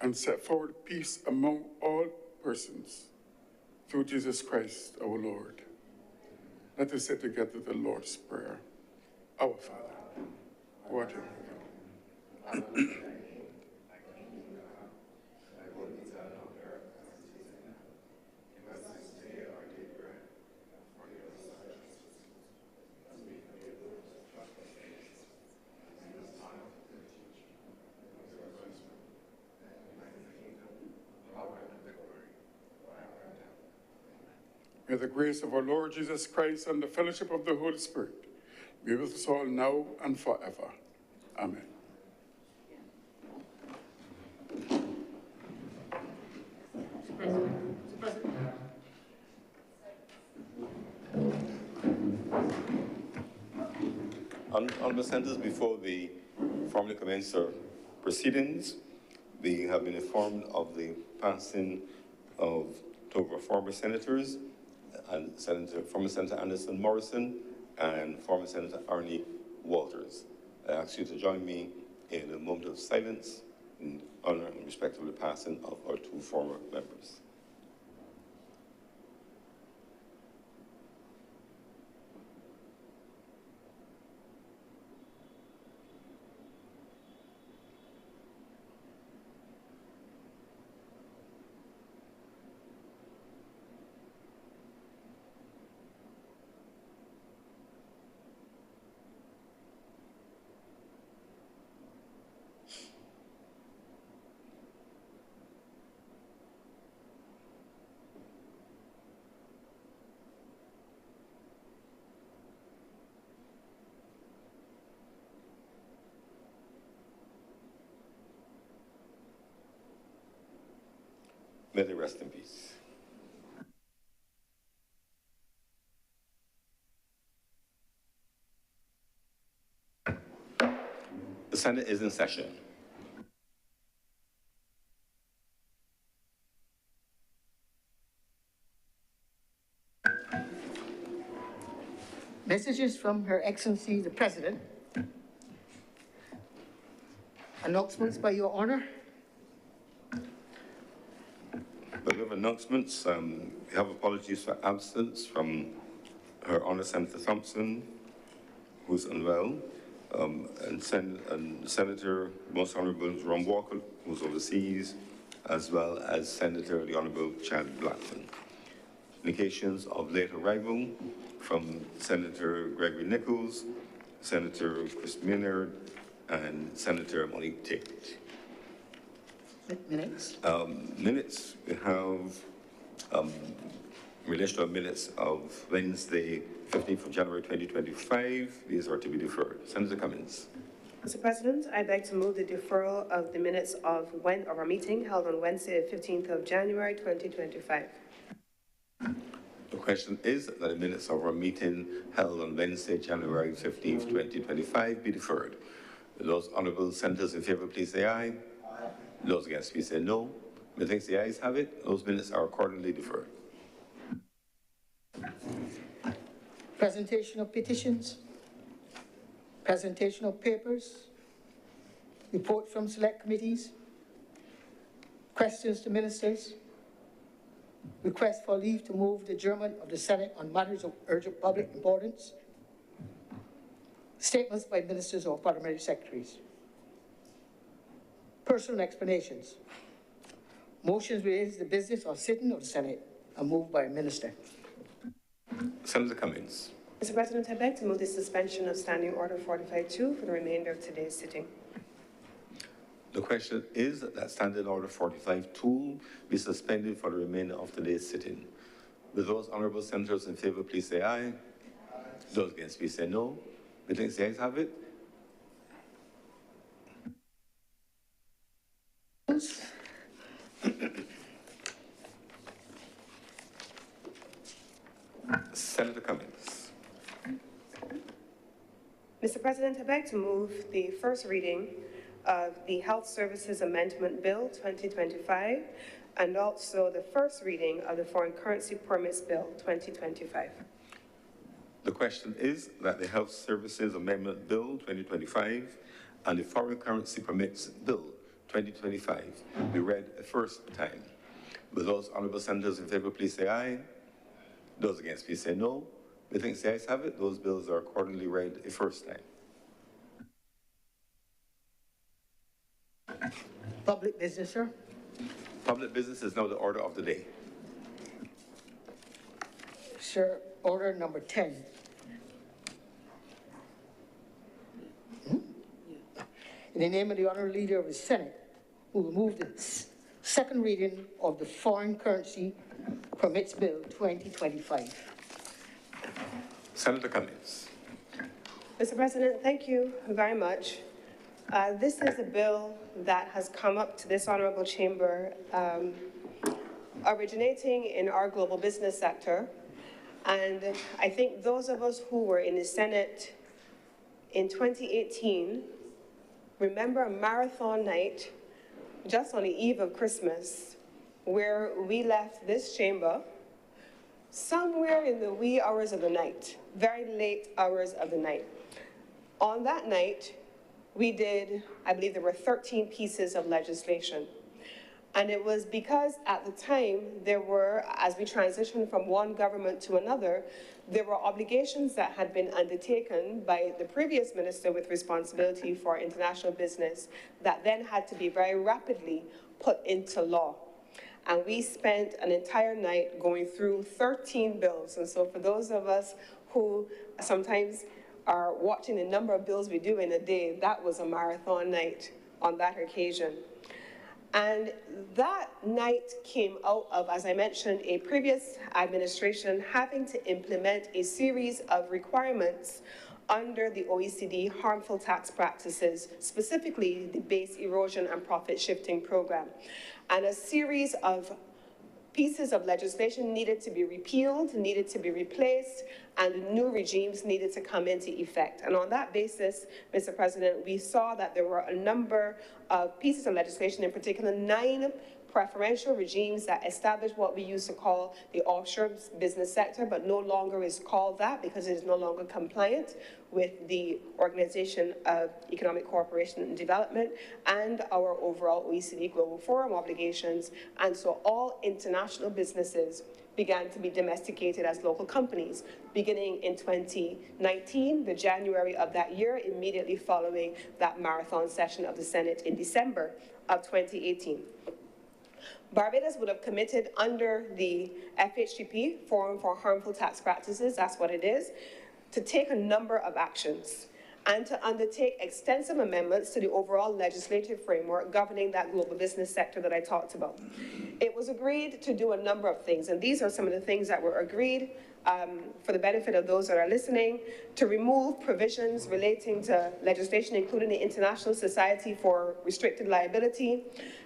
and set forward peace among all persons through Jesus Christ our Lord. Let us say together the Lord's Prayer. Our Father, who art in heaven, may the grace of our Lord Jesus Christ and the fellowship of the Holy Spirit be with us all now and forever. Amen. Honourable Senators, before we formally commence our proceedings, we have been informed of the passing of two of our former senators, and former Senator Anderson Morrison and former Senator Arnie Walters. I ask you to join me in a moment of silence in honour and respect of the passing of our two former members. May they rest in peace. The Senate is in session. Messages from Her Excellency the President. Announcements by Your Honour. But we have announcements. We have apologies for absence from Her Honour Senator Thompson, who's unwell, and Senator Most Honourable Ron Walker, who's overseas, as well as Senator the Honourable Chad Blackman. Indications of late arrival from Senator Gregory Nichols, Senator Chris Maynard, and Senator Monique Tate. Minutes. Minutes, we have in relation to our minutes of Wednesday, 15th of January 2025. These are to be deferred. Senator Cummins. Mr. President, I'd like to move the deferral of the minutes of our meeting held on Wednesday, 15th of January 2025. The question is that the minutes of our meeting held on Wednesday, January 15th, 2025 be deferred. Those honourable senators in favour, please say aye. Those against, please say no. Methinks the ayes have it. Those minutes are accordingly deferred. Presentation of petitions. Presentation of papers. Report from select committees. Questions to ministers. Request for leave to move the adjournment of the Senate on matters of urgent public importance. Statements by ministers or parliamentary secretaries. Personal explanations. Motions related to the business or sitting of the Senate are moved by a minister. Senator Cummins. Mr. President, I'd like to move the suspension of Standing Order 45-2 for the remainder of today's sitting. The question is that Standing Order 45-2 be suspended for the remainder of today's sitting. Will those honourable senators in favour please say aye? Aye. Those against please say no. Methinks the ayes have it. Senator Cummins. Mr. President, I'd like to move the first reading of the Health Services Amendment Bill 2025 and also the first reading of the Foreign Currency Permits Bill 2025. The question is that the Health Services Amendment Bill 2025 and the Foreign Currency Permits Bill 2025 be read a first time. Will those honorable senators in favor please say aye? Those against please say no. Methinks the ayes have it. Those bills are accordingly read a first time. Public business, sir. Public business is now the order of the day. Sir, order number 10. In the name of the honorable leader of the Senate, who will move the second reading of the Foreign Currency Permits Bill 2025. Senator Cummings. Mr. President, thank you very much. This is a bill that has come up to this honorable chamber originating in our global business sector. And I think those of us who were in the Senate in 2018 remember a marathon night just on the eve of Christmas where we left this chamber somewhere in the wee hours of the night, very late hours of the night. On that night, we did, I believe there were 13 pieces of legislation. And it was because at the time there were, as we transitioned from one government to another, there were obligations that had been undertaken by the previous minister with responsibility for international business that then had to be very rapidly put into law. And we spent an entire night going through 13 bills. And so for those of us who sometimes are watching the number of bills we do in a day, that was a marathon night on that occasion. And that night came out of, as I mentioned, a previous administration having to implement a series of requirements under the OECD harmful tax practices, specifically the base erosion and profit shifting program. And a series of pieces of legislation needed to be repealed, needed to be replaced, and new regimes needed to come into effect. And on that basis, Mr. President, we saw that there were a number of pieces of legislation, in particular 9 preferential regimes that established what we used to call the offshore business sector, but no longer is called that because it is no longer compliant with the Organization of Economic Cooperation and Development and our overall OECD Global Forum obligations. And so all international businesses began to be domesticated as local companies, beginning in 2019, the January of that year, immediately following that marathon session of the Senate in December of 2018. Barbados would have committed under the FHTP, Forum for Harmful Tax Practices, that's what it is, to take a number of actions and to undertake extensive amendments to the overall legislative framework governing that global business sector that I talked about. It was agreed to do a number of things, and these are some of the things that were agreed for the benefit of those that are listening: to remove provisions relating to legislation, including the International Society for Restricted Liability,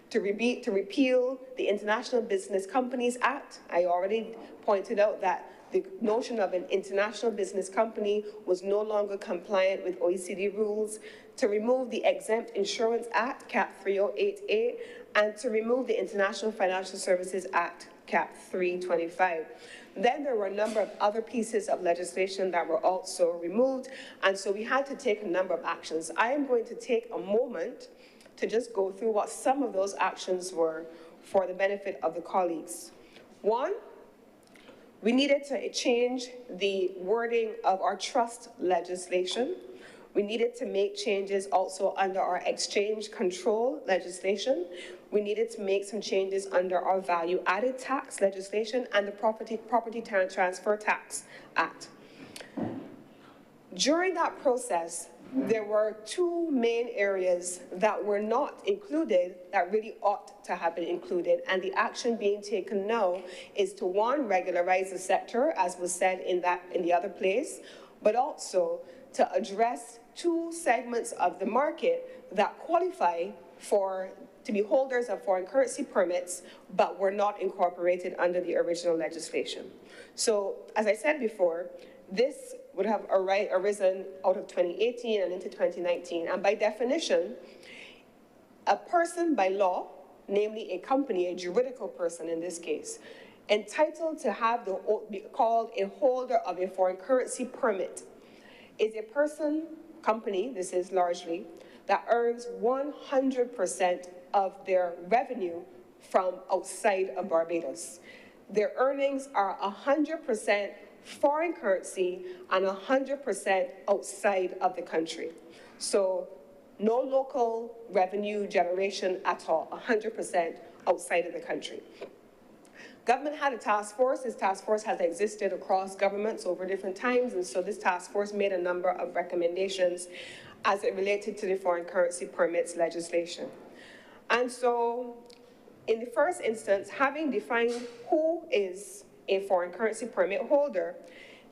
to repeal the International Business Companies Act. I already pointed out that the notion of an international business company was no longer compliant with OECD rules, to remove the Exempt Insurance Act, CAP 308A, and to remove the International Financial Services Act, CAP 325. Then there were a number of other pieces of legislation that were also removed, and so we had to take a number of actions. I am going to take a moment to just go through what some of those actions were for the benefit of the colleagues. One, we needed to change the wording of our trust legislation. We needed to make changes also under our exchange control legislation. We needed to make some changes under our value-added tax legislation and the Property Transfer Tax Act. During that process, there were 2 main areas that were not included that really ought to have been included, and the action being taken now is to, 1, regularize the sector, as was said in the other place, but also to address 2 segments of the market that qualify to be holders of foreign currency permits, but were not incorporated under the original legislation. So, as I said before, this would have arisen out of 2018 and into 2019. And by definition, a person by law, namely a company, a juridical person in this case, entitled to be called a holder of a foreign currency permit, is a company, this is largely, that earns 100% of their revenue from outside of Barbados. Their earnings are 100% foreign currency and 100% outside of the country. So no local revenue generation at all, 100% outside of the country. Government had a task force. This task force has existed across governments over different times, and so this task force made a number of recommendations as it related to the foreign currency permits legislation. And so, in the first instance, having defined who is a foreign currency permit holder,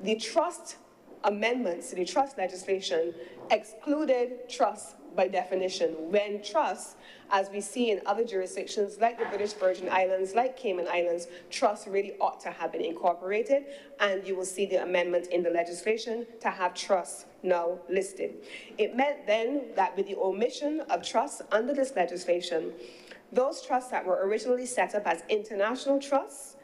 the trust amendments to the trust legislation excluded trusts by definition, when trusts, as we see in other jurisdictions like the British Virgin Islands, like Cayman Islands, trusts really ought to have been incorporated, and you will see the amendment in the legislation to have trusts now listed. It meant then that with the omission of trusts under this legislation, those trusts that were originally set up as international trusts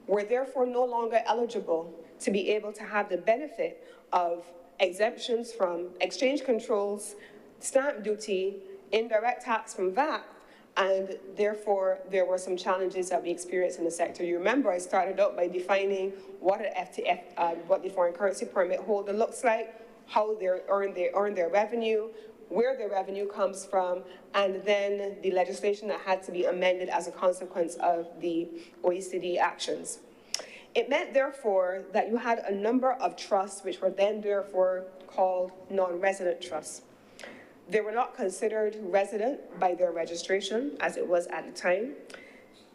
were therefore no longer eligible to be able to have the benefit of exemptions from exchange controls, stamp duty, indirect tax from VAT, and therefore there were some challenges that we experienced in the sector. You remember I started out by defining what what the foreign currency permit holder looks like, how they earn their revenue, where their revenue comes from, and then the legislation that had to be amended as a consequence of the OECD actions. It meant, therefore, that you had a number of trusts which were then, therefore, called non-resident trusts. They were not considered resident by their registration, as it was at the time.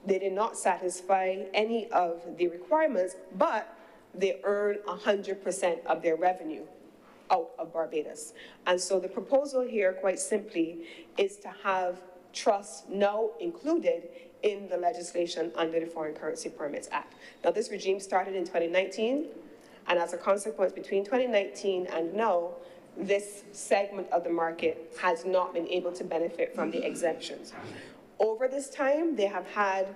They did not satisfy any of the requirements, but they earn 100% of their revenue out of Barbados. And so the proposal here, quite simply, is to have trusts now included in the legislation under the Foreign Currency Permits Act. Now, this regime started in 2019, and as a consequence, between 2019 and now, this segment of the market has not been able to benefit from the exemptions. Over this time, they have had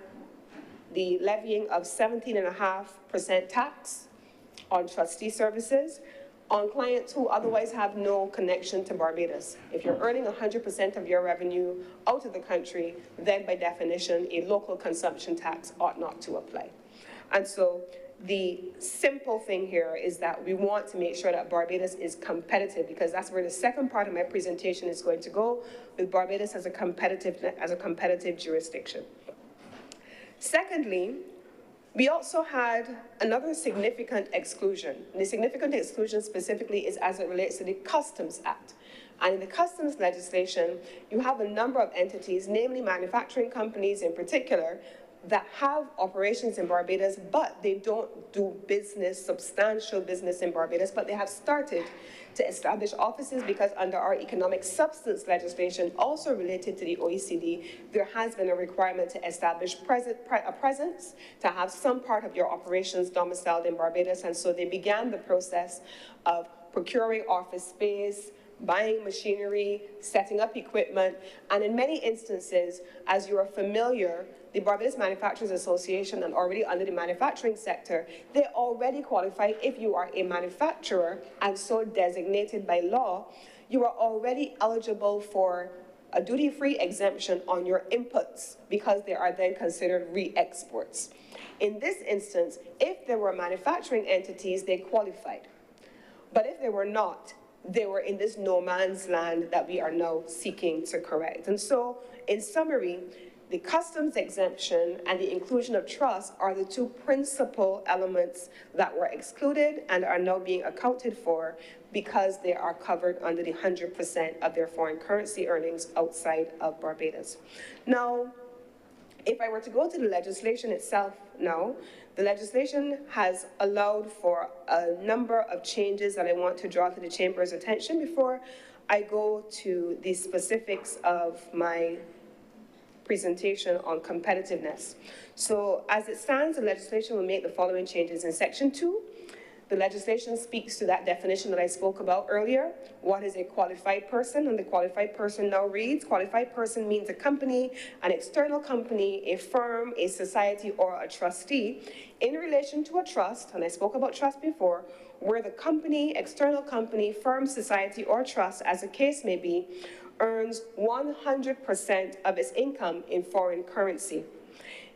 the levying of 17.5% tax on trustee services on clients who otherwise have no connection to Barbados. If you're earning 100% of your revenue out of the country, then by definition, a local consumption tax ought not to apply. And so the simple thing here is that we want to make sure that Barbados is competitive, because that's where the second part of my presentation is going to go, with Barbados as a competitive jurisdiction. Secondly, we also had another significant exclusion. And the significant exclusion specifically is as it relates to the Customs Act. And in the customs legislation, you have a number of entities, namely manufacturing companies in particular, that have operations in Barbados, but they don't do business, substantial business in Barbados, but they have started to establish offices because under our economic substance legislation, also related to the OECD, there has been a requirement to establish a presence, to have some part of your operations domiciled in Barbados. And so they began the process of procuring office space, buying machinery, setting up equipment, and in many instances, as you are familiar, the Barbados Manufacturers Association, and already under the manufacturing sector, they already qualify if you are a manufacturer and so designated by law, you are already eligible for a duty-free exemption on your inputs because they are then considered re-exports. In this instance, if there were manufacturing entities, they qualified. But if they were not, they were in this no man's land that we are now seeking to correct. And so, in summary, the customs exemption and the inclusion of trust are the two principal elements that were excluded and are now being accounted for because they are covered under the 100% of their foreign currency earnings outside of Barbados. Now, if I were to go to the legislation itself now, the legislation has allowed for a number of changes that I want to draw to the Chamber's attention before I go to the specifics of my presentation on competitiveness. So as it stands, the legislation will make the following changes. In Section 2, the legislation speaks to that definition that I spoke about earlier. What is a qualified person? And the qualified person now reads, qualified person means a company, an external company, a firm, a society, or a trustee in relation to a trust, and I spoke about trust before, where the company, external company, firm, society, or trust, as the case may be, earns 100% of its income in foreign currency.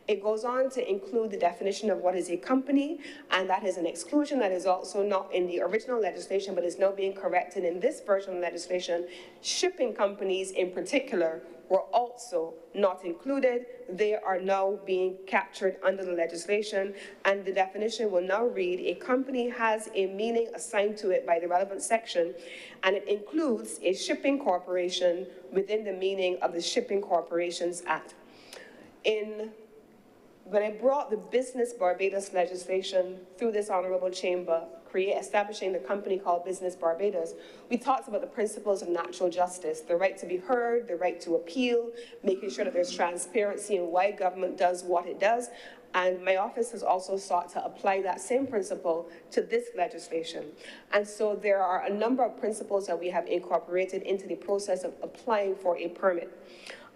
It goes on to include the definition of what is a company, and that is an exclusion that is also not in the original legislation, but is now being corrected in this version of legislation. Shipping companies in particular were also not included. They are now being captured under the legislation, and the definition will now read, a company has a meaning assigned to it by the relevant section, and it includes a shipping corporation within the meaning of the Shipping Corporations Act. When I brought the Business Barbados legislation through this honorable chamber, establishing the company called Business Barbados, we talked about the principles of natural justice, the right to be heard, the right to appeal, making sure that there's transparency in why government does what it does. And my office has also sought to apply that same principle to this legislation. And so there are a number of principles that we have incorporated into the process of applying for a permit.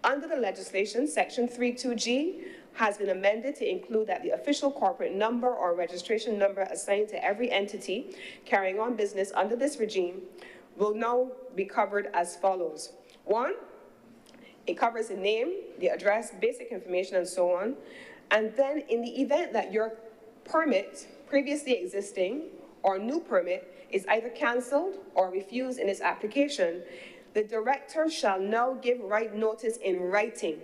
Under the legislation, Section 32G has been amended to include that the official corporate number or registration number assigned to every entity carrying on business under this regime will now be covered as follows. 1, it covers the name, the address, basic information, and so on. And then in the event that your permit, previously existing or new permit, is either canceled or refused in its application, the director shall now give right notice in writing,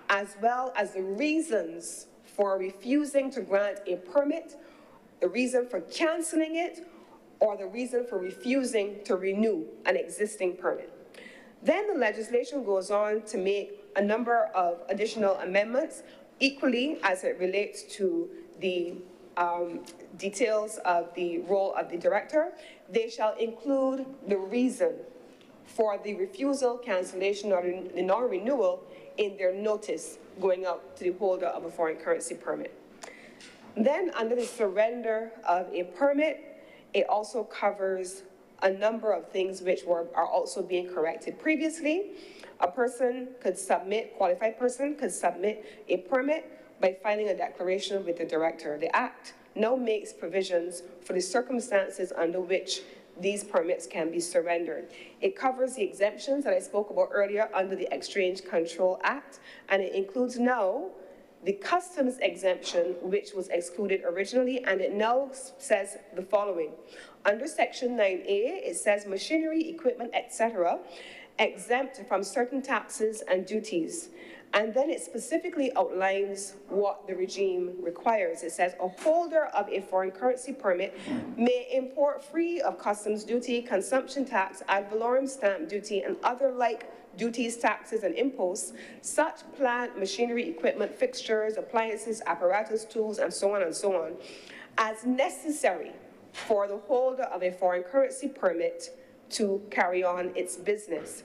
as well as the reasons for refusing to grant a permit, the reason for canceling it, or the reason for refusing to renew an existing permit. Then the legislation goes on to make a number of additional amendments, equally as it relates to the details of the role of the director. They shall include the reason for the refusal, cancellation, or the non-renewal in their notice going out to the holder of a foreign currency permit. Then under the surrender of a permit, it also covers a number of things which are also being corrected. Previously, a person could submit, qualified person could submit a permit by filing a declaration with the director. The Act now makes provisions for the circumstances under which these permits can be surrendered. It covers the exemptions that I spoke about earlier under the Exchange Control Act, and it includes now the customs exemption, which was excluded originally, and it now says the following. Under Section 9A, it says machinery, equipment, etc., exempt from certain taxes and duties. And then it specifically outlines what the regime requires. It says a holder of a foreign currency permit may import free of customs duty, consumption tax, ad valorem stamp duty, and other like duties, taxes, and imposts, such plant, machinery, equipment, fixtures, appliances, apparatus, tools, and so on, as necessary for the holder of a foreign currency permit to carry on its business.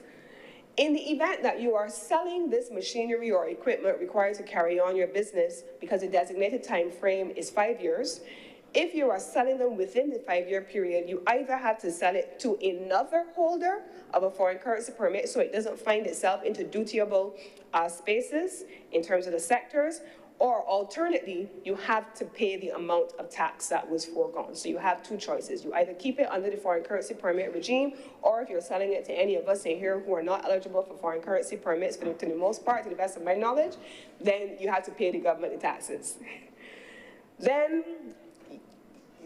In the event that you are selling this machinery or equipment required to carry on your business, because the designated time frame is 5 years, if you are selling them within the 5-year period, you either have to sell it to another holder of a foreign currency permit so it doesn't find itself into dutiable spaces in terms of the sectors, or alternately, you have to pay the amount of tax that was foregone. So you have two choices. You either keep it under the foreign currency permit regime, or if you're selling it to any of us in here who are not eligible for foreign currency permits, to the most part, to the best of my knowledge, then you have to pay the government the taxes. Then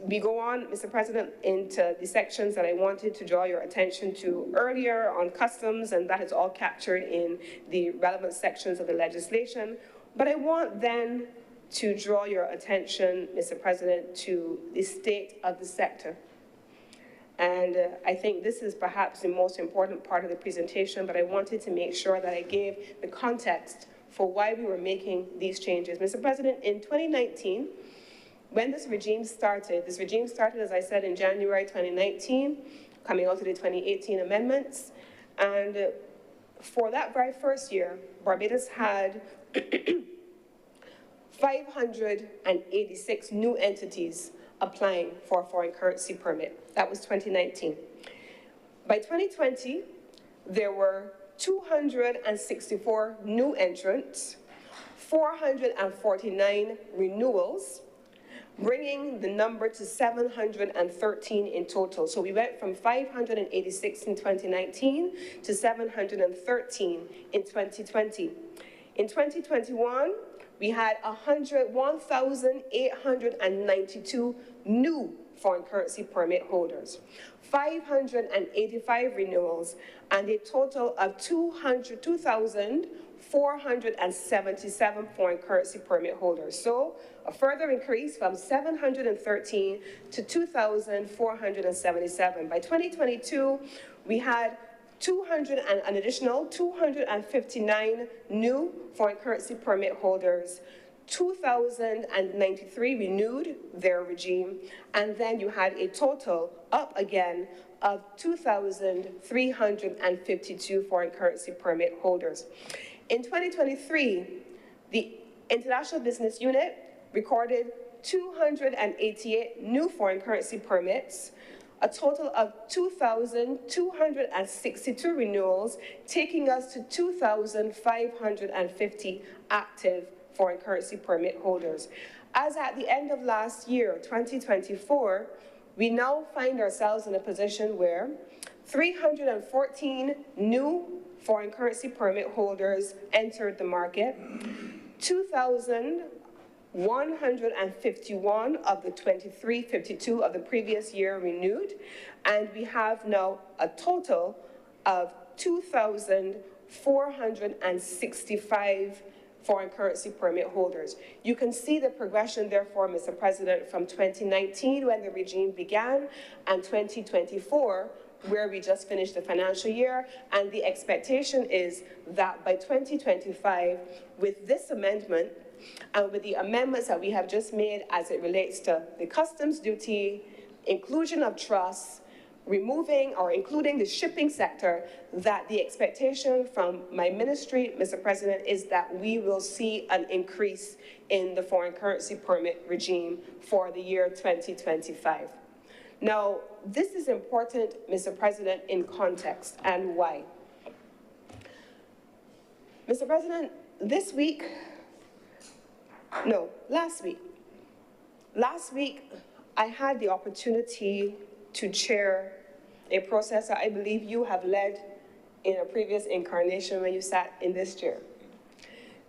we go on, Mr. President, into the sections that I wanted to draw your attention to earlier on customs, and that is all captured in the relevant sections of the legislation. But I want then to draw your attention, Mr. President, to the state of the sector. And I think this is perhaps the most important part of the presentation, but I wanted to make sure that I gave the context for why we were making these changes. Mr. President, in 2019, when this regime started, as I said, in January 2019, coming out of the 2018 amendments. And for that very first year, Barbados had 586 new entities applying for a foreign currency permit. That was 2019. By 2020, there were 264 new entrants, 449 renewals, bringing the number to 713 in total. So we went from 586 in 2019 to 713 in 2020. In 2021, we had 1,892 new foreign currency permit holders, 585 renewals, and a total of 2,477 foreign currency permit holders. So a further increase from 713 to 2,477. By 2022, we had an additional 259 new foreign currency permit holders, 2,093 renewed their regime, and then you had a total up again of 2,352 foreign currency permit holders. In 2023, the International Business Unit recorded 288 new foreign currency permits, a total of 2,262 renewals, taking us to 2,550 active foreign currency permit holders. As at the end of last year, 2024, we now find ourselves in a position where 314 new foreign currency permit holders entered the market, 2,151 of the 2,352 of the previous year renewed, and we have now a total of 2,465 foreign currency permit holders. You can see the progression, therefore, Mr. President, from 2019 when the regime began and 2024, where we just finished the financial year, and the expectation is that by 2025, with this amendment, and with the amendments that we have just made as it relates to the customs duty, inclusion of trusts, removing or including the shipping sector, that the expectation from my ministry, Mr. President, is that we will see an increase in the foreign currency permit regime for the year 2025. Now, this is important, Mr. President, in context, and why? Mr. President, last week, I had the opportunity to chair a process that I believe you have led in a previous incarnation when you sat in this chair.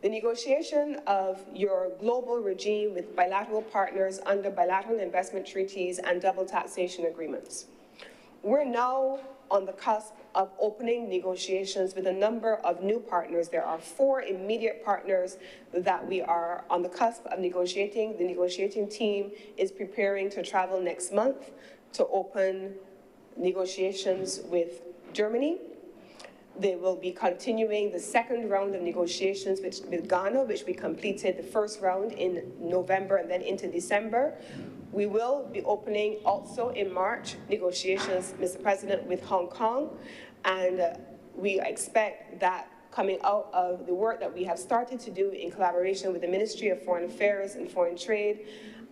The negotiation of your global regime with bilateral partners under bilateral investment treaties and double taxation agreements. We're now on the cusp of opening negotiations with a number of new partners. There are 4 immediate partners that we are on the cusp of negotiating. The negotiating team is preparing to travel next month to open negotiations with Germany. They will be continuing the second round of negotiations with Ghana, which we completed the first round in November and then into December. We will be opening also in March negotiations, Mr. President, with Hong Kong, and we expect that coming out of the work that we have started to do in collaboration with the Ministry of Foreign Affairs and Foreign Trade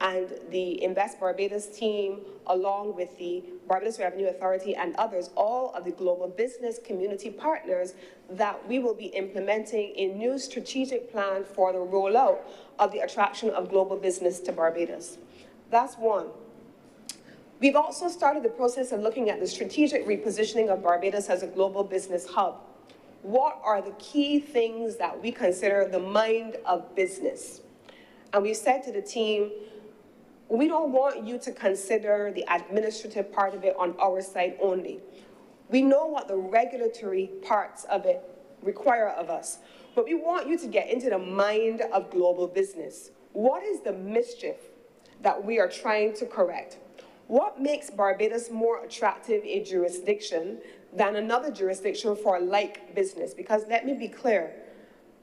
and the Invest Barbados team, along with the Barbados Revenue Authority and others, all of the global business community partners, that we will be implementing a new strategic plan for the rollout of the attraction of global business to Barbados. That's one. We've also started the process of looking at the strategic repositioning of Barbados as a global business hub. What are the key things that we consider the mind of business? And we said to the team, we don't want you to consider the administrative part of it on our side only. We know what the regulatory parts of it require of us, but we want you to get into the mind of global business. What is the mischief that we are trying to correct? What makes Barbados more attractive a jurisdiction than another jurisdiction for like business? Because let me be clear,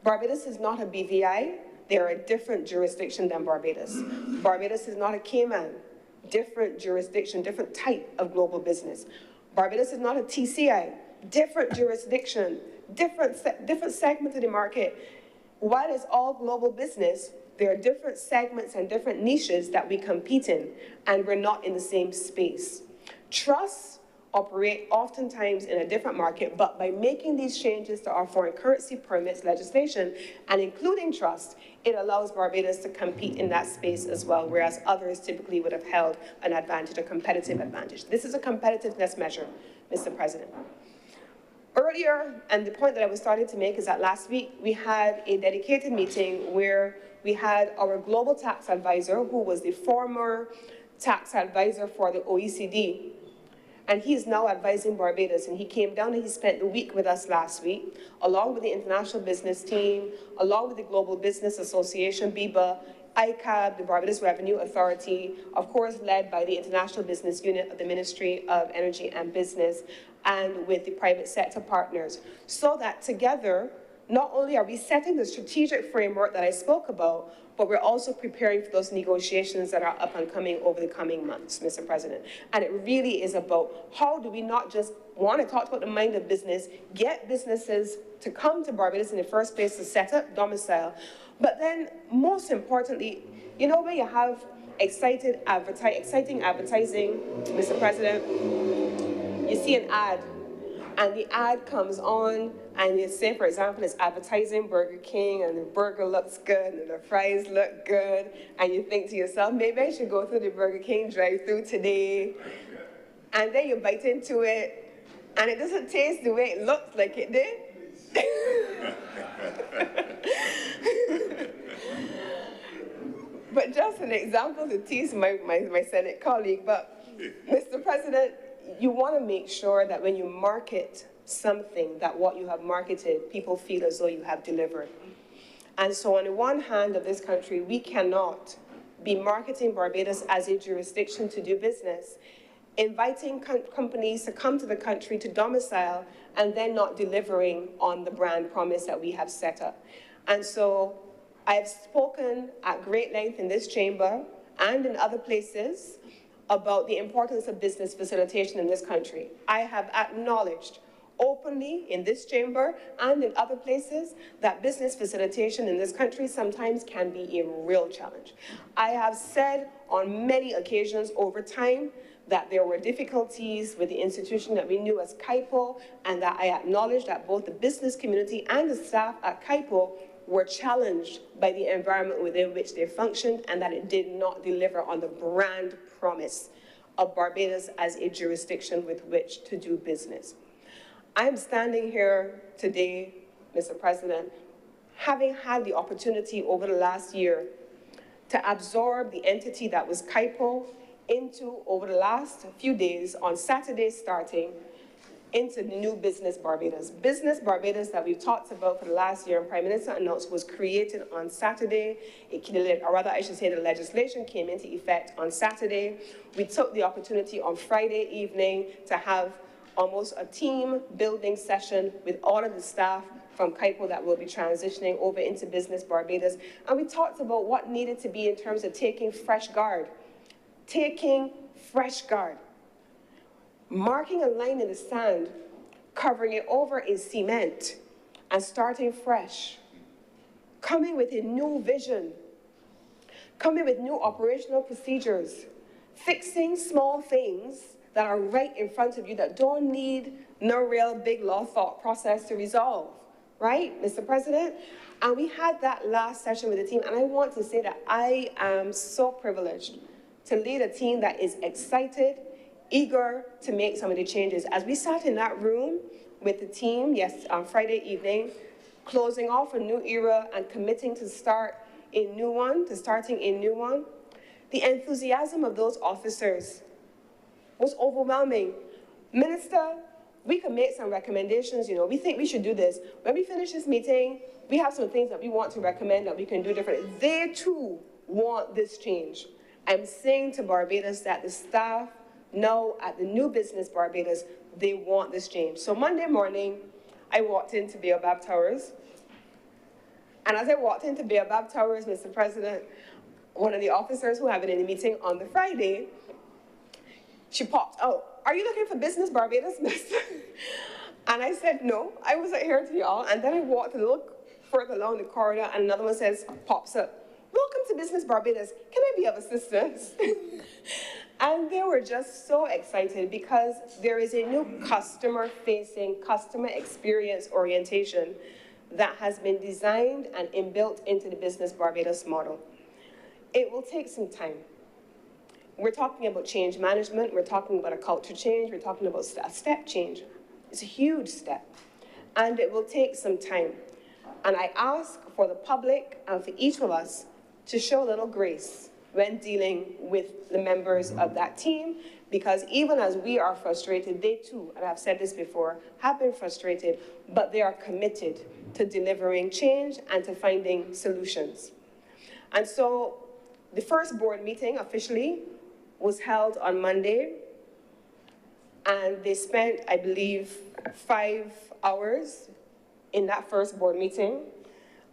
Barbados is not a BVI. They're a different jurisdiction than Barbados. Barbados is not a Cayman, different jurisdiction, different type of global business. Barbados is not a TCI, different jurisdiction, different segment of the market. While it's all global business, there are different segments and different niches that we compete in, and we're not in the same space. Trusts operate oftentimes in a different market, but by making these changes to our foreign currency permits legislation and including trust, it allows Barbados to compete in that space as well, whereas others typically would have held an advantage, a competitive advantage. This is a competitiveness measure, Mr. President. Earlier, and the point that I was starting to make is that last week we had a dedicated meeting where we had our global tax advisor, who was the former tax advisor for the OECD, and he is now advising Barbados, and he came down and he spent the week with us last week, along with the international business team, along with the Global Business Association, BIBA, ICAB, the Barbados Revenue Authority, of course led by the International Business Unit of the Ministry of Energy and Business, and with the private sector partners, so that together, not only are we setting the strategic framework that I spoke about, but we're also preparing for those negotiations that are up and coming over the coming months, Mr. President. And it really is about how do we not just want to talk about the mind of business, get businesses to come to Barbados in the first place to set up domicile, but then most importantly, you know, where you have exciting advertising, Mr. President, you see an ad, and the ad comes on, and you say, for example, it's advertising Burger King, and the burger looks good, and the fries look good, and you think to yourself, maybe I should go through the Burger King drive-thru today, and then you bite into it, and it doesn't taste the way it looks like it did. But just an example to tease my Senate colleague, but Mr. President, you want to make sure that when you market something, that what you have marketed, people feel as though you have delivered. And so on the one hand of this country, we cannot be marketing Barbados as a jurisdiction to do business, inviting companies to come to the country to domicile, and then not delivering on the brand promise that we have set up. And so I've spoken at great length in this chamber and in other places about the importance of business facilitation in this country. I have acknowledged openly in this chamber and in other places that business facilitation in this country sometimes can be a real challenge. I have said on many occasions over time that there were difficulties with the institution that we knew as KIPO, and that I acknowledge that both the business community and the staff at KIPO were challenged by the environment within which they functioned, and that it did not deliver on the brand promise of Barbados as a jurisdiction with which to do business. I'm standing here today, Mr. President, having had the opportunity over the last year to absorb the entity that was KIPO into, over the last few days, on Saturday starting, into the new Business Barbados. Business Barbados that we've talked about for the last year, and Prime Minister announced, was created on Saturday. Or rather, I should say the legislation came into effect on Saturday. We took the opportunity on Friday evening to have almost a team building session with all of the staff from KIPO that will be transitioning over into Business Barbados. And we talked about what needed to be in terms of taking fresh guard. Taking fresh guard. Marking a line in the sand, covering it over in cement, and starting fresh. Coming with a new vision. Coming with new operational procedures. Fixing small things that are right in front of you that don't need no real big law thought process to resolve. Right, Mr. President? And we had that last session with the team, and I want to say that I am so privileged to lead a team that is excited, eager to make some of the changes. As we sat in that room with the team, yes, on Friday evening, closing off a new era and committing to starting a new one, the enthusiasm of those officers was overwhelming. Minister, we can make some recommendations, we think we should do this. When we finish this meeting, we have some things that we want to recommend that we can do differently. They too want this change. I'm saying to Barbados that the staff know at the new Business Barbados, they want this change. So Monday morning, I walked into Baobab Towers. And as I walked into Baobab Towers, Mr. President, one of the officers who had been in the meeting on the Friday, she popped out, "Are you looking for Business Barbados, miss?" And I said, "No, I wasn't here to y'all." And then I walked a little further along the corridor, and another one pops up, "Welcome to Business Barbados. Can I be of assistance?" And they were just so excited because there is a new customer-facing, customer experience orientation that has been designed and inbuilt into the Business Barbados model. It will take some time. We're talking about change management, we're talking about a culture change, we're talking about a step change. It's a huge step, and it will take some time. And I ask for the public and for each of us to show a little grace when dealing with the members of that team, because even as we are frustrated, they too, and I've said this before, have been frustrated, but they are committed to delivering change and to finding solutions. And so the first board meeting officially was held on Monday, and they spent, I believe, 5 hours in that first board meeting,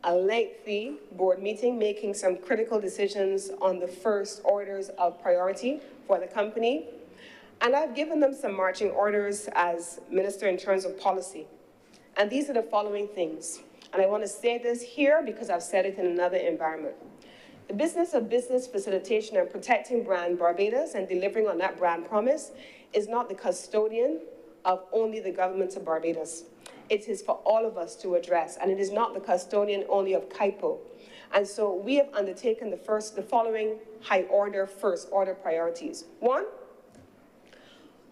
a lengthy board meeting, making some critical decisions on the first orders of priority for the company. And I've given them some marching orders as minister in terms of policy. And these are the following things. And I want to say this here because I've said it in another environment. The business of business facilitation and protecting brand Barbados and delivering on that brand promise is not the custodian of only the government of Barbados. It is for all of us to address, and it is not the custodian only of CAIPO. And so we have undertaken the following high-order, first-order priorities. 1,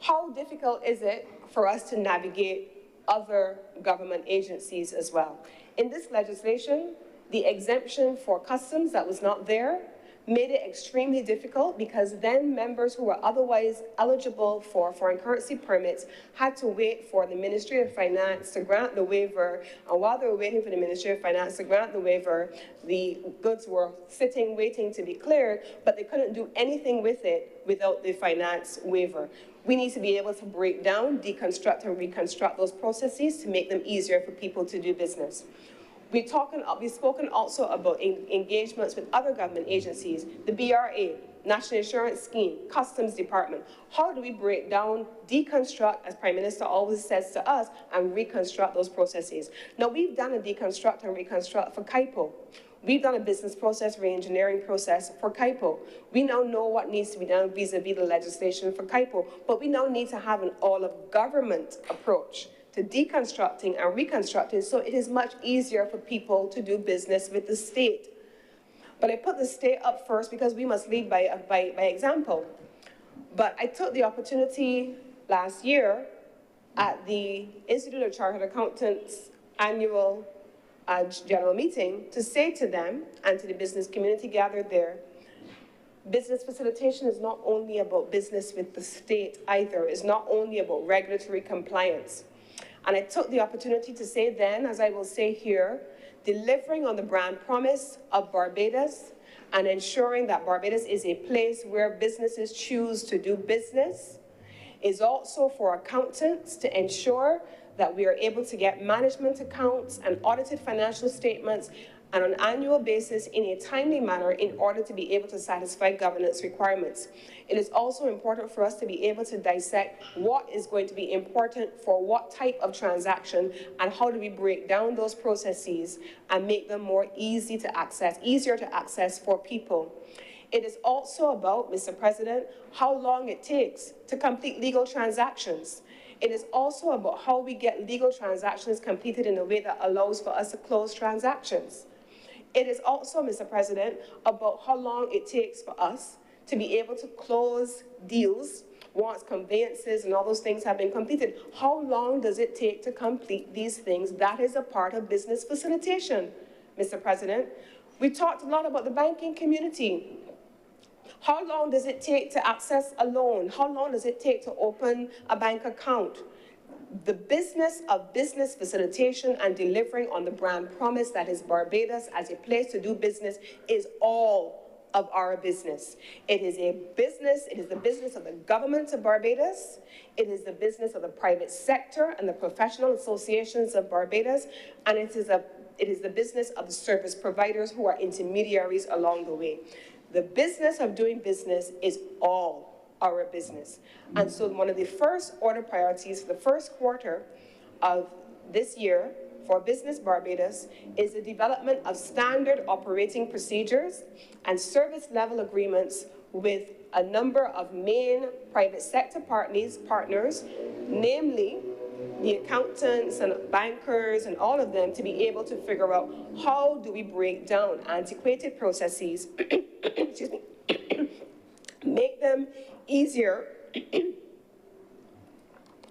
how difficult is it for us to navigate other government agencies as well? In this legislation, the exemption for customs that was not there made it extremely difficult, because then members who were otherwise eligible for foreign currency permits had to wait for the Ministry of Finance to grant the waiver. And while they were waiting for the Ministry of Finance to grant the waiver, the goods were sitting, waiting to be cleared, but they couldn't do anything with it without the finance waiver. We need to be able to break down, deconstruct, and reconstruct those processes to make them easier for people to do business. We've spoken also about engagements with other government agencies, the BRA, National Insurance Scheme, Customs Department. How do we break down, deconstruct, as Prime Minister always says to us, and reconstruct those processes? Now, we've done a deconstruct and reconstruct for CAIPO. We've done a business process re-engineering process for CAIPO. We now know what needs to be done vis-a-vis the legislation for CAIPO, but we now need to have an all-of-government approach to deconstructing and reconstructing, so it is much easier for people to do business with the state. But I put the state up first because we must lead by example. But I took the opportunity last year at the Institute of Chartered Accountants annual general meeting to say to them and to the business community gathered there, business facilitation is not only about business with the state either. It's not only about regulatory compliance. And I took the opportunity to say then, as I will say here, delivering on the brand promise of Barbados and ensuring that Barbados is a place where businesses choose to do business is also for accountants to ensure that we are able to get management accounts and audited financial statements and on an annual basis in a timely manner in order to be able to satisfy governance requirements. It is also important for us to be able to dissect what is going to be important for what type of transaction and how do we break down those processes and make them more easier to access for people. It is also about, Mr. President, how long it takes to complete legal transactions. It is also about how we get legal transactions completed in a way that allows for us to close transactions. It is also, Mr. President, about how long it takes for us to be able to close deals once conveyances and all those things have been completed. How long does it take to complete these things? That is a part of business facilitation, Mr. President. We talked a lot about the banking community. How long does it take to access a loan? How long does it take to open a bank account? The business of business facilitation and delivering on the brand promise that is Barbados as a place to do business is all of our business. It is a business, it is the business of the government of Barbados, it is the business of the private sector and the professional associations of Barbados, and it is the business of the service providers who are intermediaries along the way. The business of doing business is all our business. And so one of the first order priorities for the first quarter of this year for Business Barbados is the development of standard operating procedures and service level agreements with a number of main private sector partners, namely the accountants and bankers and all of them, to be able to figure out how do we break down antiquated processes, excuse me, make them easier,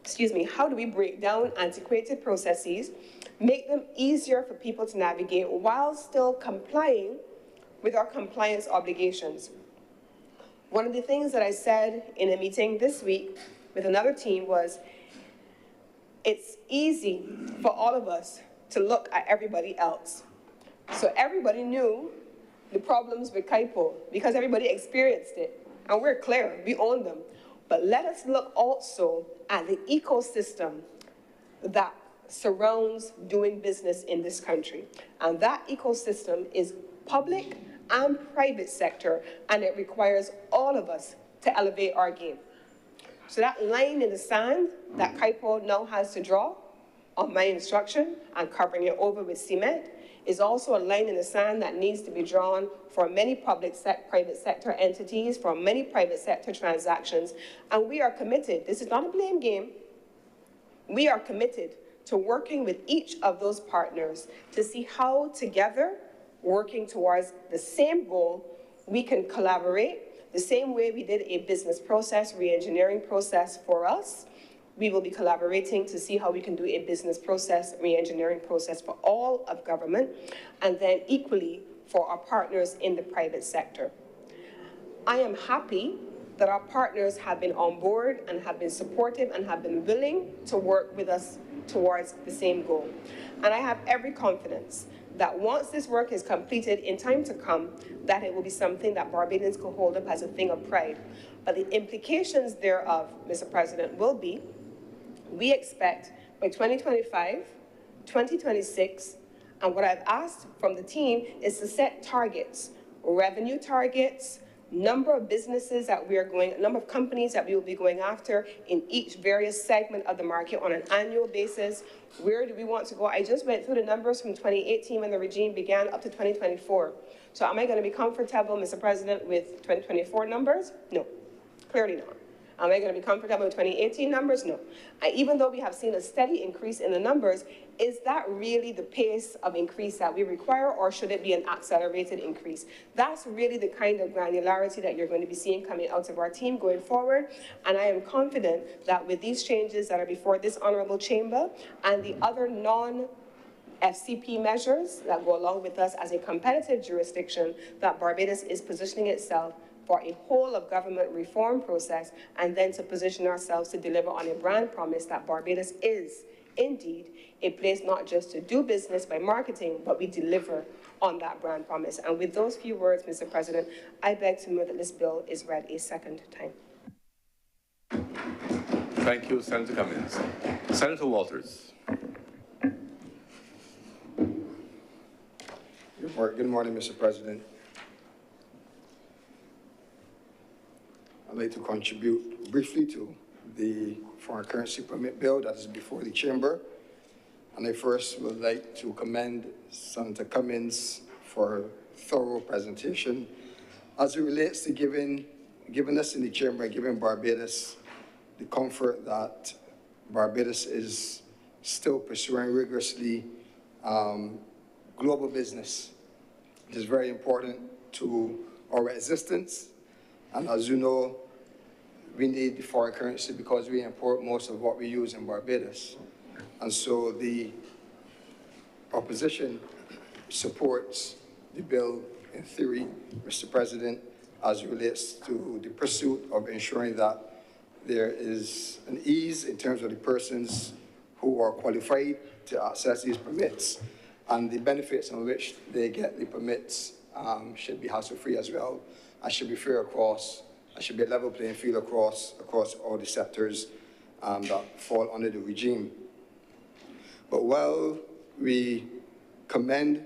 excuse me, how do we break down antiquated processes, make them easier for people to navigate while still complying with our compliance obligations. One of the things that I said in a meeting this week with another team was, it's easy for all of us to look at everybody else. So everybody knew the problems with KIPO because everybody experienced it. And we're clear, we own them. But let us look also at the ecosystem that surrounds doing business in this country. And that ecosystem is public and private sector, and it requires all of us to elevate our game. So that line in the sand that KIPO now has to draw on my instruction and covering it over with cement is also a line in the sand that needs to be drawn for many private sector entities, for many private sector transactions. And we are committed, this is not a blame game, we are committed to working with each of those partners to see how together, working towards the same goal, we can collaborate the same way we did a business process re-engineering process for us. We will be collaborating to see how we can do a business process re-engineering process for all of government, and then equally for our partners in the private sector. I am happy that our partners have been on board and have been supportive and have been willing to work with us towards the same goal. And I have every confidence that once this work is completed in time to come, that it will be something that Barbadians can hold up as a thing of pride. But the implications thereof, Mr. President, will be, we expect by 2025, 2026, and what I've asked from the team is to set targets, revenue targets, number of businesses that we are going, number of companies that we will be going after in each various segment of the market on an annual basis. Where do we want to go? I just went through the numbers from 2018 when the regime began up to 2024. So am I going to be comfortable, Mr. President, with 2024 numbers? No, clearly not. Am I going to be comfortable with 2018 numbers? No. Even though we have seen a steady increase in the numbers, is that really the pace of increase that we require, or should it be an accelerated increase? That's really the kind of granularity that you're going to be seeing coming out of our team going forward. And I am confident that with these changes that are before this honorable chamber and the other FCP measures that go along with us as a competitive jurisdiction, that Barbados is positioning itself for a whole of government reform process, and then to position ourselves to deliver on a brand promise that Barbados is indeed a place not just to do business by marketing, but we deliver on that brand promise. And with those few words, Mr. President, I beg to move that this bill is read a second time. Thank you, Senator Cummings. Senator Walters. Good morning, Mr. President. I'd like to contribute briefly to the foreign currency permit bill that is before the chamber. And I first would like to commend Senator Cummings for a thorough presentation as it relates to giving us in the chamber, giving Barbados the comfort that Barbados is still pursuing rigorously global business. It is very important to our existence. And as you know, we need the foreign currency because we import most of what we use in Barbados. And so the opposition supports the bill in theory, Mr. President, as it relates to the pursuit of ensuring that there is an ease in terms of the persons who are qualified to access these permits, and the benefits in which they get the permits should be hassle-free as well, and should be fair across, and should be a level playing field across all the sectors that fall under the regime. But while we commend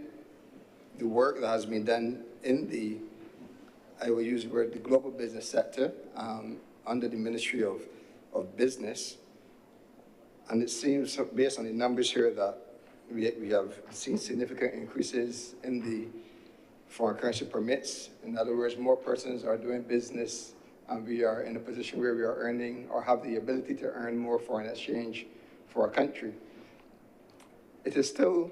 the work that has been done in the, I will use the word, the global business sector under the Ministry of Business, and it seems, based on the numbers here, that we have seen significant increases in the foreign currency permits. In other words, more persons are doing business and we are in a position where we are earning or have the ability to earn more foreign exchange for our country. It is still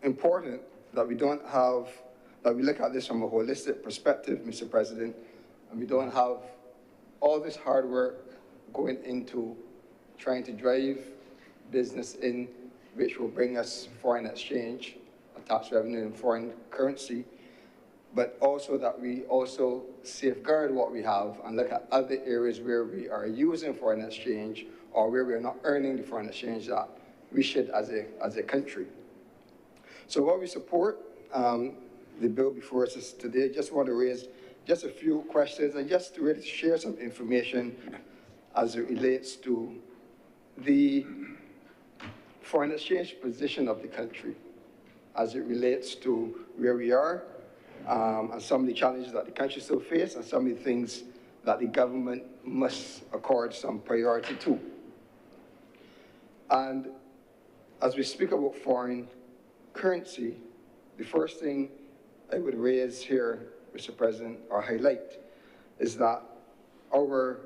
important that we look at this from a holistic perspective, Mr. President, and we don't have all this hard work going into trying to drive business in which will bring us foreign exchange, tax revenue in foreign currency, but also that we also safeguard what we have and look at other areas where we are using foreign exchange or where we are not earning the foreign exchange that we should as a country. So while we support the bill before us today, just want to raise just a few questions and just to really share some information as it relates to the foreign exchange position of the country, as it relates to where we are, and some of the challenges that the country still faces, and some of the things that the government must accord some priority to. And as we speak about foreign currency, the first thing I would raise here, Mr. President, or highlight, is that our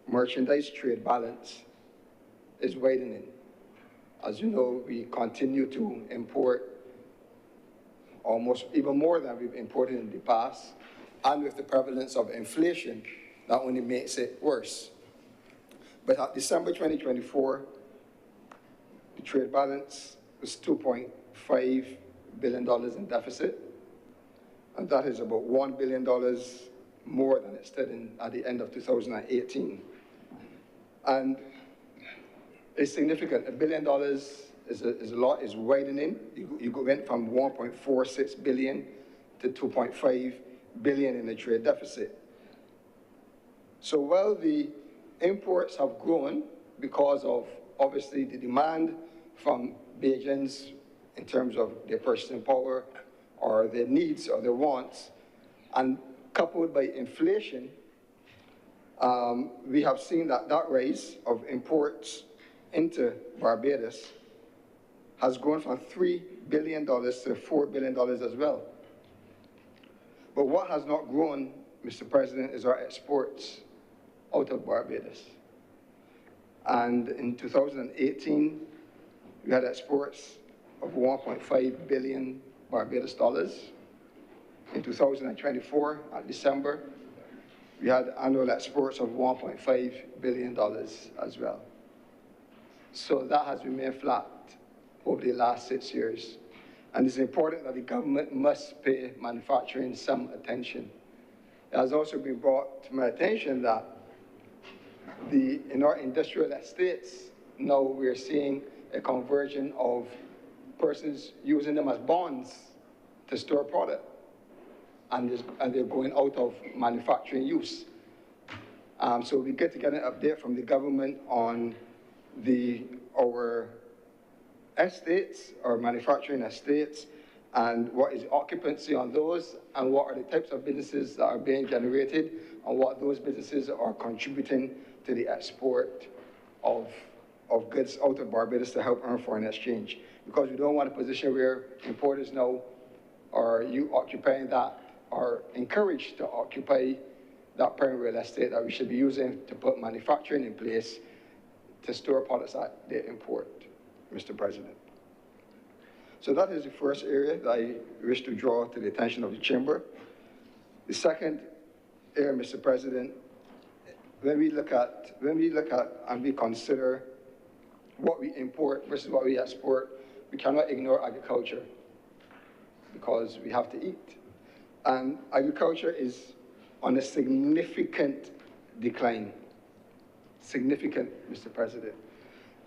merchandise trade balance is widening. As you know, we continue to import almost even more than we've imported in the past, and with the prevalence of inflation, that only makes it worse. But at December 2024, the trade balance was $2.5 billion in deficit, and that is about $1 billion more than it stood at the end of 2018. And it's significant. $1 billion is a lot, is widening. You went from 1.46 billion to 2.5 billion in the trade deficit. So while the imports have grown because of obviously the demand from Bajans in terms of their purchasing power or their needs or their wants, and coupled by inflation, we have seen that rise of imports into Barbados has grown from $3 billion to $4 billion as well. But what has not grown, Mr. President, is our exports out of Barbados. And in 2018, we had exports of 1.5 billion Barbados dollars. In 2024, at December, we had annual exports of $1.5 billion as well. So that has remained flat over the last 6 years. And it's important that the government must pay manufacturing some attention. It has also been brought to my attention that in our industrial estates, now we're seeing a conversion of persons using them as bonds to store product. And they're going out of manufacturing use. So we get to get an update from the government on our estates, our manufacturing estates, and what is occupancy on those, and what are the types of businesses that are being generated, and what those businesses are contributing to the export of goods out of Barbados to help earn foreign exchange. Because we don't want a position where importers now are occupying that, are encouraged to occupy that prime real estate that we should be using to put manufacturing in place to store products that they import, Mr. President. So that is the first area that I wish to draw to the attention of the chamber. The second area, Mr. President, when we look at and we consider what we import versus what we export, we cannot ignore agriculture because we have to eat. And agriculture is on a significant decline. Significant, Mr. President.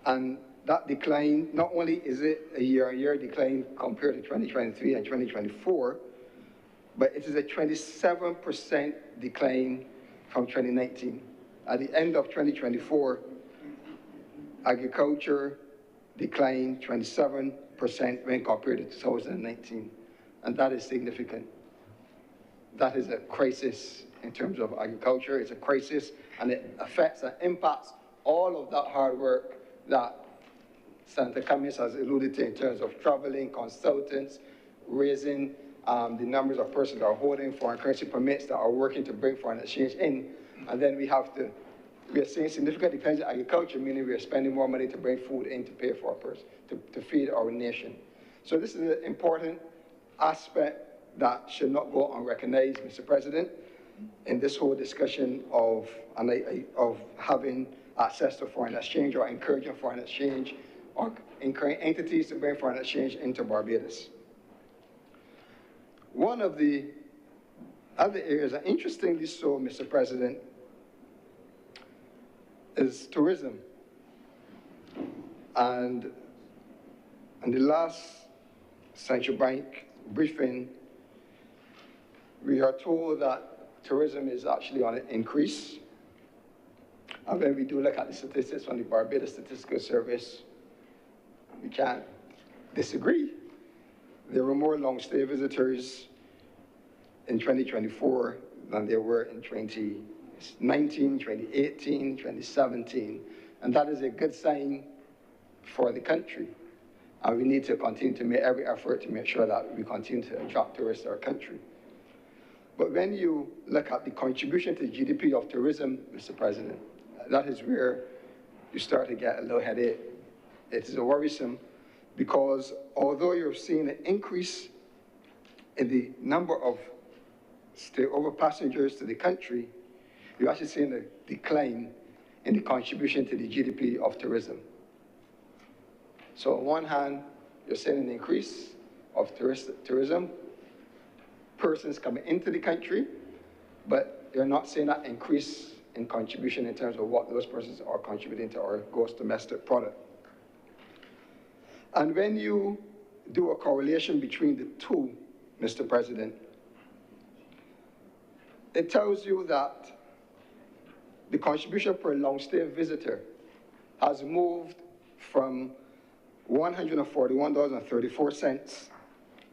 And that decline, not only is it a year-on-year decline compared to 2023 and 2024, but it is a 27% decline from 2019. At the end of 2024, agriculture declined 27% when compared to 2019. And that is significant. That is a crisis in terms of agriculture. It's a crisis, and it affects and impacts all of that hard work that Senator Cummings has alluded to in terms of traveling, consultants, raising the numbers of persons that are holding foreign currency permits that are working to bring foreign exchange in. And then we are seeing significant dependence on agriculture, meaning we are spending more money to bring food in to pay for our person, to feed our nation. So this is an important aspect that should not go unrecognized, Mr. President, in this whole discussion of having access to foreign exchange or encouraging foreign exchange or encouraging entities to bring foreign exchange into Barbados. One of the other areas, and interestingly so, Mr. President, is tourism. And in the last central bank briefing, we are told that tourism is actually on an increase. And when we do look at the statistics from the Barbados Statistical Service, we can't disagree. There were more long-stay visitors in 2024 than there were in 2019, 2018, 2017. And that is a good sign for the country. And we need to continue to make every effort to make sure that we continue to attract tourists to our country. But when you look at the contribution to the GDP of tourism, Mr. President, that is where you start to get a little headache. It is worrisome because although you're seeing an increase in the number of stay-over passengers to the country, you're actually seeing a decline in the contribution to the GDP of tourism. So on one hand, you're seeing an increase of tourism, persons coming into the country, but you're not seeing that increase in contribution in terms of what those persons are contributing to our gross domestic product. And when you do a correlation between the two, Mr. President, it tells you that the contribution per long-stay visitor has moved from $141.34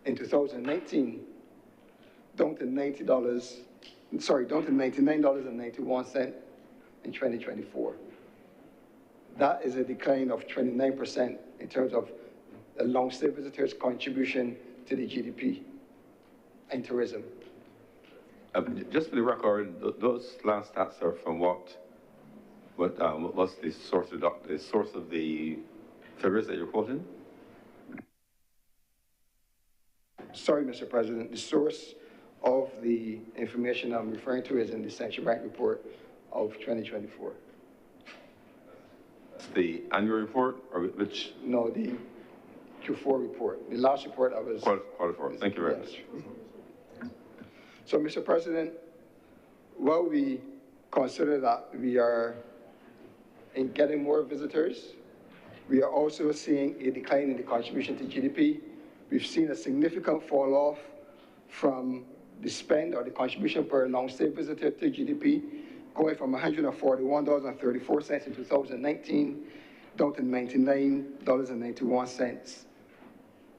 in 2019 down to $99.91 in 2024. That is a decline of 29% in terms of the long-stay visitors' contribution to the GDP and tourism. Just for the record, those last stats are from what was the source of the figures that you're quoting? Sorry, Mr. President, the source of the information I'm referring to is in the Central Bank report of 2024. The annual report, or which? No, the Q4 report. The last report I was... Quarter four. Thank you very much. So, Mr. President, while we consider that we are getting more visitors, we are also seeing a decline in the contribution to GDP. We've seen a significant fall off from the spend or the contribution per long-stay visitor to GDP, going from $141.34 in 2019 down to $99.91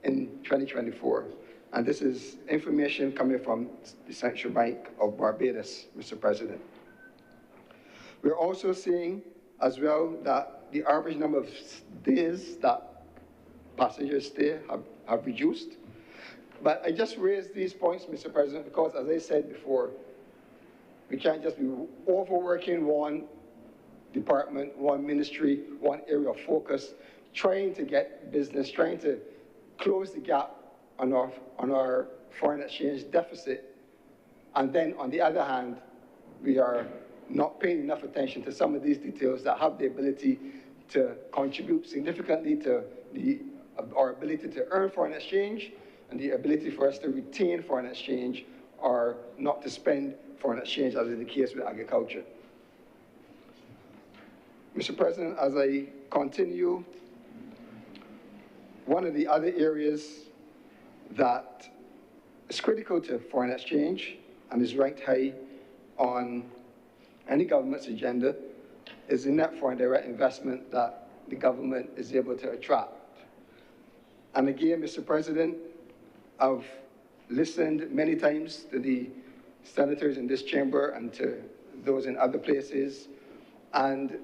in 2024. And this is information coming from the Central Bank of Barbados, Mr. President. We're also seeing as well that the average number of days that passengers stay have reduced. But I just raised these points, Mr. President, because as I said before, we can't just be overworking one department, one ministry, one area of focus, trying to get business, trying to close the gap on our foreign exchange deficit. And then on the other hand, we are not paying enough attention to some of these details that have the ability to contribute significantly to our ability to earn foreign exchange and the ability for us to retain foreign exchange or not to spend foreign exchange, as is the case with agriculture. Mr. President, as I continue, one of the other areas that is critical to foreign exchange and is ranked high on any government's agenda is the net foreign direct investment that the government is able to attract. And again, Mr. President, I've listened many times to the senators in this chamber and to those in other places, and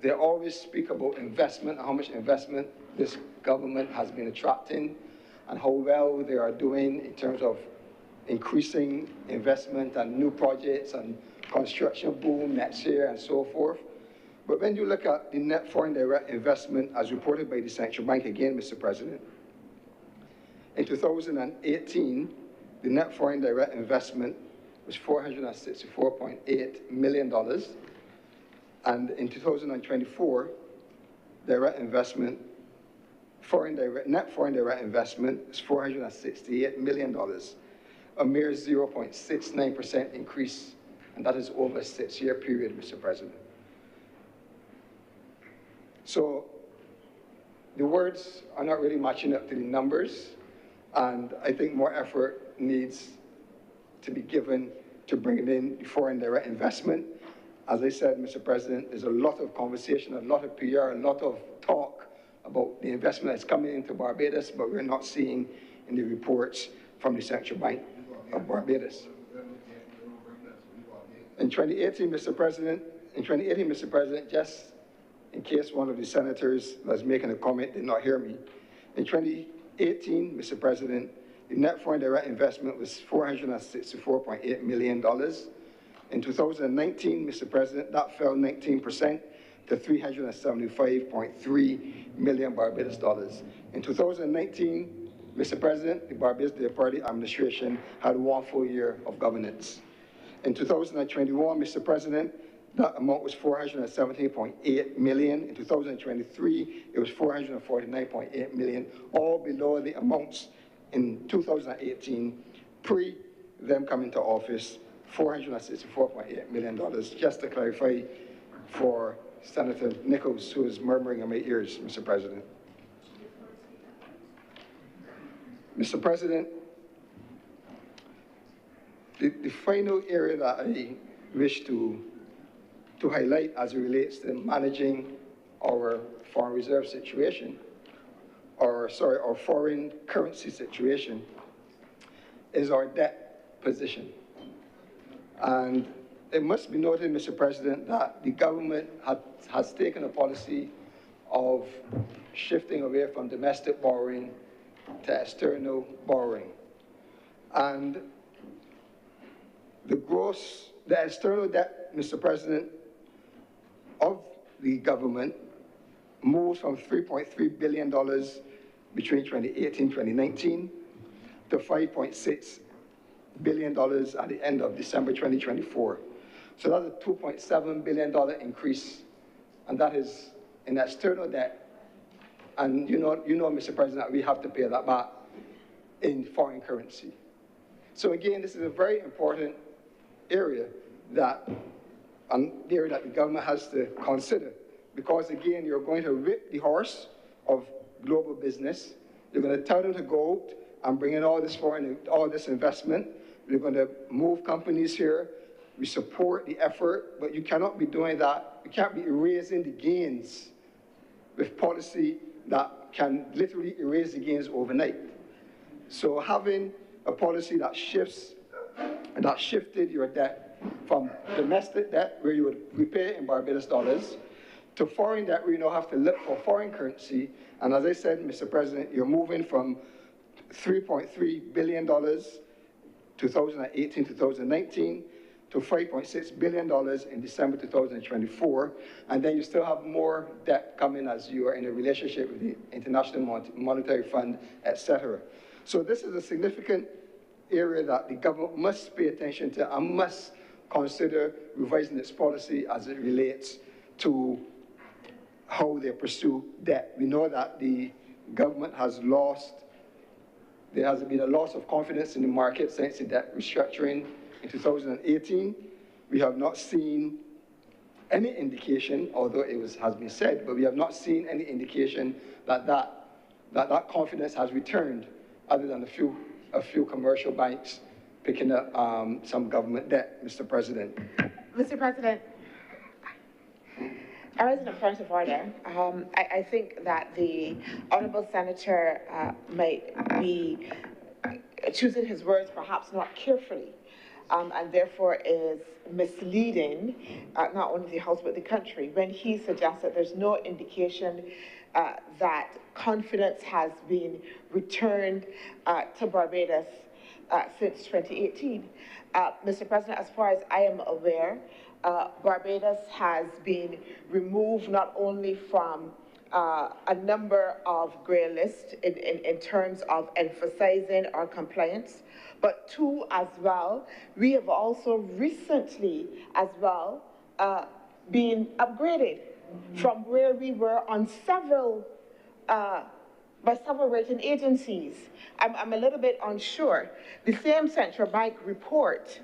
they always speak about investment, how much investment this government has been attracting. and how well they are doing in terms of increasing investment and new projects and construction boom next year and so forth. But when you look at the net foreign direct investment as reported by the Central Bank again, Mr. President, in 2018, the net foreign direct investment was $464.8 million. And in 2024, direct investment, net foreign direct investment is $468 million, a mere 0.69% increase, and that is over a 6-year period, Mr. President. So the words are not really matching up to the numbers, and I think more effort needs to be given to bringing in the foreign direct investment. As I said, Mr. President, there's a lot of conversation, a lot of PR, a lot of talk about the investment that's coming into Barbados, but we're not seeing in the reports from the Central Bank of Barbados. In 2018, Mr. President, just in case one of the senators was making a comment did not hear me, in 2018, Mr. President, the net foreign direct investment was $464.8 million. In 2019, Mr. President, that fell 19% to $375.3 million Barbados dollars. In 2019, Mr. President, the Barbados Day Party administration had 1 full year of governance. In 2021, Mr. President, that amount was $417.8 million. In 2023, it was $449.8 million, all below the amounts in 2018, pre them coming to office, $464.8 million, just to clarify for Senator Nichols, who is murmuring in my ears, Mr. President. Mr. President, the final area that I wish to highlight as it relates to managing our foreign reserve situation, our foreign currency situation, is our debt position. And it must be noted, Mr. President, that the government has taken a policy of shifting away from domestic borrowing to external borrowing. And the external debt, Mr. President, of the government moved from $3.3 billion between 2018 and 2019 to $5.6 billion at the end of December 2024. So that's a $2.7 billion increase, and that is in external debt. And you know, Mr. President, that we have to pay that back in foreign currency. So again, this is a very important area that the government has to consider, because again, you're going to rip the horse of global business. You're going to tell them to go and bring in all this investment. We're going to move companies here. We support the effort, but you cannot be doing that. You can't be erasing the gains with policy that can literally erase the gains overnight. So having a policy that shifted your debt from domestic debt, where you would repay in Barbados dollars, to foreign debt, where you now have to look for foreign currency. And as I said, Mr. President, you're moving from $3.3 billion 2018, 2019, to $5.6 billion in December 2024. And then you still have more debt coming as you are in a relationship with the International Monetary Fund, etc. So this is a significant area that the government must pay attention to and must consider revising its policy as it relates to how they pursue debt. We know that the government has there has been a loss of confidence in the market since the debt restructuring in 2018. We have not seen any indication, although has been said, but we have not seen any indication that confidence has returned, other than a few commercial banks picking up some government debt, Mr. President. Mr. President, I was in a point of order. I think that the Honourable Senator might be choosing his words perhaps not carefully, and therefore is misleading not only the House but the country when he suggests that there's no indication that confidence has been returned to Barbados since 2018. Mr. President, as far as I am aware, Barbados has been removed not only from a number of grey lists in terms of emphasizing our compliance, but two as well, we have also recently as well been upgraded from where we were on several by several rating agencies. I'm a little bit unsure. The same central bank report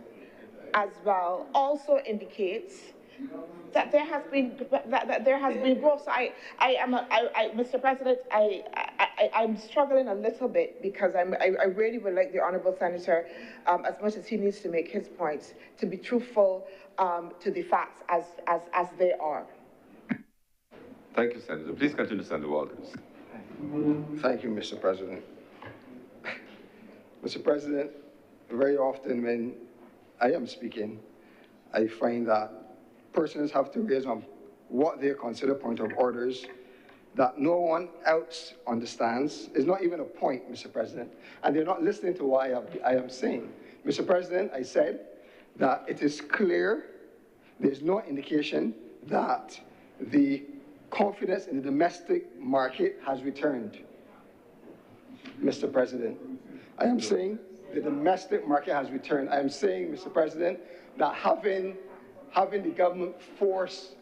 as well also indicates that there has been growth. So Mr. President, I'm struggling a little bit because I really would like the honourable senator, as much as he needs to make his points, to be truthful to the facts as they are. Thank you, Senator. Please continue, Senator Walters. Thank you, Mr. President. Mr. President, very often when I am speaking, I find that persons have to raise on what they consider point of orders that no one else understands. It's not even a point, Mr. President, and they're not listening to what I am saying. Mr. President, I said that it is clear there's no indication that the confidence in the domestic market has returned. Mr. President, I am saying the domestic market has returned. I am saying, Mr. President, that having the government force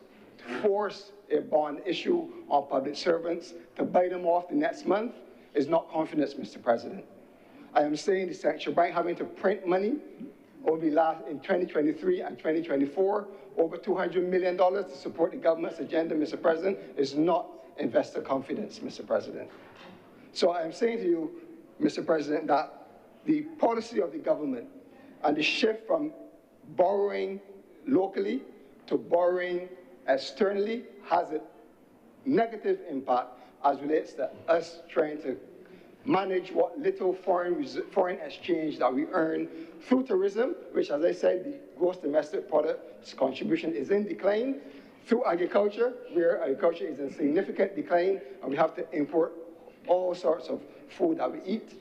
a bond issue on public servants to buy them off the next month is not confidence, Mr. President. I am saying the central bank having to print money over in 2023 and 2024, over $200 million to support the government's agenda, Mr. President, is not investor confidence, Mr. President. So I am saying to you, Mr. President, that the policy of the government and the shift from borrowing locally to borrowing externally has a negative impact as relates to us trying to manage what little foreign exchange that we earn through tourism, which, as I said, the gross domestic product's contribution is in decline, through agriculture, where agriculture is in significant decline, and we have to import all sorts of food that we eat.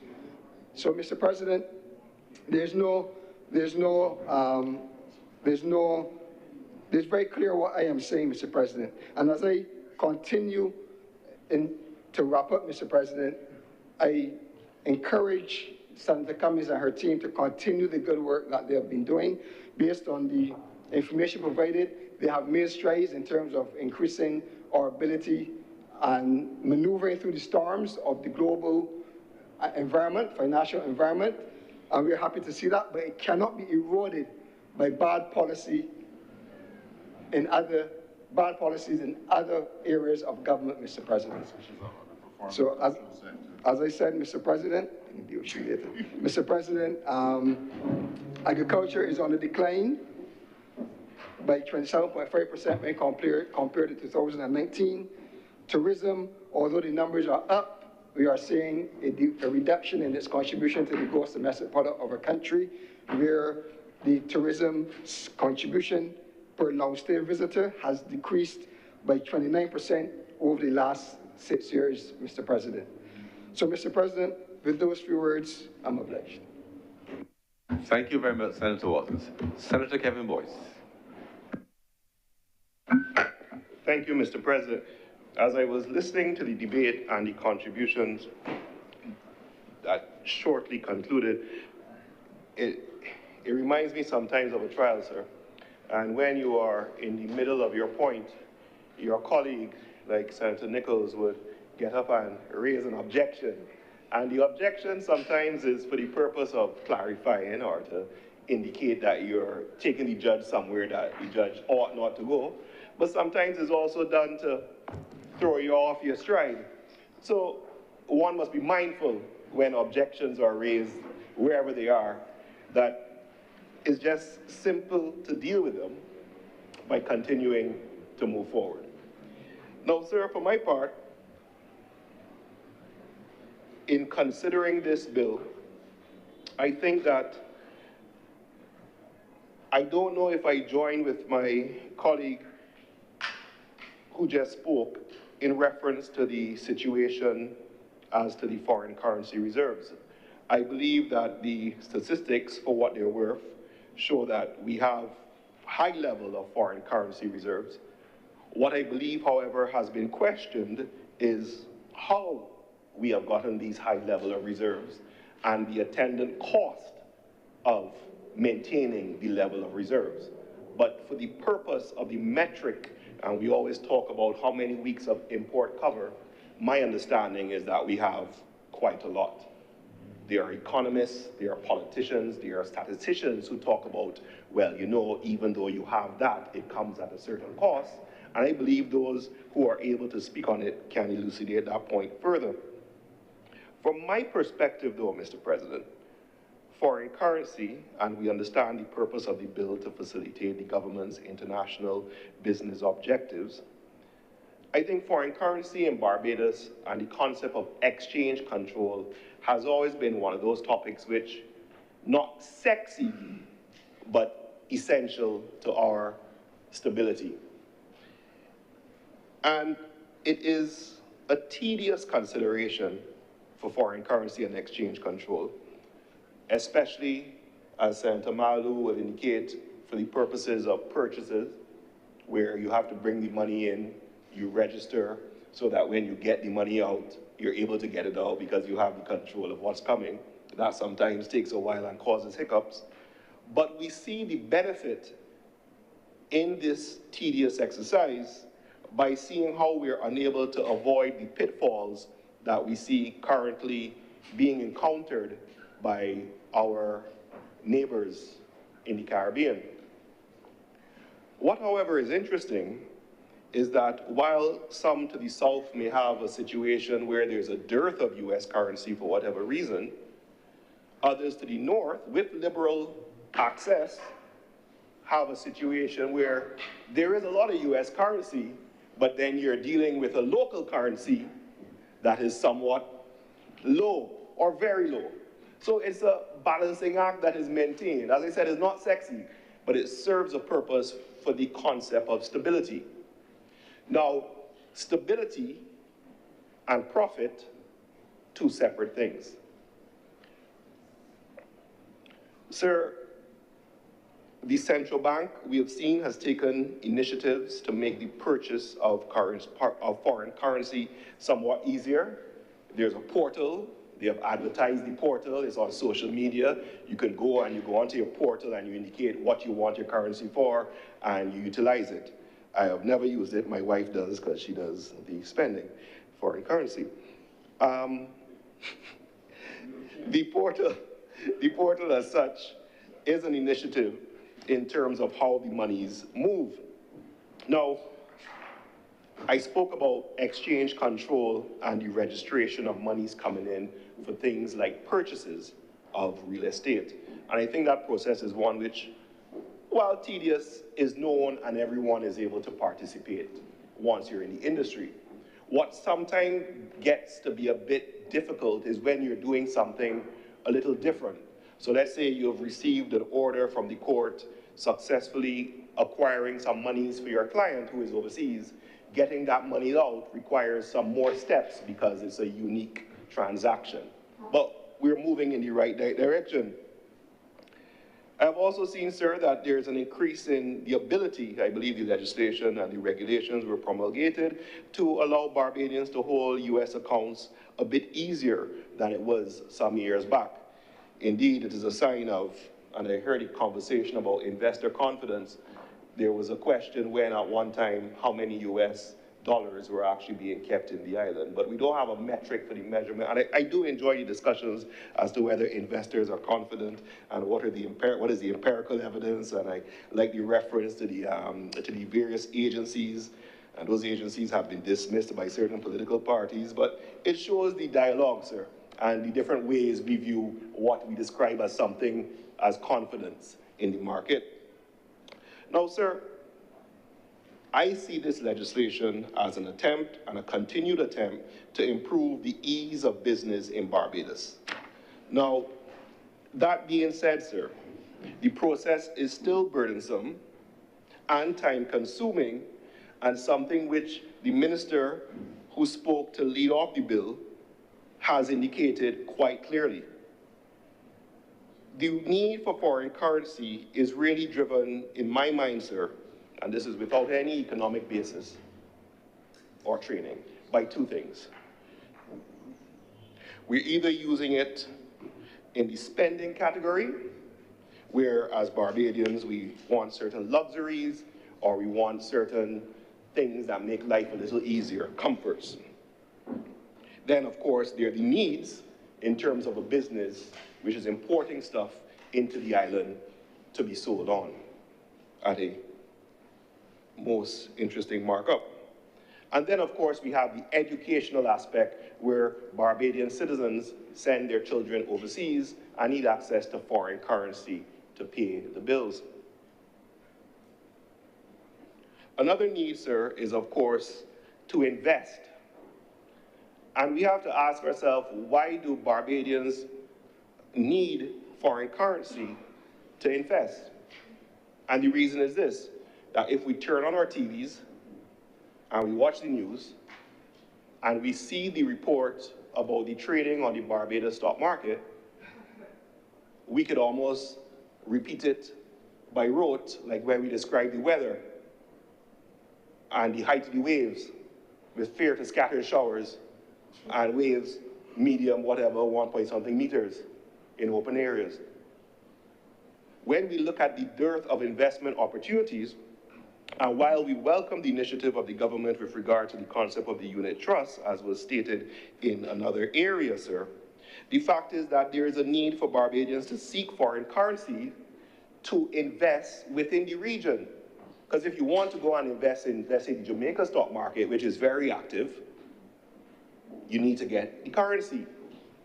So, Mr. President, it's very clear what I am saying, Mr. President. And as I continue to wrap up, Mr. President, I encourage Senator Cummings and her team to continue the good work that they have been doing. Based on the information provided, they have made strides in terms of increasing our ability and maneuvering through the storms of the global environment, financial environment, and we're happy to see that, but it cannot be eroded by bad policies in other areas of government, Mr. President. So as I said, Mr. President, Mr. President, agriculture is on a decline by 27.5% when compared to 2019. Tourism, although the numbers are up, we are seeing a reduction in its contribution to the gross domestic product of our country, where the tourism contribution per long-stay visitor has decreased by 29% over the last 6 years, Mr. President. So, Mr. President, with those few words, I'm obliged. Thank you very much, Senator Walters. Senator Kevin Boyce. Thank you, Mr. President. As I was listening to the debate and the contributions that shortly concluded, it reminds me sometimes of a trial, sir. And when you are in the middle of your point, your colleague, like Senator Nichols, would get up and raise an objection. And the objection sometimes is for the purpose of clarifying or to indicate that you're taking the judge somewhere that the judge ought not to go. But sometimes it's also done to throw you off your stride. So one must be mindful when objections are raised, wherever they are, that it's just simple to deal with them by continuing to move forward. Now, sir, for my part, in considering this bill, I think that I don't know if I join with my colleague who just spoke in reference to the situation as to the foreign currency reserves. I believe that the statistics, for what they're worth, show that we have high level of foreign currency reserves. What I believe, however, has been questioned is how we have gotten these high level of reserves and the attendant cost of maintaining the level of reserves. But for the purpose of the metric, and we always talk about how many weeks of import cover, my understanding is that we have quite a lot. There are economists, there are politicians, there are statisticians who talk about, well, you know, even though you have that, it comes at a certain cost. And I believe those who are able to speak on it can elucidate that point further. From my perspective, though, Mr. President, foreign currency, and we understand the purpose of the bill to facilitate the government's international business objectives, I think foreign currency in Barbados and the concept of exchange control has always been one of those topics which, not sexy, but essential to our stability. And it is a tedious consideration for foreign currency and exchange control, especially, as Senator Malu would indicate, for the purposes of purchases, where you have to bring the money in, you register, so that when you get the money out, you're able to get it out because you have the control of what's coming. That sometimes takes a while and causes hiccups. But we see the benefit in this tedious exercise by seeing how we're unable to avoid the pitfalls that we see currently being encountered by our neighbors in the Caribbean. What, however, is interesting is that while some to the south may have a situation where there's a dearth of US currency for whatever reason, others to the north, with liberal access, have a situation where there is a lot of US currency, but then you're dealing with a local currency that is somewhat low or very low. So it's a balancing act that is maintained. As I said, it's not sexy, but it serves a purpose for the concept of stability. Now, stability and profit, two separate things. Sir, the central bank, we have seen, has taken initiatives to make the purchase of foreign currency somewhat easier. There's a portal. They have advertised the portal. It's on social media. You can go and you go onto your portal and you indicate what you want your currency for and you utilize it. I have never used it. My wife does because she does the spending, foreign currency. The portal as such is an initiative in terms of how the monies move. Now, I spoke about exchange control and the registration of monies coming in for things like purchases of real estate. And I think that process is one which, while tedious, is known and everyone is able to participate once you're in the industry. What sometimes gets to be a bit difficult is when you're doing something a little different. So let's say you've received an order from the court successfully acquiring some monies for your client who is overseas. Getting that money out requires some more steps because it's a unique transaction. But we're moving in the right direction. I've also seen, sir, that there's an increase in the ability, I believe the legislation and the regulations were promulgated to allow Barbadians to hold US accounts a bit easier than it was some years back. Indeed, it is a sign of, and I heard a conversation about investor confidence. There was a question when at one time how many US dollars were actually being kept in the island, but we don't have a metric for the measurement. And I do enjoy the discussions as to whether investors are confident and what is the empirical evidence, and I like the reference to the various agencies, and those agencies have been dismissed by certain political parties, but it shows the dialogue, sir, and the different ways we view what we describe as something as confidence in the market. Now, sir, I see this legislation as an attempt and a continued attempt to improve the ease of business in Barbados. Now, that being said, sir, the process is still burdensome and time-consuming, and something which the minister who spoke to lead off the bill has indicated quite clearly. The need for foreign currency is really driven, in my mind, sir, and this is without any economic basis or training, by two things. We're either using it in the spending category, where as Barbadians we want certain luxuries or we want certain things that make life a little easier, comforts. Then, of course, there are the needs in terms of a business which is importing stuff into the island to be sold on at a most interesting markup. And then, of course, we have the educational aspect where Barbadian citizens send their children overseas and need access to foreign currency to pay the bills. Another need, sir, is, of course, to invest. And we have to ask ourselves, why do Barbadians need foreign currency to invest? And the reason is this, that if we turn on our TVs and we watch the news and we see the report about the trading on the Barbados stock market, we could almost repeat it by rote, like when we describe the weather and the height of the waves with fear to scatter showers and waves medium, whatever, 1 point something meters in open areas. When we look at the dearth of investment opportunities, and while we welcome the initiative of the government with regard to the concept of the unit trust, as was stated in another area, sir, the fact is that there is a need for Barbadians to seek foreign currency to invest within the region. Because if you want to go and invest in, let's say, the Jamaica stock market, which is very active, you need to get the currency.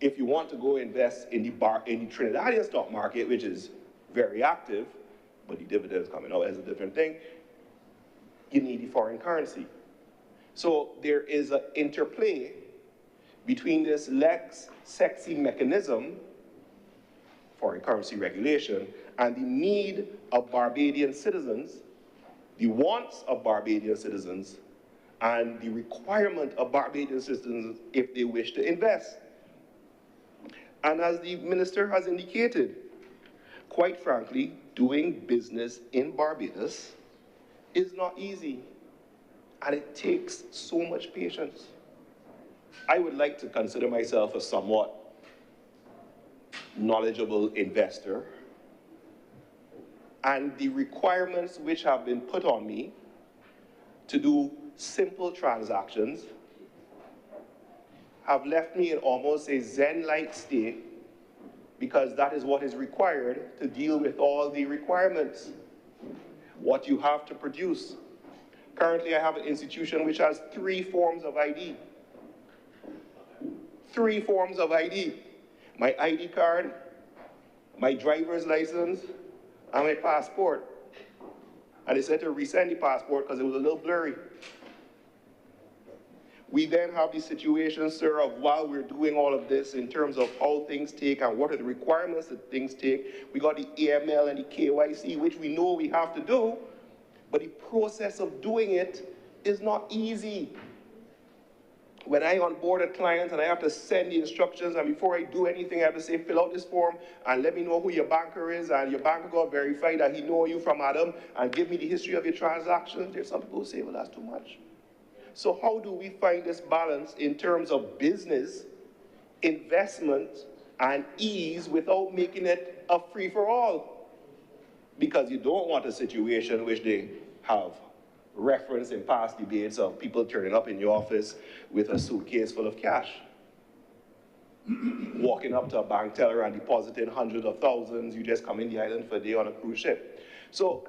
If you want to go invest in the Trinidadian stock market, which is very active, but the dividends coming out as a different thing, you need the foreign currency. So there is an interplay between this less sexy mechanism, foreign currency regulation, and the need of Barbadian citizens, the wants of Barbadian citizens, and the requirement of Barbadian citizens if they wish to invest. And as the minister has indicated, quite frankly, doing business in Barbados is not easy, and it takes so much patience. I would like to consider myself a somewhat knowledgeable investor, and the requirements which have been put on me to do simple transactions have left me in almost a Zen-like state, because that is what is required to deal with all the requirements, what you have to produce. Currently, I have an institution which has 3 forms of ID. 3 forms of ID. My ID card, my driver's license, and my passport. And they said to resend the passport because it was a little blurry. We then have the situation, sir, of while we're doing all of this in terms of how things take and what are the requirements that things take, we got the AML and the KYC, which we know we have to do, but the process of doing it is not easy. When I onboard a client and I have to send the instructions, and before I do anything, I have to say, fill out this form and let me know who your banker is, and your banker got to verify that he know you from Adam and give me the history of your transactions. There's some people who say, well, that's too much. So how do we find this balance in terms of business, investment, and ease without making it a free-for-all? Because you don't want a situation which they have referenced in past debates of people turning up in your office with a suitcase full of cash, walking up to a bank teller and depositing hundreds of thousands. You just come in the island for a day on a cruise ship. So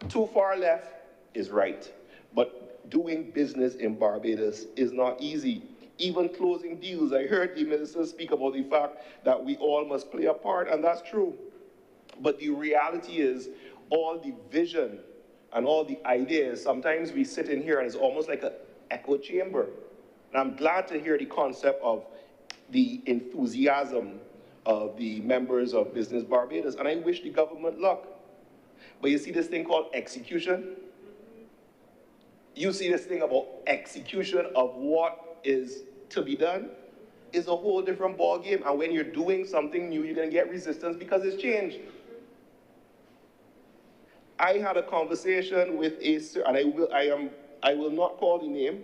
too far left is right, but doing business in Barbados is not easy. Even closing deals, I heard the minister speak about the fact that we all must play a part, and that's true. But the reality is, all the vision and all the ideas, sometimes we sit in here and it's almost like an echo chamber. And I'm glad to hear the concept of the enthusiasm of the members of Business Barbados, and I wish the government luck. But you see this thing called execution? you see this thing about execution of what is to be done is a whole different ball game. And when you're doing something new, you're going to get resistance because it's changed. I had a conversation with and I will not call the name,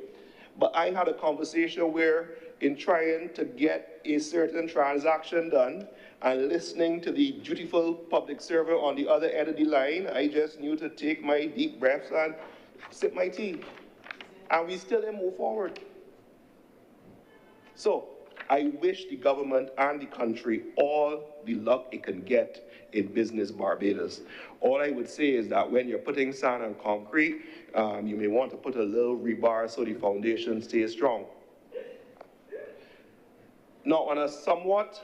but I had a conversation where in trying to get a certain transaction done and listening to the dutiful public servant on the other end of the line, I just knew to take my deep breaths and sip my tea. And we still didn't move forward. So I wish the government and the country all the luck it can get in business Barbados. All I would say is that when you're putting sand and concrete, you may want to put a little rebar so the foundation stays strong. Now, on a somewhat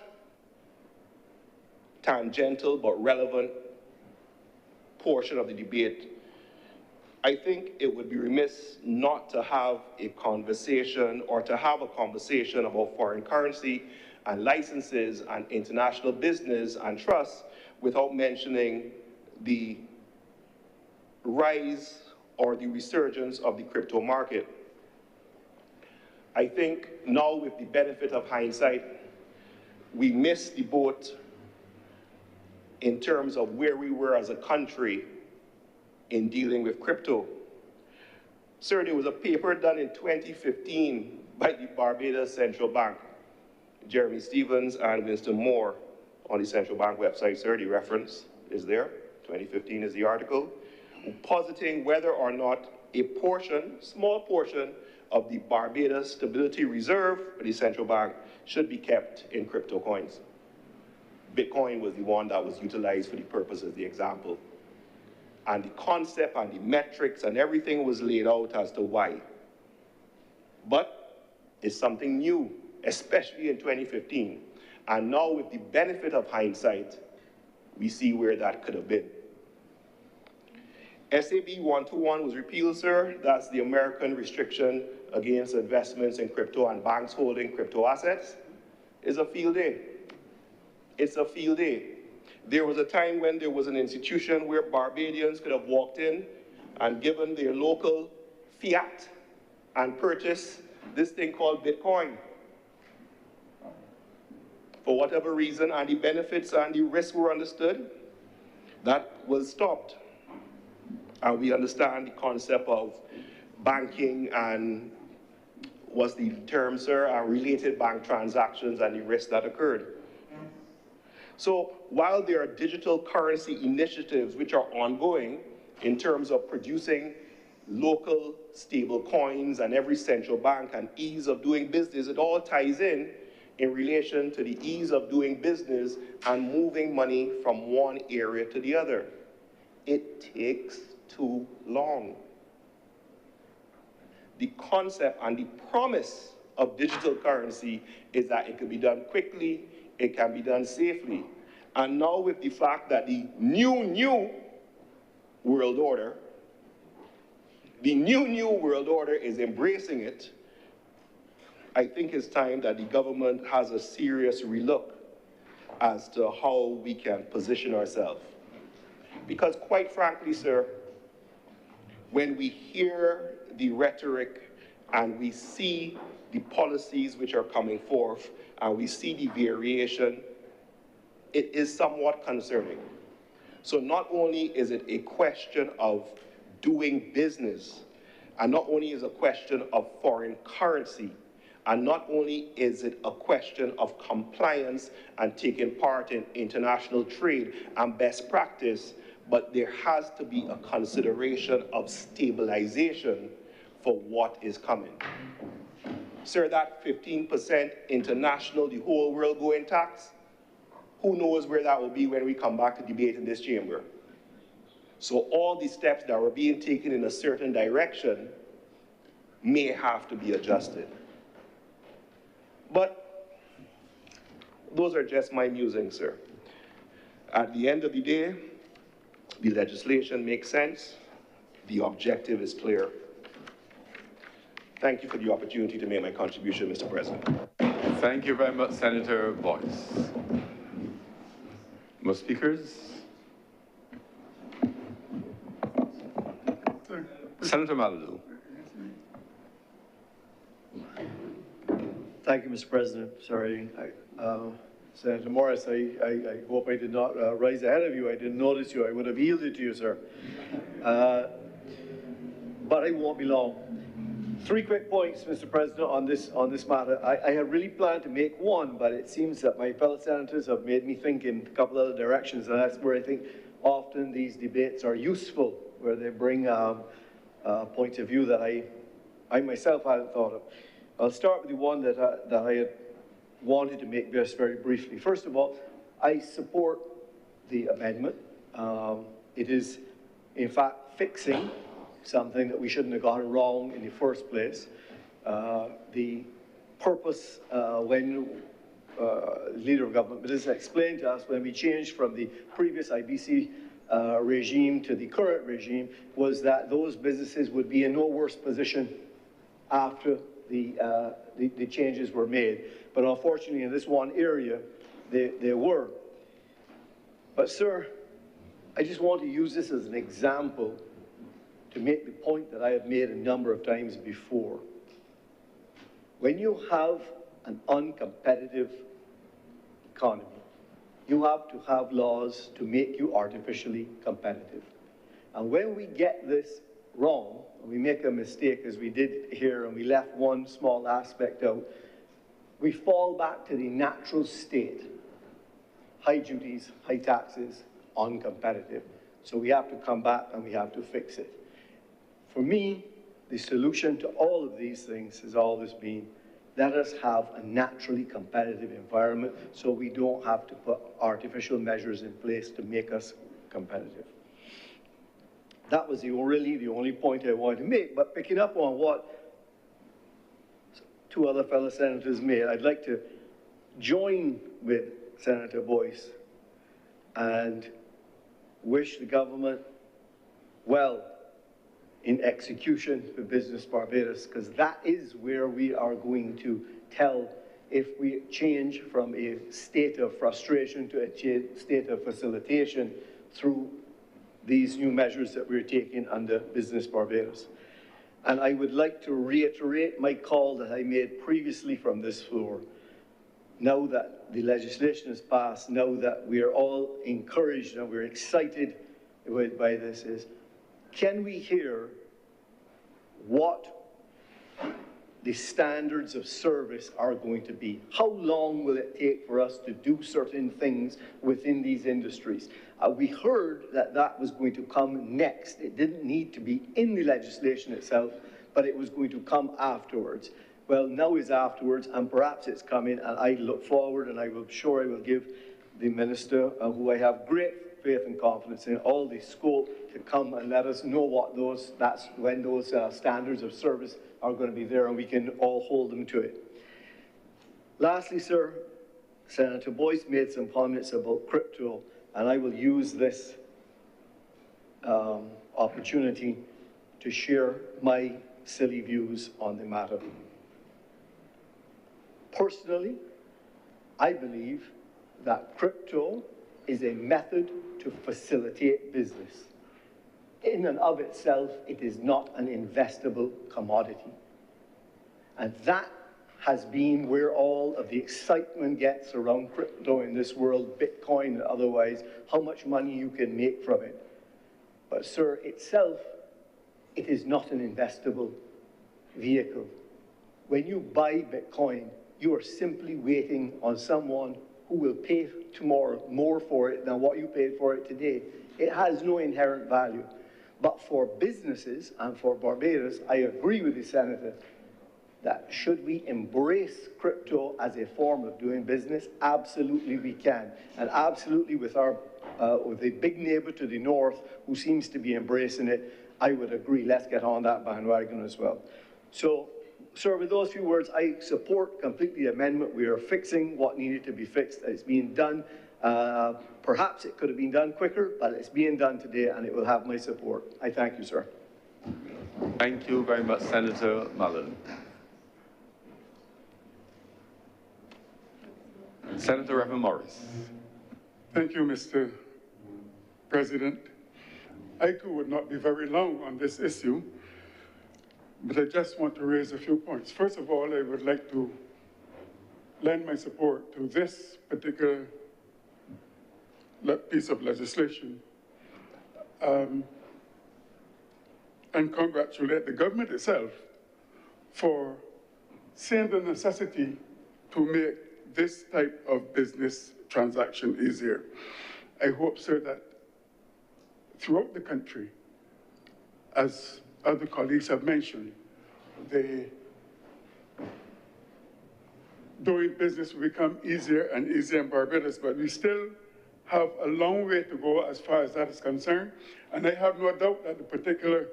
tangential but relevant portion of the debate, I think it would be remiss not to have a conversation or to have a conversation about foreign currency and licenses and international business and trust without mentioning the rise or the resurgence of the crypto market. I think now with the benefit of hindsight, we missed the boat in terms of where we were as a country in dealing with crypto. Sir, there was a paper done in 2015 by the Barbados Central Bank, Jeremy Stevens and Winston Moore on the Central Bank website, sir. The reference is there. 2015 is the article, positing whether or not a portion, small portion, of the Barbados Stability Reserve for the central bank should be kept in crypto coins. Bitcoin was the one that was utilized for the purpose of the example. And the concept and the metrics and everything was laid out as to why. But it's something new, especially in 2015. And now with the benefit of hindsight, we see where that could have been. SAB 121 was repealed, sir. That's the American restriction against investments in crypto and banks holding crypto assets. It's a field day. It's a field day. There was a time when there was an institution where Barbadians could have walked in and given their local fiat and purchased this thing called Bitcoin. For whatever reason, and the benefits and the risks were understood, that was stopped. And we understand the concept of banking and what's the term, sir, and related bank transactions and the risks that occurred. So while there are digital currency initiatives which are ongoing in terms of producing local stable coins and every central bank and ease of doing business, it all ties in relation to the ease of doing business and moving money from one area to the other. It takes too long. The concept and the promise of digital currency is that it can be done quickly, it can be done safely. And now with the fact that the new world order, the new world order is embracing it, I think it's time that the government has a serious relook as to how we can position ourselves. Because quite frankly, sir, when we hear the rhetoric and we see the policies which are coming forth and we see the variation, it is somewhat concerning. So not only is it a question of doing business, and not only is it a question of foreign currency, and not only is it a question of compliance and taking part in international trade and best practice, but there has to be a consideration of stabilization for what is coming. Sir, that 15% international, the whole world going tax, who knows where that will be when we come back to debate in this chamber. So all the steps that were being taken in a certain direction may have to be adjusted. But those are just my musings, sir. At the end of the day, the legislation makes sense. The objective is clear. Thank you for the opportunity to make my contribution, Mr. President. Thank you very much, Senator Boyce. More speakers? Senator Maladou. Thank you, Mr. President. Sorry, Senator Morris, I hope I did not rise ahead of you. I didn't notice you. I would have yielded to you, sir. But I won't be long. 3 quick points, Mr. President, on this matter. I had really planned to make one, but it seems that my fellow senators have made me think in a couple other directions, and that's where I think often these debates are useful, where they bring points of view that I myself hadn't thought of. I'll start with the one that I had wanted to make just very briefly. First of all, I support the amendment. It is, in fact, fixing something that we shouldn't have gotten wrong in the first place. The purpose, when leader of government, but this explained to us when we changed from the previous IBC regime to the current regime, was that those businesses would be in no worse position after the changes were made. But unfortunately, in this one area, they were. But sir, I just want to use this as an example to make the point that I have made a number of times before. When you have an uncompetitive economy, you have to have laws to make you artificially competitive. And when we get this wrong, and we make a mistake as we did here, and we left one small aspect out, we fall back to the natural state. High duties, high taxes, uncompetitive. So we have to come back and we have to fix it. For me, the solution to all of these things has always been, let us have a naturally competitive environment so we don't have to put artificial measures in place to make us competitive. That was really the only point I wanted to make, but picking up on what 2 other fellow senators made, I'd like to join with Senator Boyce and wish the government well in execution for Business Barbados, because that is where we are going to tell if we change from a state of frustration to a state of facilitation through these new measures that we're taking under Business Barbados. And I would like to reiterate my call that I made previously from this floor. Now that the legislation is passed, now that we are all encouraged and we're excited by this, is can we hear what the standards of service are going to be? How long will it take for us to do certain things within these industries? We heard that that was going to come next. It didn't need to be in the legislation itself, but it was going to come afterwards. Well, now is afterwards, and perhaps it's coming, and I look forward, and I will give the Minister, who I have great faith and confidence in, all the scope to come and let us know what that's when those standards of service are going to be there, and we can all hold them to it. Lastly, sir, Senator Boyce made some comments about crypto, and I will use this opportunity to share my silly views on the matter. Personally, I believe that crypto is a method to facilitate business. In and of itself, it is not an investable commodity. And that has been where all of the excitement gets around crypto in this world, Bitcoin and otherwise, how much money you can make from it. But sir, itself, it is not an investable vehicle. When you buy Bitcoin, you are simply waiting on someone who will pay tomorrow more for it than what you paid for it today. It has no inherent value. But for businesses and for Barbados, I agree with the Senator that should we embrace crypto as a form of doing business? Absolutely we can. And absolutely with the big neighbor to the north who seems to be embracing it, I would agree. Let's get on that bandwagon as well. So, sir, with those few words, I support completely the amendment. We are fixing what needed to be fixed. It's being done. Perhaps it could have been done quicker, but it's being done today, and it will have my support. I thank you, sir. Thank you very much, Senator Mullen. Senator Reverend Morris. Thank you, Mr. President. I too would not be very long on this issue, but I just want to raise a few points. First of all, I would like to lend my support to this particular piece of legislation and congratulate the government itself for seeing the necessity to make this type of business transaction easier. I hope, sir, that throughout the country, as other colleagues have mentioned, doing business will become easier and easier in Barbados, but we still have a long way to go as far as that is concerned. And I have no doubt that the particular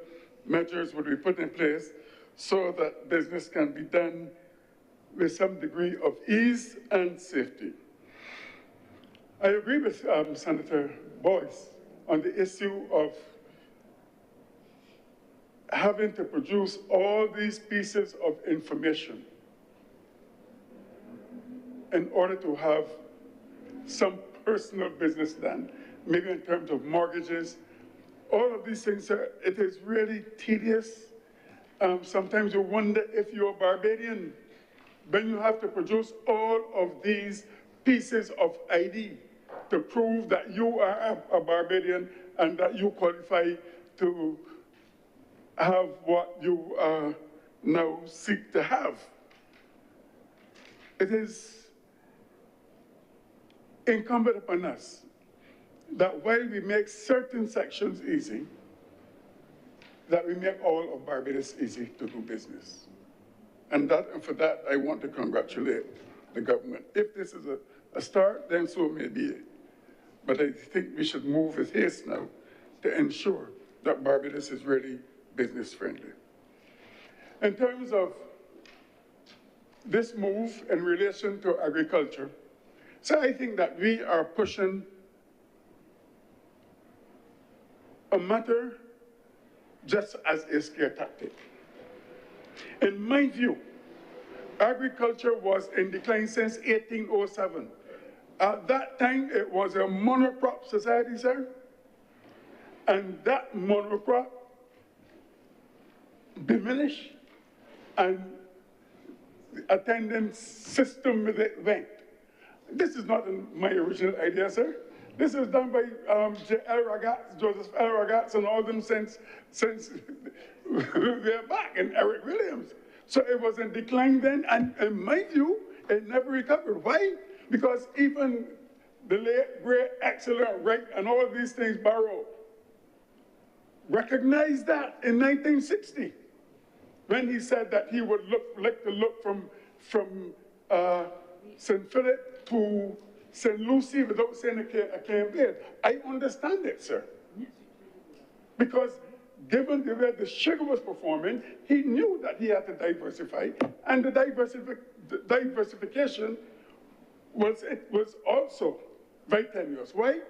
measures will be put in place so that business can be done with some degree of ease and safety. I agree with Senator Boyce on the issue of having to produce all these pieces of information in order to have some personal business done, maybe in terms of mortgages. All of these things, sir, it is really tedious. Sometimes you wonder if you're a Barbadian, when you have to produce all of these pieces of ID to prove that you are a Barbadian and that you qualify to have what you now seek to have. It is incumbent upon us that while we make certain sections easy, that we make all of Barbados easy to do business. And for that, I want to congratulate the government. If this is a start, then so may be it. But I think we should move with haste now to ensure that Barbados is really business friendly. In terms of this move in relation to agriculture, so I think that we are pushing a matter just as a scare tactic. In my view, agriculture was in decline since 1807. At that time, it was a monocrop society, sir. And that monocrop diminished, and the attendance system with it went. This is not my original idea, sir. This is done by J.L. Ragatz, Joseph L. Ragatz, and all them since we're back, and Eric Williams. So it was in decline then, and in my view, it never recovered. Why? Because even the late, great, excellent Wright and all these things, Barrow, recognized that in 1960, when he said that he would like to look from St. Philip to St. Lucie without saying a campaign. I understand it, sir. Because given the way the sugar was performing, he knew that he had to diversify, and the diversification was also very tenuous. Why?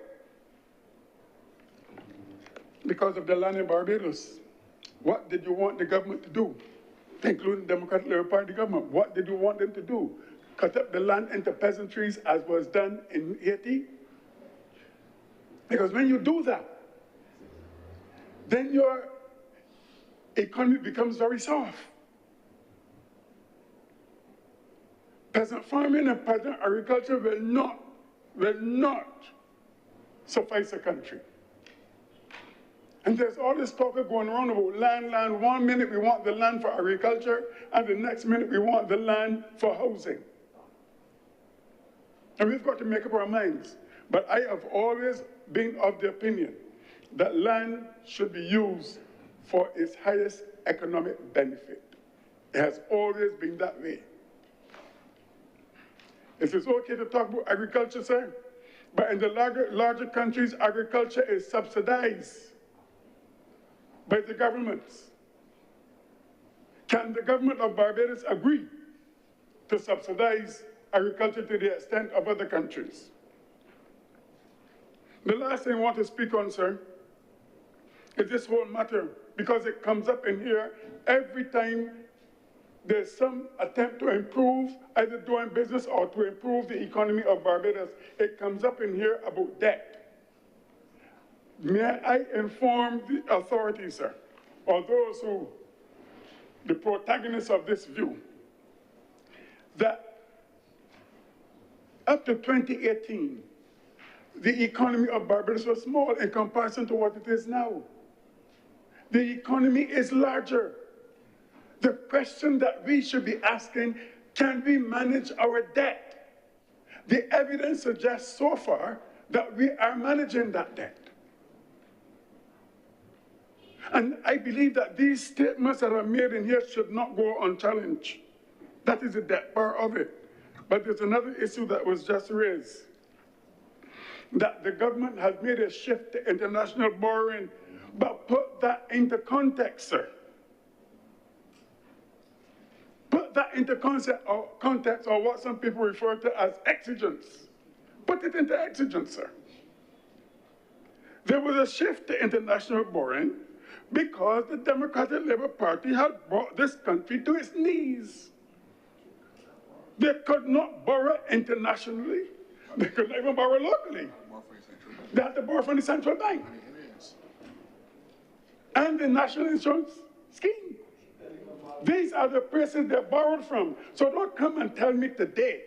Because of the land in Barbados. What did you want the government to do, including the Democratic Labour Party government? What did you want them to do? Cut up the land into peasantries as was done in Haiti? Because when you do that, then your economy becomes very soft. Peasant farming and peasant agriculture will not suffice a country. And there's all this talk going around about land. 1 minute we want the land for agriculture, and the next minute we want the land for housing. And we've got to make up our minds. But I have always been of the opinion that land should be used for its highest economic benefit. It has always been that way. It is okay to talk about agriculture, sir, but in the larger countries, agriculture is subsidized by the governments. Can the government of Barbados agree to subsidize agriculture to the extent of other countries? The last thing I want to speak on, sir, is this whole matter, because it comes up in here every time there's some attempt to improve either doing business or to improve the economy of Barbados. It comes up in here about debt. May I inform the authorities, sir, or those who, the protagonists of this view, that Up to 2018, the economy of Barbados was small in comparison to what it is now. The economy is larger. The question that we should be asking, can we manage our debt? The evidence suggests so far that we are managing that debt. And I believe that these statements that are made in here should not go unchallenged. That is the debt part of it. But there's another issue that was just raised, that the government has made a shift to international borrowing, but put that into context, sir. Put that into context or what some people refer to as exigence. Put it into exigence, sir. There was a shift to international borrowing because the Democratic Labour Party had brought this country to its knees. They could not borrow internationally. They could not even borrow locally. They had to borrow from the central bank and the national insurance scheme. These are the places they borrowed from. So don't come and tell me today.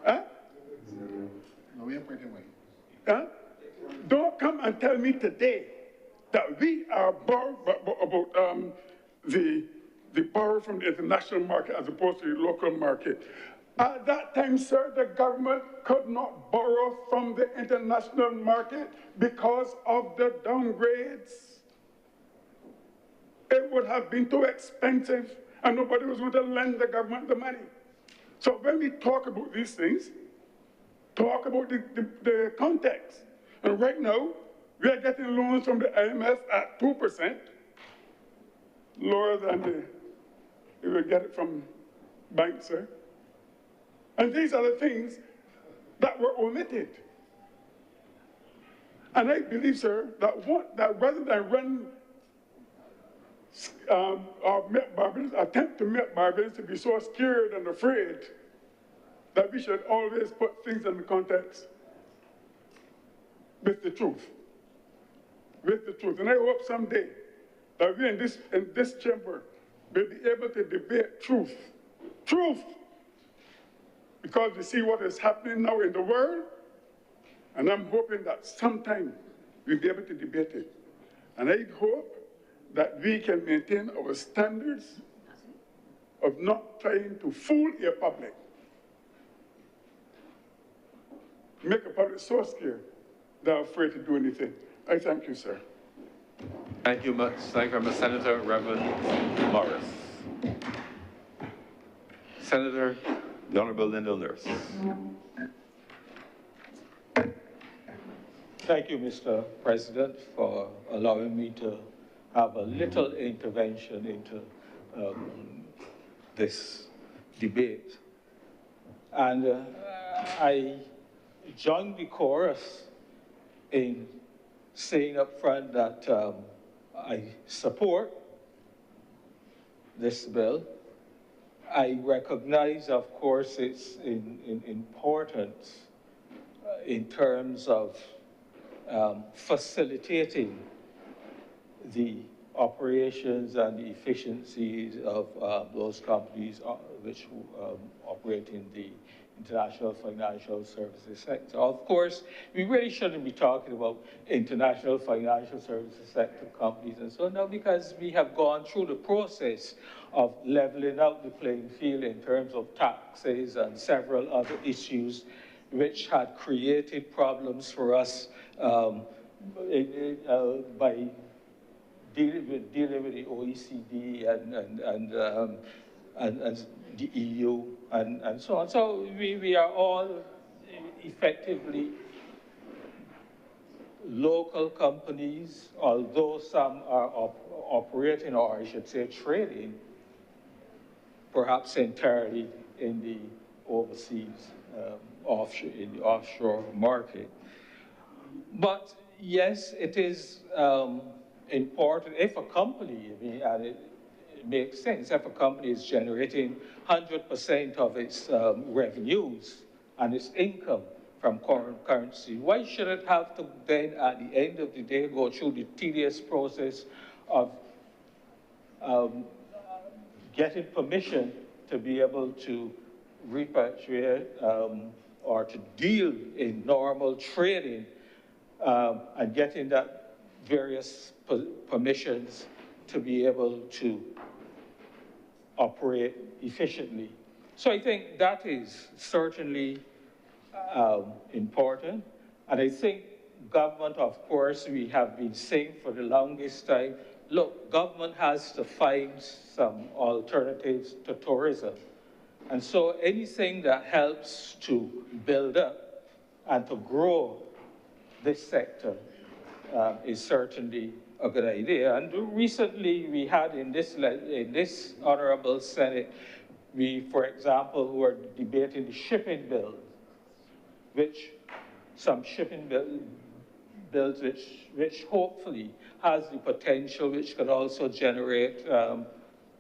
Huh? Huh? Don't come and tell me today that we are borrowed about the borrow from the international market as opposed to the local market. At that time, sir, the government could not borrow from the international market because of the downgrades. It would have been too expensive, and nobody was going to lend the government the money. So when we talk about these things, talk about the context. And right now, we are getting loans from the IMF at 2%, lower than we will get it from banks, sir. And these are the things that were omitted. And I believe, sir, that rather than run attempt to make Barbadians to be so scared and afraid, that we should always put things in the context with the truth. With the truth. And I hope someday that we in this chamber will be able to debate truth. Truth! Because we see what is happening now in the world, and I'm hoping that sometime we'll be able to debate it. And I hope that we can maintain our standards of not trying to fool a public. Make a public so scared they're afraid to do anything. I thank you, sir. Thank you much. Thank you very much, Senator Reverend Morris. Senator, the Honorable Lyndall Nurse. Thank you, Mr. President, for allowing me to have a little intervention into this debate. And I join the chorus in saying up front that I support this bill. I recognize, of course, its importance in terms of facilitating the operations and the efficiencies of those companies which operate in the international financial services sector. Of course, we really shouldn't be talking about international financial services sector companies and so on now, because we have gone through the process of leveling out the playing field in terms of taxes and several other issues which had created problems for us by dealing with the OECD and the EU and so on. So we are all effectively local companies, although some are operating, or I should say trading, perhaps entirely in the overseas, offshore market. But yes, it is important if a company, and it makes sense, if a company is generating 100% of its revenues and its income from foreign currency, why should it have to then, at the end of the day, go through the tedious process of getting permission to be able to repatriate or to deal in normal trading and getting that various permissions to be able to operate efficiently. So I think that is certainly important. And I think government, of course, we have been saying for the longest time, look, government has to find some alternatives to tourism. And so anything that helps to build up and to grow this sector is certainly a good idea. And recently we had in this Honorable Senate, we, for example, were debating the shipping bill, which some shipping bills which hopefully has the potential, which could also generate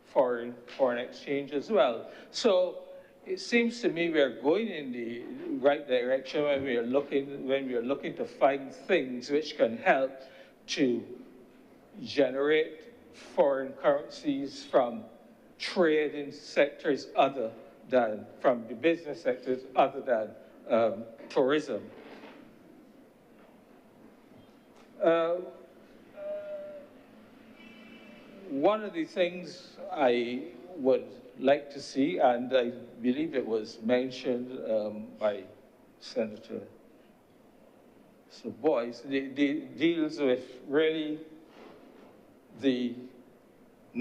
foreign exchange as well. So it seems to me we're going in the right direction when we are looking to find things which can help to generate foreign currencies from trade in sectors other than, from the business sectors other than tourism. One of the things I would like to see, and I believe it was mentioned by Senator Boyce, deals with really the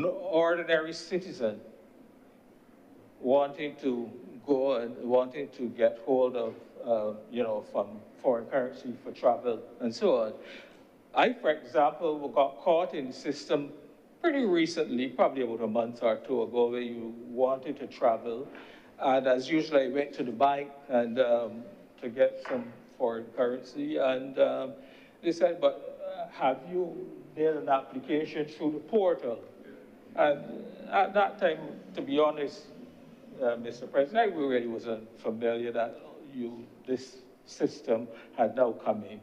ordinary citizen wanting to go and wanting to get hold of, from foreign currency for travel and so on. I, for example, got caught in the system pretty recently, probably about a month or two ago, where you wanted to travel. And as usual, I went to the bank and to get some foreign currency. And they said, but have you made an application through the portal? And at that time, to be honest, Mr. President, I really wasn't familiar that this system had now come in.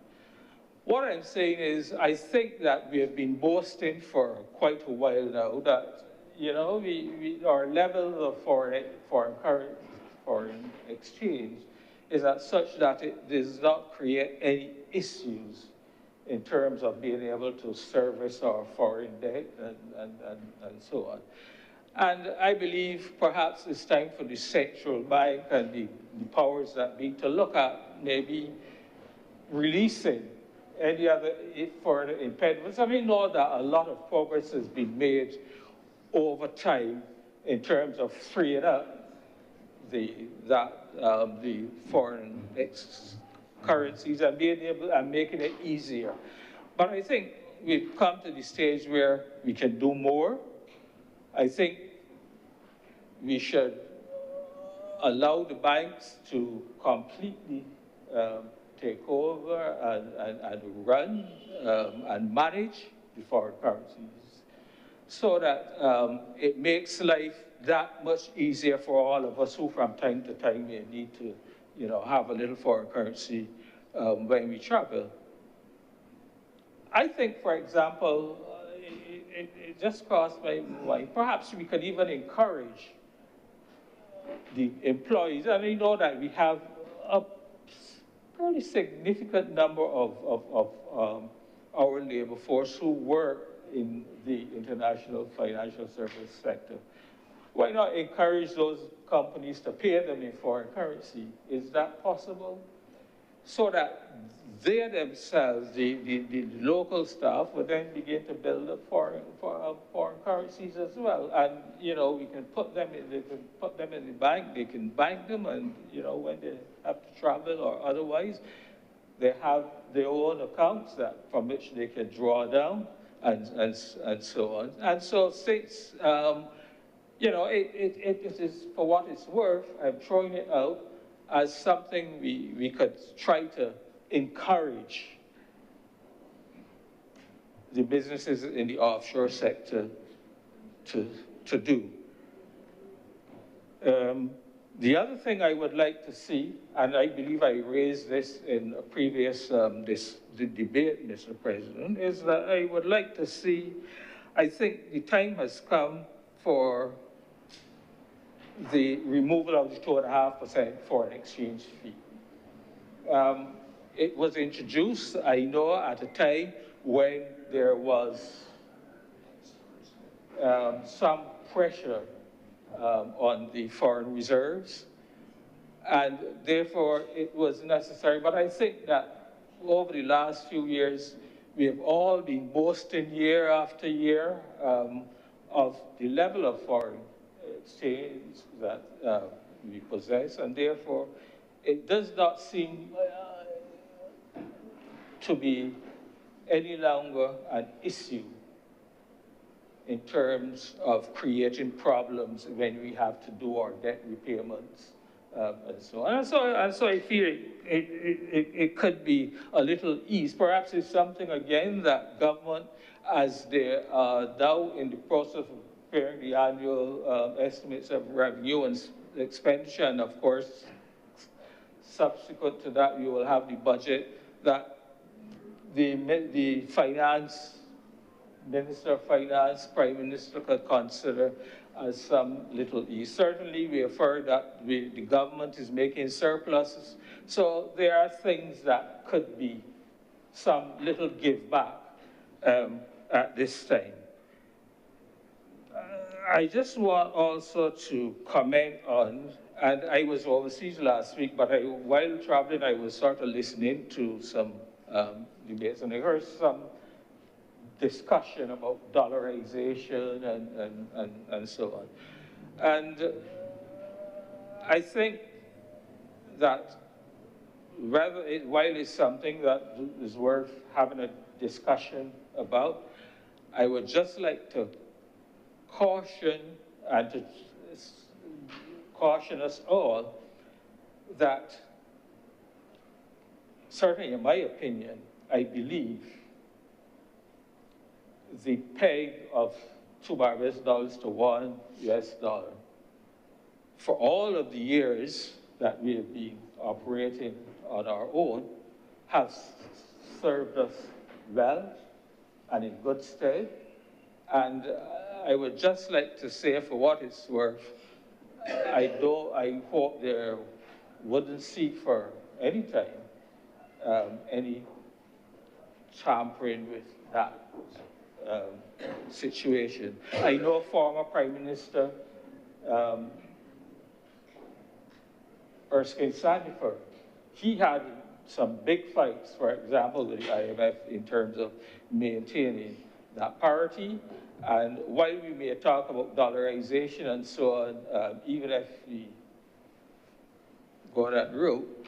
What I'm saying is, I think that we have been boasting for quite a while now that, our level of foreign exchange is at such that it does not create any issues in terms of being able to service our foreign debt and so on. And I believe perhaps it's time for the central bank and the powers that be to look at maybe releasing any other foreign impediments. I mean, know that a lot of progress has been made over time in terms of freeing up the foreign currencies and being able and making it easier. But I think we've come to the stage where we can do more. I think we should allow the banks to completely take over and run and manage the foreign currencies so that it makes life that much easier for all of us who from time to time may need to, have a little foreign currency when we travel. I think, for example, it just crossed my mind, perhaps we could even encourage the employees, and we know that we have a fairly significant number of our labor force who work in the international financial service sector. Why not encourage those companies to pay them in foreign currency? Is that possible? So that they themselves, the local staff, would then begin to build up foreign currencies as well. And, we can put them in, they can put them in the bank, they can bank them, and, when they have to travel or otherwise, they have their own accounts from which they can draw down and so on. And so since, it is, for what it's worth, I'm throwing it out as something we could try to encourage the businesses in the offshore sector to do. The other thing I would like to see, and I believe I raised this in a previous the debate, Mr. President, is that I would like to see, I think the time has come for the removal of the 2.5% foreign exchange fee. It was introduced, I know, at a time when there was some pressure on the foreign reserves, and therefore it was necessary. But I think that over the last few years, we have all been boasting year after year of the level of foreign exchange that we possess, and therefore it does not seem to be any longer an issue in terms of creating problems when we have to do our debt repayments and so on. And so I feel it could be a little ease. Perhaps it's something, again, that government, as they are now in the process of preparing the annual estimates of revenue and expenditure, and of course, subsequent to that, you will have the budget, that the finance, Minister of Finance, Prime Minister could consider as some little ease. Certainly, we have heard that the government is making surpluses, so there are things that could be some little give back at this time. I just want also to comment on, and I was overseas last week, but while traveling, I was sort of listening to some debates, and I heard some discussion about dollarization and so on. And I think that while it's something that is worth having a discussion about, I would just like to caution and to caution us all that, certainly in my opinion, I believe the peg of $2 to $1 US for all of the years that we have been operating on our own has served us well and in good stead. And I would just like to say, for what it's worth, I hope there wouldn't seek for any time any tampering with that situation. I know former Prime Minister Erskine Sandiford, he had some big fights, for example, with the IMF in terms of maintaining that parity. And while we may talk about dollarization and so on, even if we go that route,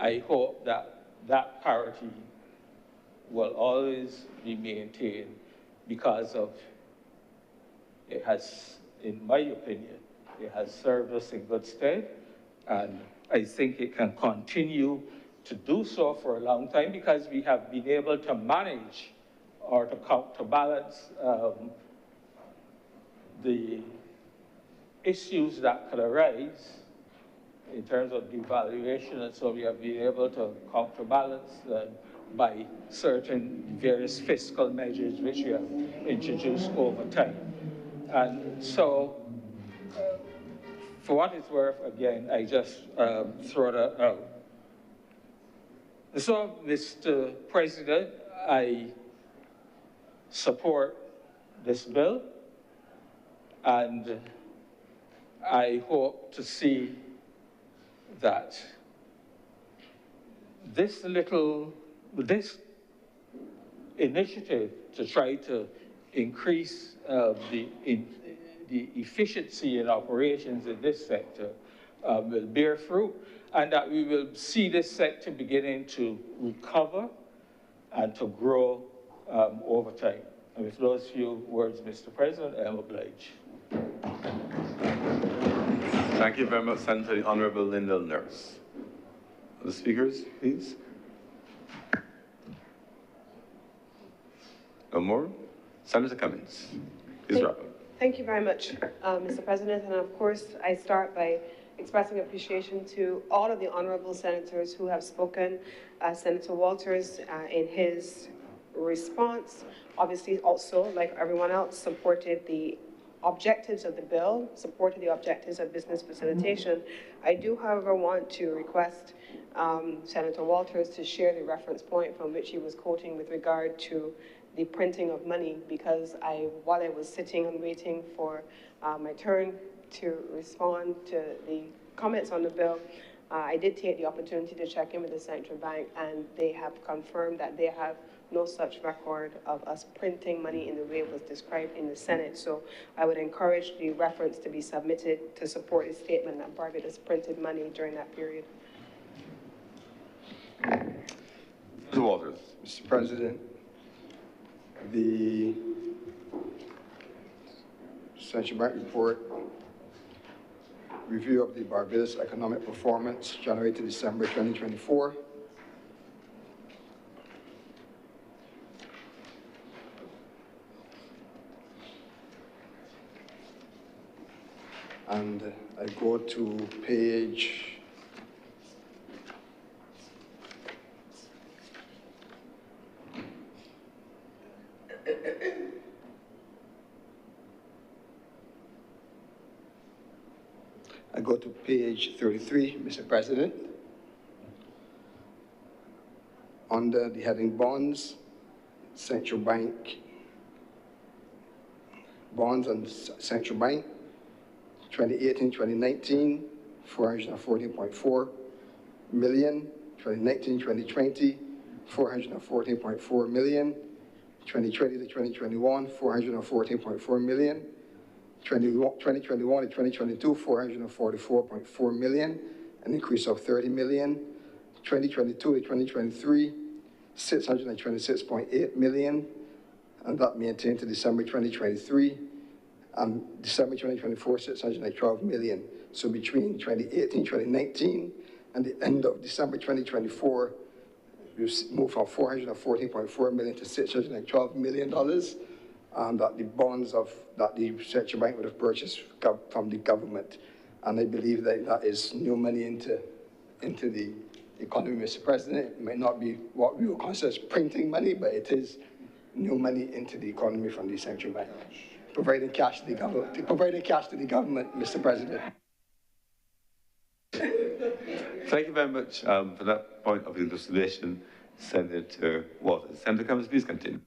I hope that that parity will always be maintained, because of it has, in my opinion, it has served us in good stead, and I think it can continue to do so for a long time, because we have been able to manage or to counterbalance the issues that could arise in terms of devaluation, and so we have been able to counterbalance by certain various fiscal measures which we have introduced over time. And so, for what it's worth, again, I just throw that out. So, Mr. President, I support this bill, and I hope to see that this initiative to try to increase the efficiency in operations in this sector will bear fruit, and that we will see this sector beginning to recover and to grow over time. And with those few words, Mr. President, I am obliged. Thank you very much, Senator. The Honourable Lyndall Nurse. The speakers, please. No more? Senator Cummins, please wrap up. Thank you very much, Mr. President. And of course, I start by expressing appreciation to all of the honorable senators who have spoken. Senator Walters, in his response, obviously also, like everyone else, supported the objectives of the bill, supported the objectives of business facilitation. I do, however, want to request Senator Walters to share the reference point from which he was quoting with regard to the printing of money, because while I was sitting and waiting for my turn to respond to the comments on the bill, I did take the opportunity to check in with the central bank, and they have confirmed that they have no such record of us printing money in the way it was described in the Senate. So I would encourage the reference to be submitted to support the statement that Barbados printed money during that period. Mr. Walters. Mr. President, the Central Bank report, review of the Barbados economic performance, January to December 2024. And I go to page I go to page 33, Mr. President. Under the heading bonds, central bank, bonds and central bank, 2018-2019, 414.4 million, 2019-2020, 414.4 million, 2020 to 2021, 414.4 million, 2021 to 2022, 444.4 million, an increase of 30 million. 2022 to 2023, 626.8 million, and that maintained to December 2023. December 2024, 612 million. So between 2018, 2019, and the end of December 2024, we've moved from 414.4 million to $612 million. That the bonds that the central bank would have purchased from the government. And I believe that that is new money into the economy, Mr. President. It may not be what we would consider as printing money, but it is new money into the economy from the central bank, providing cash to the government, Mr. President. Thank you very much for that point of elucidation, Senator Walters. Senator Cummins, please continue.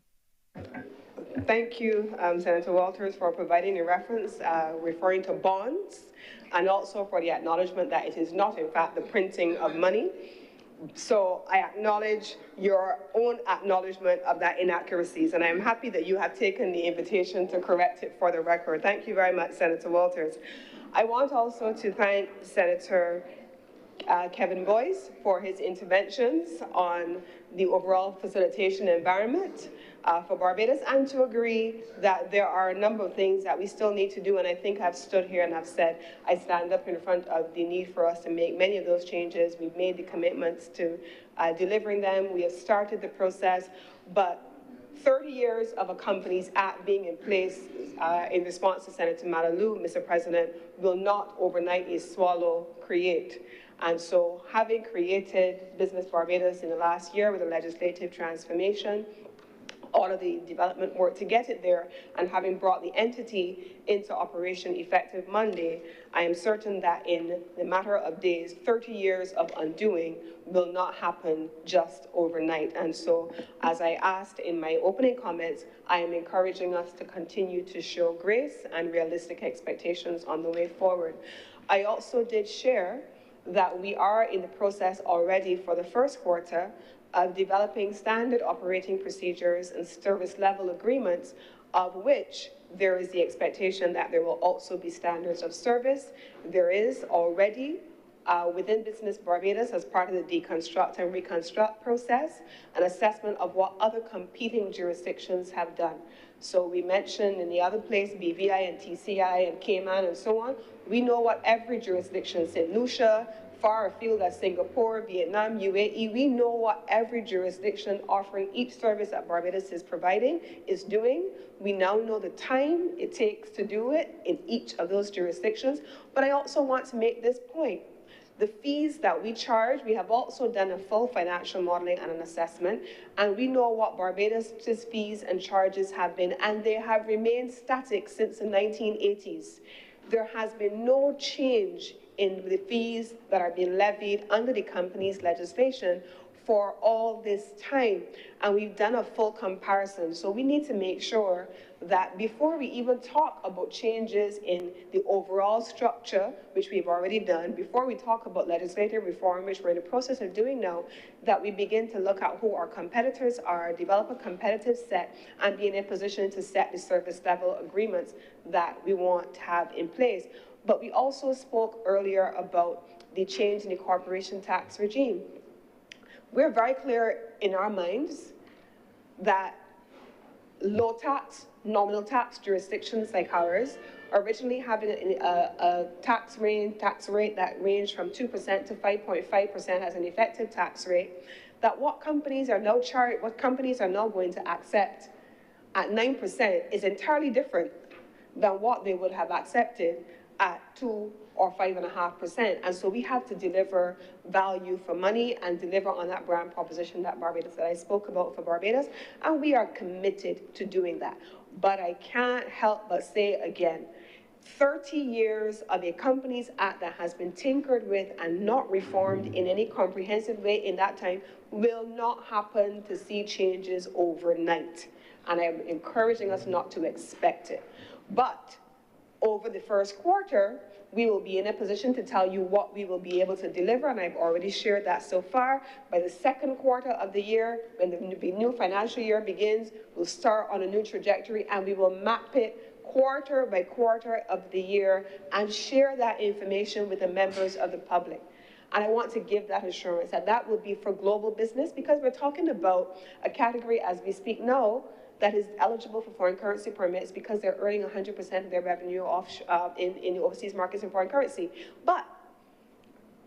Thank you, Senator Walters, for providing a reference referring to bonds, and also for the acknowledgement that it is not, in fact, the printing of money. So I acknowledge your own acknowledgement of that inaccuracies, and I am happy that you have taken the invitation to correct it for the record. Thank you very much, Senator Walters. I want also to thank Senator Kevin Boyce for his interventions on the overall facilitation environment for Barbados, and to agree that there are a number of things that we still need to do. And I think I've stood here and I've said, I stand up in front of the need for us to make many of those changes. We've made the commitments to delivering them. We have started the process, but 30 years of a Companies Act being in place in response to Senator Malalou, Mr. President, will not overnight a swallow create. And so having created Business Barbados in the last year with a legislative transformation, all of the development work to get it there, and having brought the entity into operation effective Monday, I am certain that in the matter of days, 30 years of undoing will not happen just overnight. And so, as I asked in my opening comments, I am encouraging us to continue to show grace and realistic expectations on the way forward. I also did share that we are in the process already for the first quarter of developing standard operating procedures and service level agreements, of which there is the expectation that there will also be standards of service. There is already within Business Barbados, as part of the deconstruct and reconstruct process, an assessment of what other competing jurisdictions have done. So we mentioned in the other place, BVI and TCI and Cayman and so on. We know what every jurisdiction, St. Lucia, far afield as Singapore, Vietnam, UAE, we know what every jurisdiction offering each service that Barbados is providing is doing. We now know the time it takes to do it in each of those jurisdictions. But I also want to make this point, The fees that we charge, we have also done a full financial modeling and an assessment, and we know what Barbados' fees and charges have been, and they have remained static since the 1980s. There has been no change in the fees that are being levied under the company's legislation for all this time, and we've done a full comparison. So we need to make sure that before we even talk about changes in the overall structure, which we've already done, before we talk about legislative reform, which we're in the process of doing now, that we begin to look at who our competitors are, develop a competitive set, and be in a position to set the service level agreements that we want to have in place. But we also spoke earlier about the change in the corporation tax regime. We're very clear in our minds that low tax, nominal tax jurisdictions like ours, originally having a tax rate that ranged from 2% to 5.5% as an effective tax rate, that what companies are now going to accept at 9% is entirely different than what they would have accepted at 2 or 5.5%. And so we have to deliver value for money and deliver on that brand proposition that I spoke about for Barbados, and we are committed to doing that. But I can't help but say again, 30 years of a Companies Act that has been tinkered with and not reformed in any comprehensive way in that time will not happen to see changes overnight. And I'm encouraging us not to expect it. But over the first quarter, we will be in a position to tell you what we will be able to deliver, and I've already shared that so far. By the second quarter of the year, when the new financial year begins, we'll start on a new trajectory, and we will map it quarter by quarter of the year and share that information with the members of the public. And I want to give that assurance that that will be for global business, because we're talking about a category as we speak now that is eligible for foreign currency permits because they're earning 100% of their revenue in the overseas markets in foreign currency. But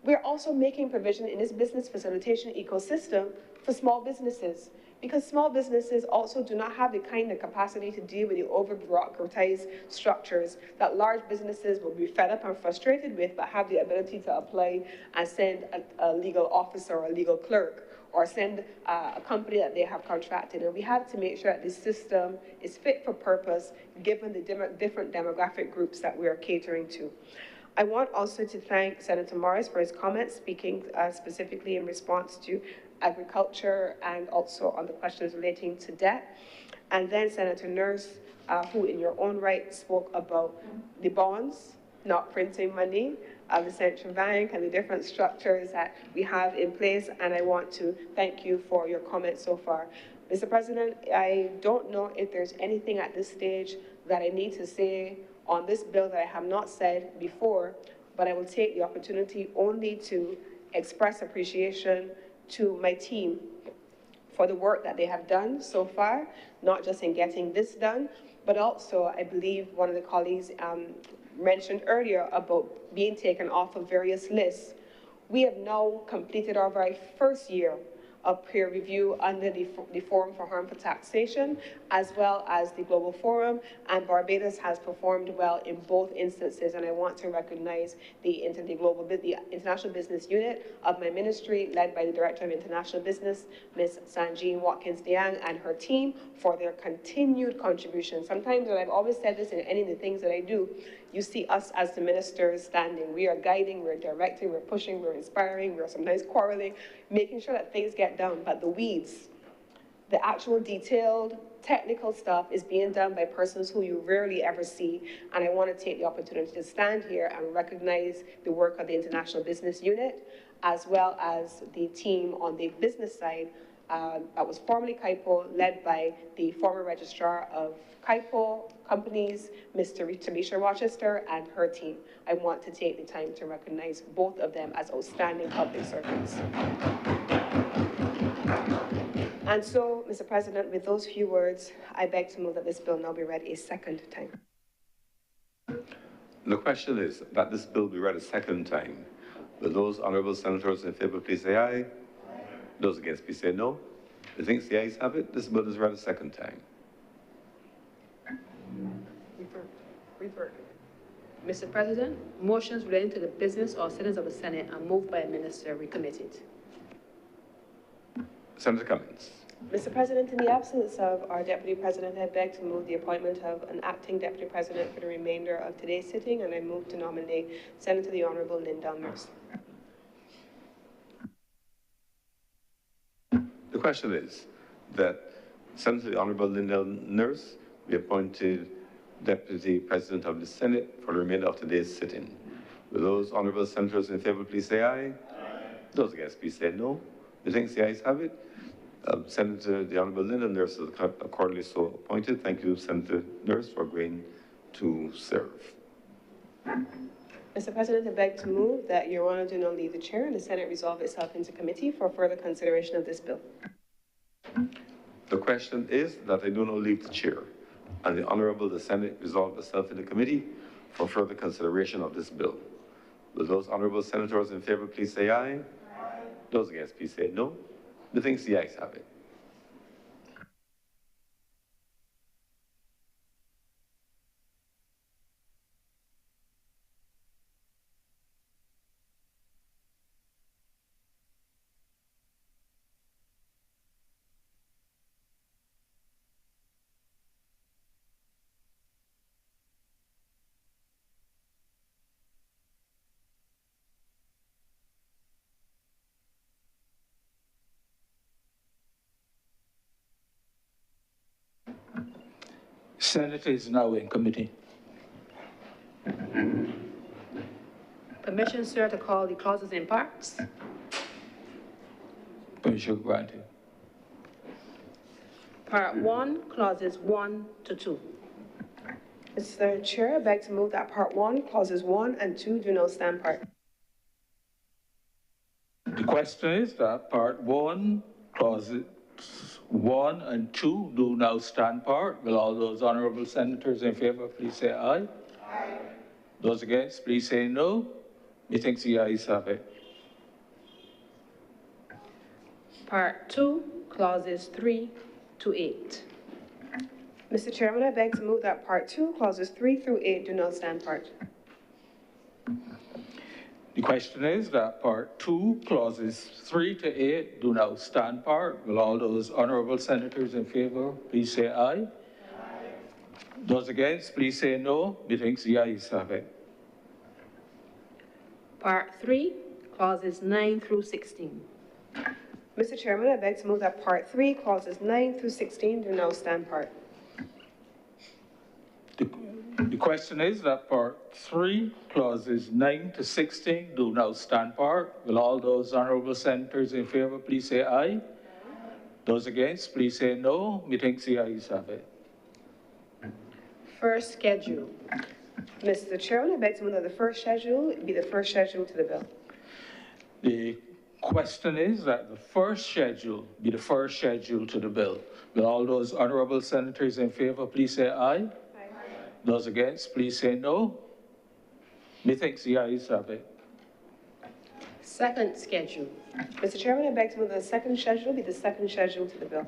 we're also making provision in this business facilitation ecosystem for small businesses, because small businesses also do not have the kind of capacity to deal with the over-bureaucratized structures that large businesses will be fed up and frustrated with, but have the ability to apply and send a legal officer or a legal clerk, or send a company that they have contracted. And we have to make sure that this system is fit for purpose, given the different demographic groups that we are catering to. I want also to thank Senator Morris for his comments, speaking specifically in response to agriculture and also on the questions relating to debt. And then Senator Nurse, who in your own right spoke about the bonds, not printing money, of the central bank and the different structures that we have in place, and I want to thank you for your comments so far. Mr. President, I don't know if there's anything at this stage that I need to say on this bill that I have not said before, but I will take the opportunity only to express appreciation to my team for the work that they have done so far, not just in getting this done, but also I believe one of the colleagues mentioned earlier about being taken off of various lists. We have now completed our very first year of peer review under the Forum for Harmful Taxation, as well as the Global Forum, and Barbados has performed well in both instances, and I want to recognize the International Business Unit of my ministry, led by the Director of International Business, Ms. Sanjean Watkins-Diang, and her team for their continued contribution. Sometimes, and I've always said this in any of the things that I do, you see us as the ministers standing. We are guiding, we're directing, we're pushing, we're inspiring, we're sometimes quarreling, making sure that things get done. But the weeds, the actual detailed technical stuff is being done by persons who you rarely ever see. And I want to take the opportunity to stand here and recognize the work of the International Business Unit, as well as the team on the business side that was formerly KIPO, led by the former registrar of KIPO companies, Mr. Tamisha Rochester, and her team. I want to take the time to recognize both of them as outstanding public servants. And so, Mr. President, with those few words, I beg to move that this bill now be read a second time. The question is that this bill be read a second time. Will those honourable senators in favour please say aye? Aye. Those against please say no. The things the ayes have it, this bill is read a second time. Mr. President, motions relating to the business or sittings of the Senate are moved by a minister recommitted. Senator Cummings. Mr. President, in the absence of our Deputy President, I beg to move the appointment of an acting Deputy President for the remainder of today's sitting, and I move to nominate Senator the Honorable Lindell Nurse. The question is that Senator the Honorable Lindell Nurse be appointed Deputy President of the Senate for the remainder of today's sitting. Will those honorable senators in favor please say aye? Aye. Those against please say no. Methinks the ayes have it. Senator the Honorable Lindell Nurse is accordingly so appointed. Thank you, Senator Nurse, for agreeing to serve. Mr. President, I beg to move that Your Honor do not leave the chair and the Senate resolve itself into committee for further consideration of this bill. The question is that I do not leave the chair and the Senate resolve itself in the committee for further consideration of this bill. Will those honorable senators in favor please say aye? Aye. Those against please say no. Methinks the ayes have it. Senate is now in committee. Permission, sir, to call the clauses in parts. Permission granted. Part 1, clauses 1 to 2. Mr. Chair, I beg to move that Part 1, clauses 1 and 2 do not stand part. The question is that Part 1, clauses 1 and 2 do now stand part. Will all those honorable senators in favor please say aye? Aye. Those against please say no. Methinks the ayes have it. Part 2, clauses 3 to 8. Mr. Chairman, I beg to move that Part 2, clauses 3 through 8 do not stand part. The question is that Part 2, clauses 3 to 8 do now stand part. Will all those honorable senators in favor please say aye? Aye. Those against please say no. Methinks the ayes have it. Part 3, clauses 9 through 16. Mr. Chairman, I beg to move that Part 3, clauses 9 through 16 do now stand part. The question is that Part 3, clauses 9 to 16 do now stand part. Will all those honorable senators in favor please say aye? Aye. Those against please say no. Methinks the ayes have it. First schedule. Mr. Chairman, I beg to move that the first schedule be the first schedule to the bill. The question is that the first schedule be the first schedule to the bill. Will all those honorable senators in favor please say aye? Those against, please say no. Methinks the ayes have it. Second schedule. Mr. Chairman, I beg to move that the second schedule be the second schedule to the bill.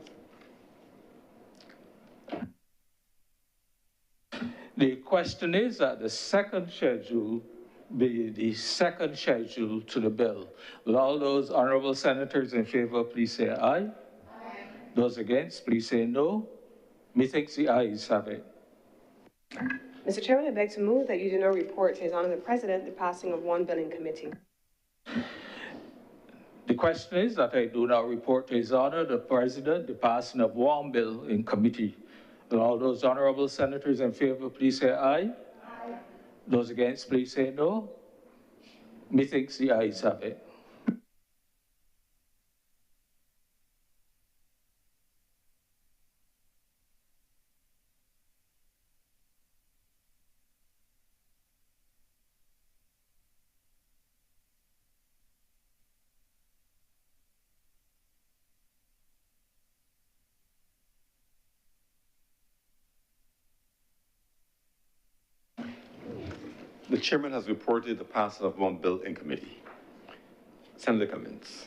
The question is that the second schedule be the second schedule to the bill. Will all those honorable senators in favor please say aye? Aye. Those against, please say no. Methinks the ayes have it. Mr. Chairman, I beg to move that you do not report to His Honor the President the passing of one bill in committee. The question is that I do not report to His Honor the President the passing of one bill in committee. Will all those honorable senators in favor please say aye? Aye. Those against, please say no. Methinks the ayes have it. The chairman has reported the passing of one bill in committee. Senator Cummings.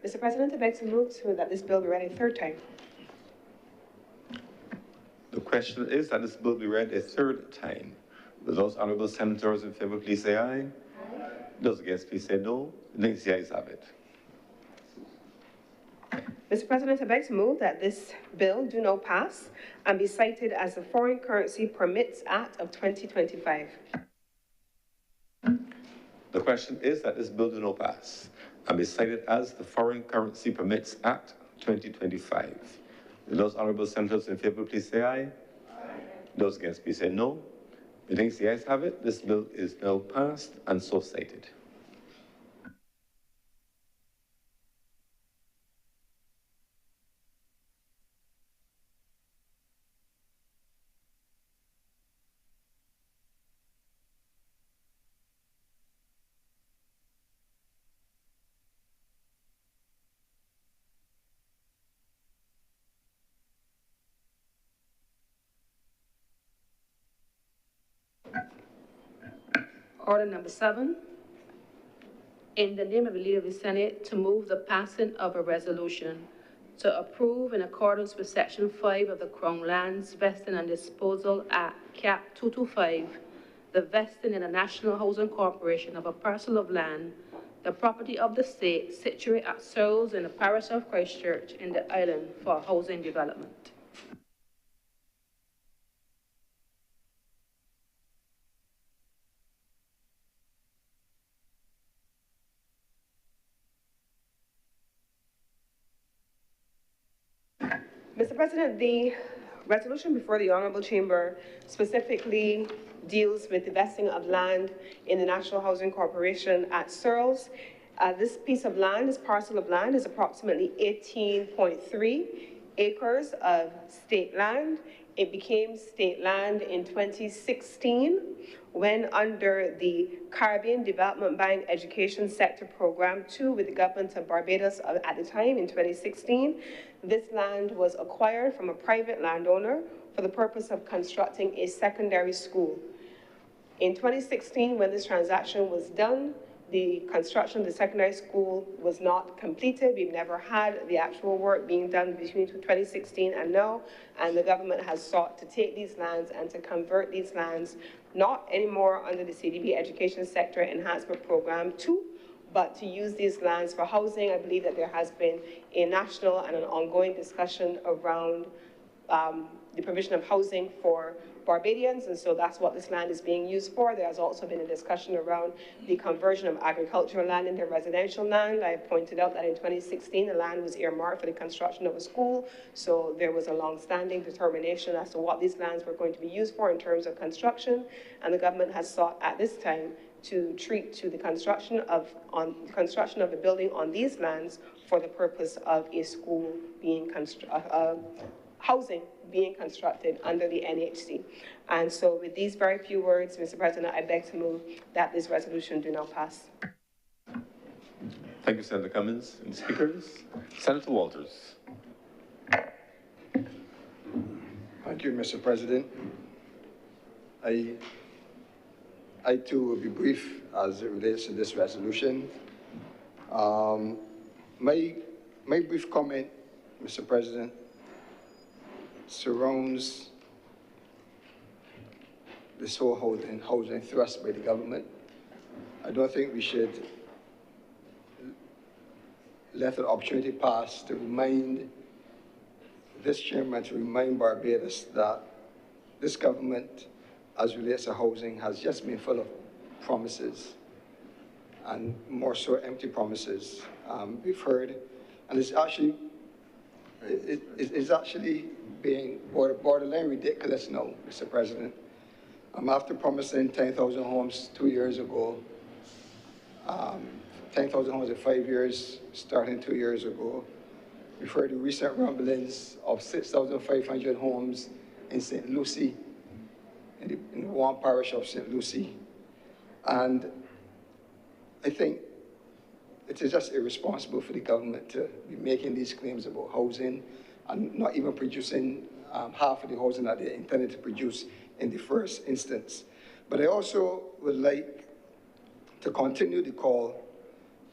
Mr. President, I beg to move that this bill be read a third time. The question is that this bill be read a third time. Will those honorable senators in favor please say aye? Aye. Those against please say no. The ayes have it. Mr. President, I beg to move that this bill do not pass and be cited as the Foreign Currency Permits Act of 2025. The question is that this bill do not pass and be cited as the Foreign Currency Permits Act 2025. Will those honorable senators in favor please say aye? Aye. Those against please say no. The ayes have it. This bill is now passed and so cited. Order number 7, in the name of the Leader of the Senate, to move the passing of a resolution to approve, in accordance with Section 5 of the Crown Lands Vesting and Disposal Act, Cap 225, the vesting in the National Housing Corporation of a parcel of land, the property of the state, situate at Searles in the parish of Christchurch in the island for housing development. Mr. President, the resolution before the Honorable Chamber specifically deals with the vesting of land in the National Housing Corporation at Searles. This piece of land, this parcel of land, is approximately 18.3 acres of state land. It became state land in 2016 when, under the Caribbean Development Bank Education Sector Program 2 with the government of Barbados at the time in 2016, this land was acquired from a private landowner for the purpose of constructing a secondary school. In 2016, when this transaction was done, the construction of the secondary school was not completed. We've never had the actual work being done between 2016 and now, and the government has sought to take these lands and to convert these lands, not anymore under the CDB Education Sector Enhancement Program 2, but to use these lands for housing. I believe that there has been a national and an ongoing discussion around the provision of housing for Barbadians, and so that's what this land is being used for. There has also been a discussion around the conversion of agricultural land into residential land. I pointed out that in 2016, the land was earmarked for the construction of a school, so there was a long-standing determination as to what these lands were going to be used for in terms of construction, and the government has sought at this time to treat to the construction of a building on these lands for the purpose of a school being housing being constructed under the NHC. And so with these very few words, Mr. President, I beg to move that this resolution do not pass. Thank you, Senator Cummins. And speakers, Senator Walters. Thank you, Mr. President. I too will be brief as it relates to this resolution. My brief comment, Mr. President, surrounds this whole housing thrust by the government. I don't think we should let an opportunity pass to remind this chairman, to remind Barbados that this government, as relates to housing, has just been full of promises, and more so empty promises. We've heard, and it's actually being borderline ridiculous now, Mr. President. After promising 10,000 homes 2 years ago, 10,000 homes in 5 years, starting 2 years ago, we've heard the recent rumblings of 6,500 homes in St. Lucie, in the one parish of St. Lucie. And I think it is just irresponsible for the government to be making these claims about housing and not even producing half of the housing that they intended to produce in the first instance. But I also would like to continue the call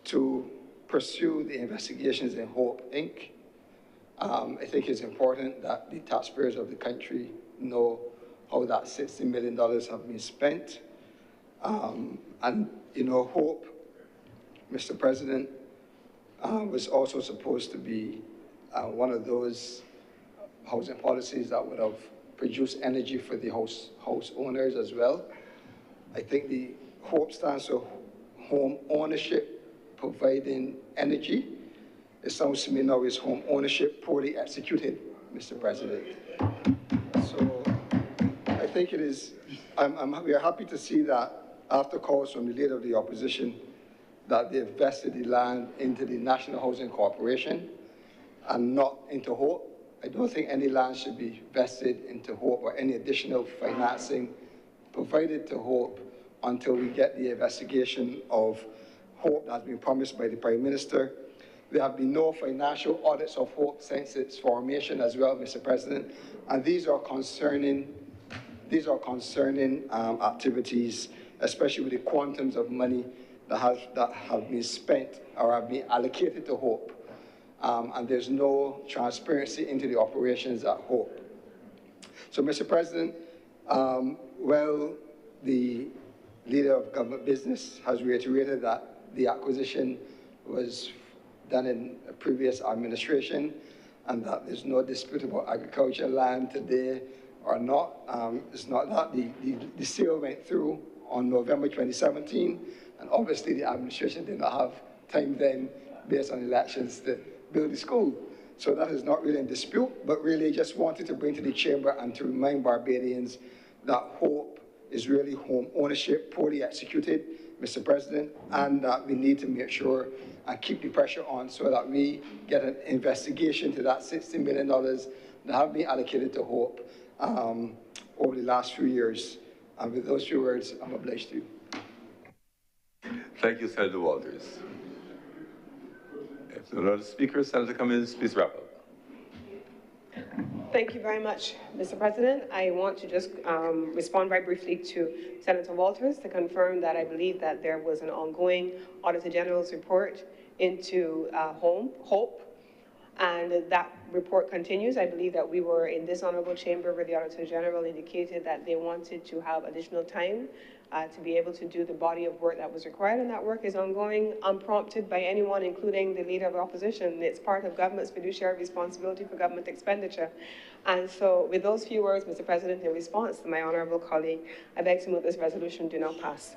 to pursue the investigations in Hope, Inc. I think it's important that the taxpayers of the country know how that $60 million have been spent. And, you know, Hope, Mr. President, was also supposed to be one of those housing policies that would have produced energy for the house owners as well. I think the HOPE stands for home ownership, providing energy. It sounds to me now is home ownership poorly executed, Mr. President. So I think it is, we are happy to see that after calls from the leader of the opposition, that they've vested the land into the National Housing Corporation and not into HOPE. I don't think any land should be vested into HOPE or any additional financing provided to HOPE until we get the investigation of HOPE that's been promised by the Prime Minister. There have been no financial audits of HOPE since its formation as well, Mr. President, and these are concerning activities, especially with the quantums of money that have been spent or have been allocated to HOPE. And there's no transparency into the operations at HOPE. So, Mr. President, well, the leader of government business has reiterated that the acquisition was done in a previous administration and that there's no disputable agricultural land today or not. It's not that. The sale went through on November 2017, and obviously the administration did not have time then, based on elections, to build the school. So that is not really in dispute, but really just wanted to bring to the chamber and to remind Barbadians that HOPE is really home ownership poorly executed, Mr. President, and that we need to make sure and keep the pressure on so that we get an investigation to that $60 million that have been allocated to HOPE over the last few years. And with those few words, I'm obliged to you. Thank you, Senator Walters. If there are no other speakers, Senator Cummins, please wrap up. Thank you very much, Mr. President. I want to just respond very briefly to Senator Walters to confirm that I believe that there was an ongoing Auditor General's report into HOPE, and that report continues. I believe that we were in this honorable chamber where the Auditor General indicated that they wanted to have additional time to be able to do the body of work that was required, and that work is ongoing, unprompted by anyone, including the leader of the opposition. It's part of government's fiduciary responsibility for government expenditure. And so with those few words, Mr. President, in response to my honourable colleague, I beg to move this resolution do not pass.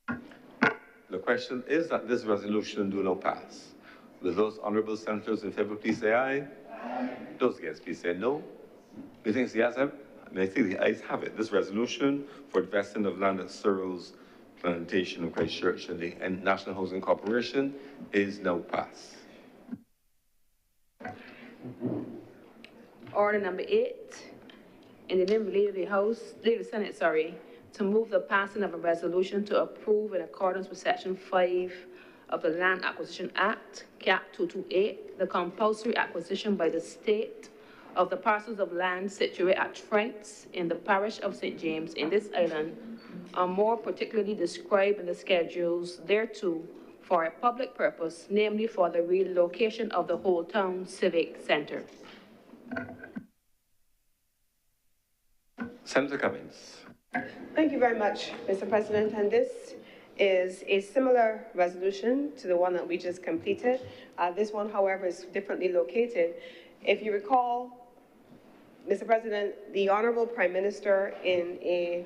The question is that this resolution do not pass. Will those honourable senators in favour please say aye? Aye. Those against please say no. We think the ayes have it. And I think the ayes have it. This resolution for the vesting of land at Searles Plantation in Christchurch and the National Housing Corporation is now passed. Order number 8, in the name of the Leader of the House, Leader of the Senate, to move the passing of a resolution to approve in accordance with Section 5 of the Land Acquisition Act, Cap 228, the compulsory acquisition by the state of the parcels of land situated at Trents in the parish of St. James in this island are more particularly described in the schedules thereto for a public purpose, namely for the relocation of the Whole Town Civic Center. Senator Cummins. Thank you very much, Mr. President. And this is a similar resolution to the one that we just completed. This one, however, is differently located. If you recall, Mr. President, the Honorable Prime Minister in a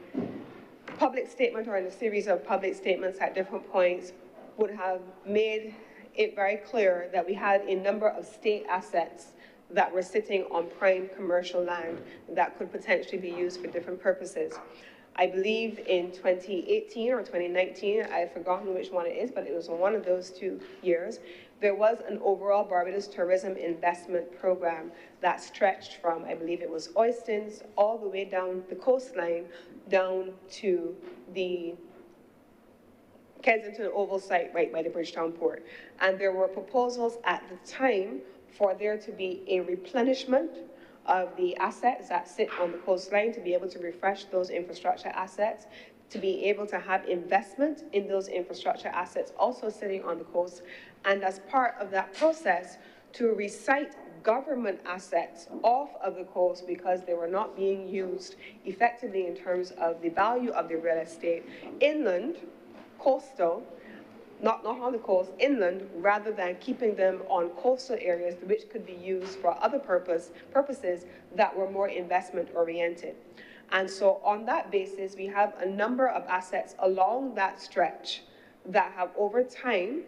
public statement or in a series of public statements at different points would have made it very clear that we had a number of state assets that were sitting on prime commercial land that could potentially be used for different purposes. I believe in 2018 or 2019, I've forgotten which one it is, but it was one of those 2 years, there was an overall Barbados tourism investment program that stretched from, I believe it was Oistins, all the way down the coastline, down to the Kensington Oval site right by the Bridgetown Port. And there were proposals at the time for there to be a replenishment of the assets that sit on the coastline to be able to refresh those infrastructure assets, to be able to have investment in those infrastructure assets also sitting on the coast, and as part of that process, to recite government assets off of the coast because they were not being used effectively in terms of the value of the real estate inland, coastal, not on the coast, inland, rather than keeping them on coastal areas which could be used for other purposes that were more investment oriented. And so on that basis, we have a number of assets along that stretch that have over time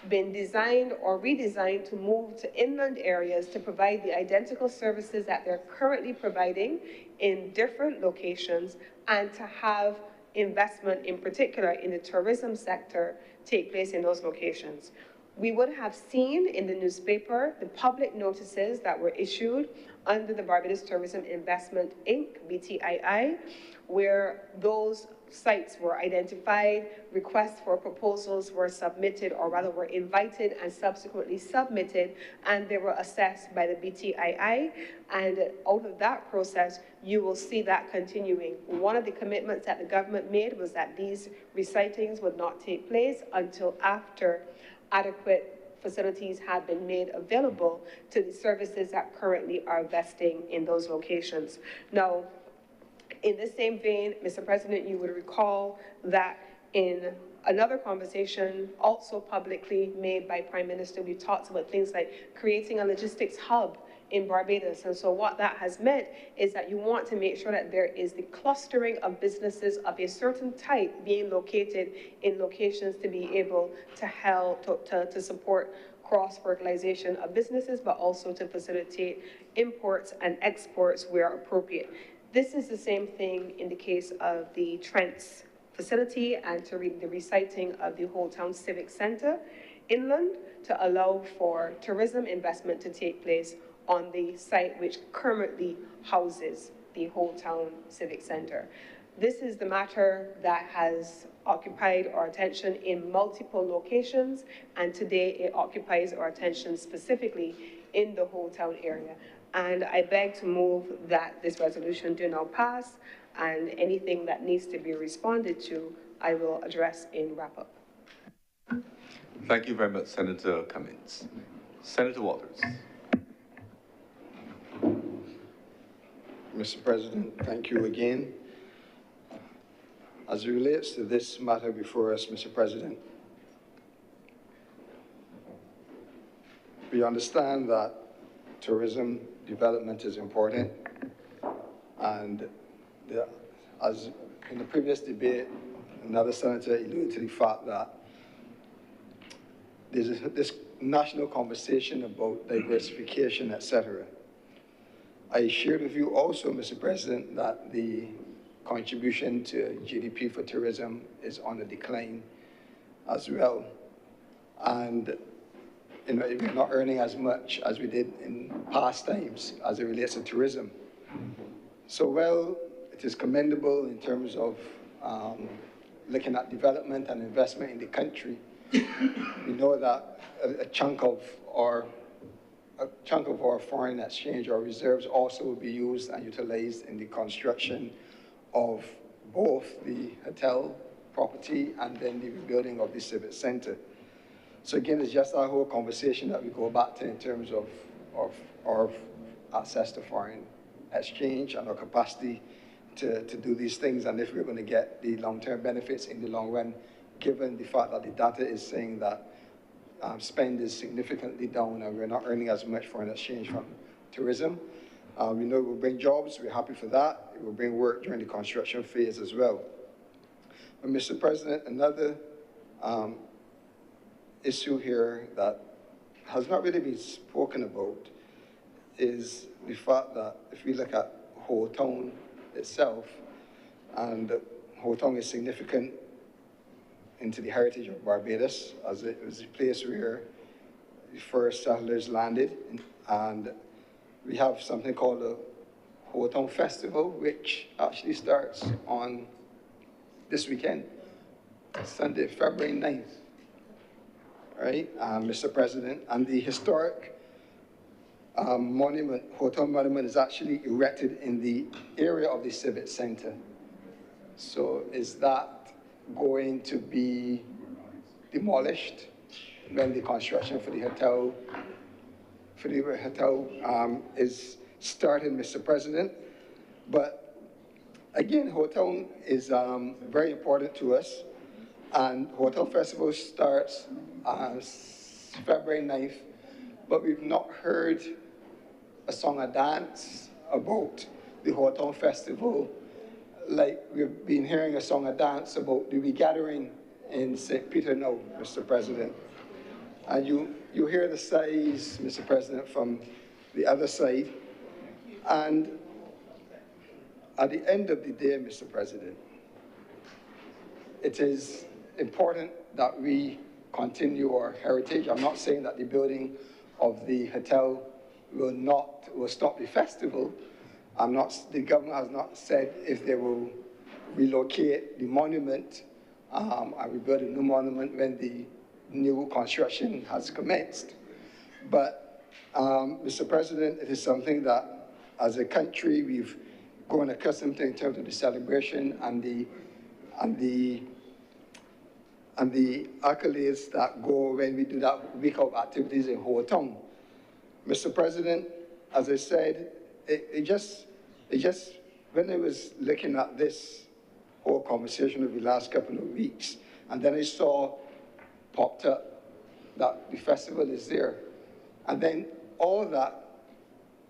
been designed or redesigned to move to inland areas to provide the identical services that they're currently providing in different locations, and to have investment, in particular in the tourism sector, take place in those locations. We would have seen in the newspaper the public notices that were issued under the Barbados Tourism Investment Inc., BTII, where those sites were identified, requests for proposals were submitted, or rather were invited and subsequently submitted, and they were assessed by the BTII. And out of that process, you will see that continuing. One of the commitments that the government made was that these resightings would not take place until after adequate facilities have been made available to the services that currently are vesting in those locations. Now, in the same vein, Mr. President, you would recall that in another conversation, also publicly made by Prime Minister, we talked about things like creating a logistics hub in Barbados. And so what that has meant is that you want to make sure that there is the clustering of businesses of a certain type being located in locations to be able to help to support cross-fertilization of businesses, but also to facilitate imports and exports where appropriate. This is the same thing in the case of the Trents facility and to the reciting of the Whole Town Civic Center inland to allow for tourism investment to take place on the site which currently houses the Whole Town Civic Center. This is the matter that has occupied our attention in multiple locations, and today it occupies our attention specifically in the Whole Town area. And I beg to move that this resolution do now pass, and anything that needs to be responded to, I will address in wrap-up. Thank you very much, Senator Cummins. Senator Waters. Mr. President, thank you again. As it relates to this matter before us, Mr. President, we understand that tourism development is important, and as in the previous debate, another senator alluded to the fact that there's this national conversation about diversification, etc. I shared with you also, Mr. President, that the contribution to GDP for tourism is on the decline as well. And we're not earning as much as we did in past times as it relates to tourism. So while it is commendable in terms of looking at development and investment in the country, we know that a chunk of our foreign exchange or reserves also will be used and utilized in the construction of both the hotel property and then the rebuilding of the civic center. So again, it's just our whole conversation that we go back to in terms of our access to foreign exchange and our capacity to do these things, and if we're going to get the long-term benefits in the long run, given the fact that the data is saying that spend is significantly down and we're not earning as much foreign exchange from tourism. We know it will bring jobs, we're happy for that. It will bring work during the construction phase as well. But Mr. President, another issue here that has not really been spoken about is the fact that if we look at Whole Town itself, and Whole Town is significant into the heritage of Barbados, as it was the place where the first settlers landed, and we have something called the Whole Town Festival, which actually starts on this weekend, Sunday, February 9th. Right, Mr. President, and the historic monument, Whole Town Monument, is actually erected in the area of the Civic Center. So is that going to be demolished when the construction for the hotel for the hotel is started, Mr. President. But again, hotel is very important to us. And Hotel Festival starts February 9th, but we've not heard a song or dance about the Hotel Festival like we've been hearing a song or dance about the regathering in St. Peter now, Mr. President. And you hear the sighs, Mr. President, from the other side. And at the end of the day, Mr. President, it is important that we continue our heritage. I'm not saying that the building of the hotel will stop the festival. The government has not said if they will relocate the monument and rebuild a new monument when the new construction has commenced. But, Mr. President, it is something that, as a country, we've grown accustomed to in terms of the celebration and the accolades that go when we do that week of activities in Ho'otung. Mr. President, as I said, when I was looking at this whole conversation over the last couple of weeks, and then I saw popped up that the festival is there, and then all that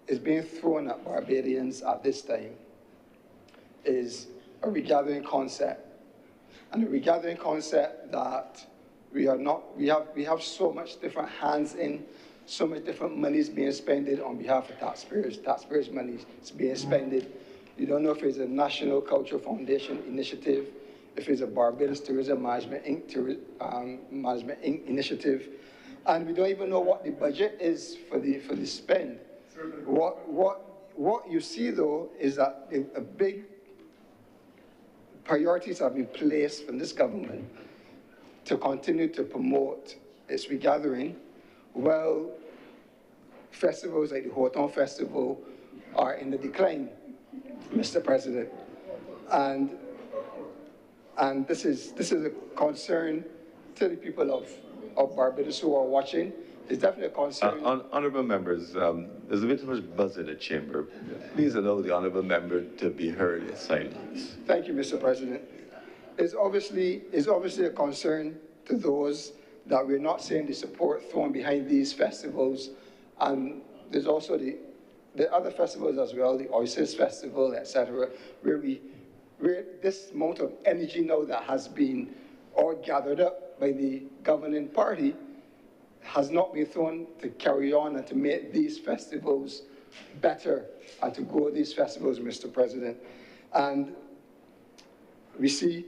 is being thrown at Barbadians at this time is a regathering concept, and a regathering concept that we have so much different hands in, so much different monies being spent on behalf of taxpayers' money is being spent. You don't know if it's a National Cultural Foundation initiative, if it's a Barbados Tourism Management Inc. initiative, and we don't even know what the budget is for the spend. What you see though is that a big priorities have been placed from this government to continue to promote its regathering. Well, festivals like the Ho'otung Festival are in the decline, Mr. President. And this is a concern to the people of Barbados who are watching. It's definitely a concern. Honourable members, there's a bit much buzz in the chamber. Please allow the honourable member to be heard in silence. Thank you, Mr. President. It's obviously a concern to those that we're not seeing the support thrown behind these festivals. And there's also the other festivals as well, the Oasis Festival, etc., where this amount of energy now that has been all gathered up by the governing party has not been thrown to carry on and to make these festivals better and to grow these festivals, Mr. President. And we see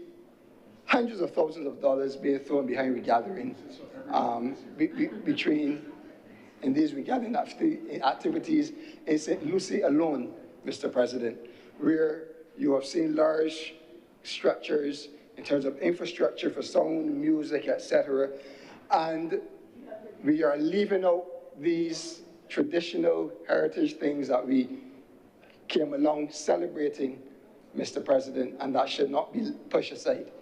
hundreds of thousands of dollars being thrown behind regathering, in these regathering activities in St. Lucie alone, Mr. President, where you have seen large structures in terms of infrastructure for sound, music, etc. And we are leaving out these traditional heritage things that we came along celebrating, Mr. President, and that should not be pushed aside.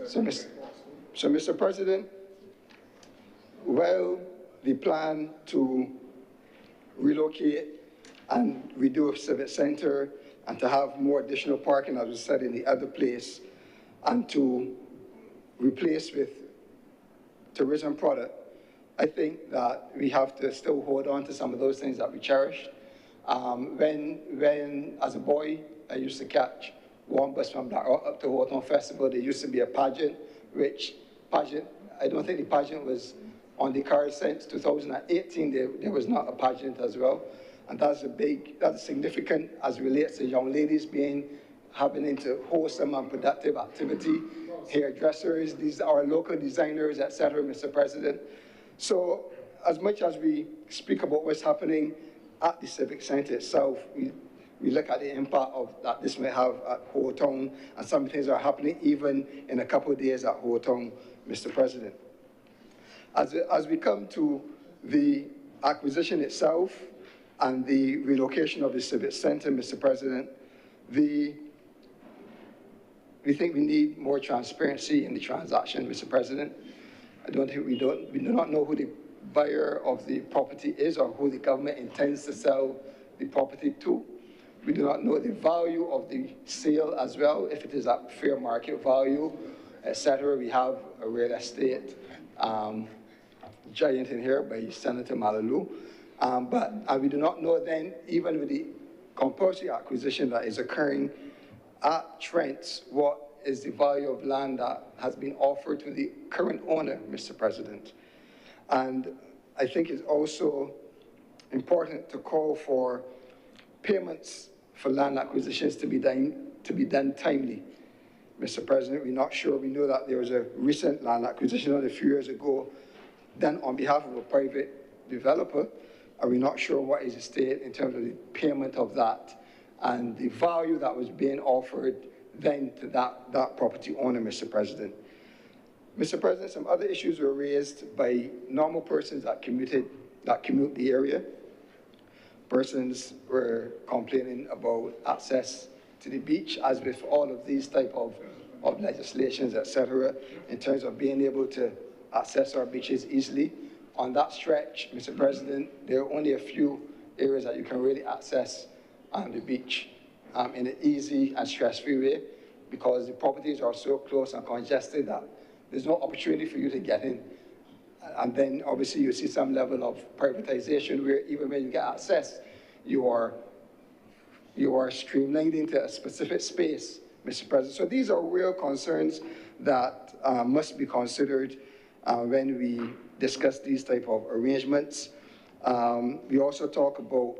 So, Mr. President, well, the plan to relocate and redo a civic center and to have more additional parking, as was said in the other place, and to replace with tourism product, I think that we have to still hold on to some of those things that we cherished. When as a boy, I used to catch one bus from Black Rock up to Ho'otung Festival. There used to be a pageant, I don't think the pageant was on the cards since 2018. There was not a pageant as well. And that's significant as it relates to young ladies having into wholesome and productive activity, hairdressers, these are local designers, etc., Mr. President. So as much as we speak about what's happening at the Civic Center itself, we look at the impact that this may have at Ho'otung, and some things are happening even in a couple of days at Ho'otung, Mr. President. As we come to the acquisition itself and the relocation of the Civic Center, Mr. President, we think we need more transparency in the transaction, Mr. President. We do not know who buyer of the property is or who the government intends to sell the property to. We do not know the value of the sale as well, if it is at fair market value, etc. We have a real estate giant in here by Senator Malalu. But we do not know then, even with the compulsory acquisition that is occurring at Trent, what is the value of land that has been offered to the current owner, Mr. President. And I think it's also important to call for payments for land acquisitions to be done timely. Mr. President, we're not sure. We know that there was a recent land acquisition a few years ago done on behalf of a private developer, and we're not sure what is the state in terms of the payment of that and the value that was being offered then to that property owner, Mr. President. Mr. President, some other issues were raised by normal persons that commute the area. Persons were complaining about access to the beach, as with all of these type of legislations, etc., in terms of being able to access our beaches easily. On that stretch, Mr. President, there are only a few areas that you can really access the beach in an easy and stress-free way, because the properties are so close and congested that there's no opportunity for you to get in. And then obviously you see some level of privatization where even when you get access, you are streamlined into a specific space, Mr. President. So these are real concerns that must be considered when we discuss these type of arrangements. We also talk about,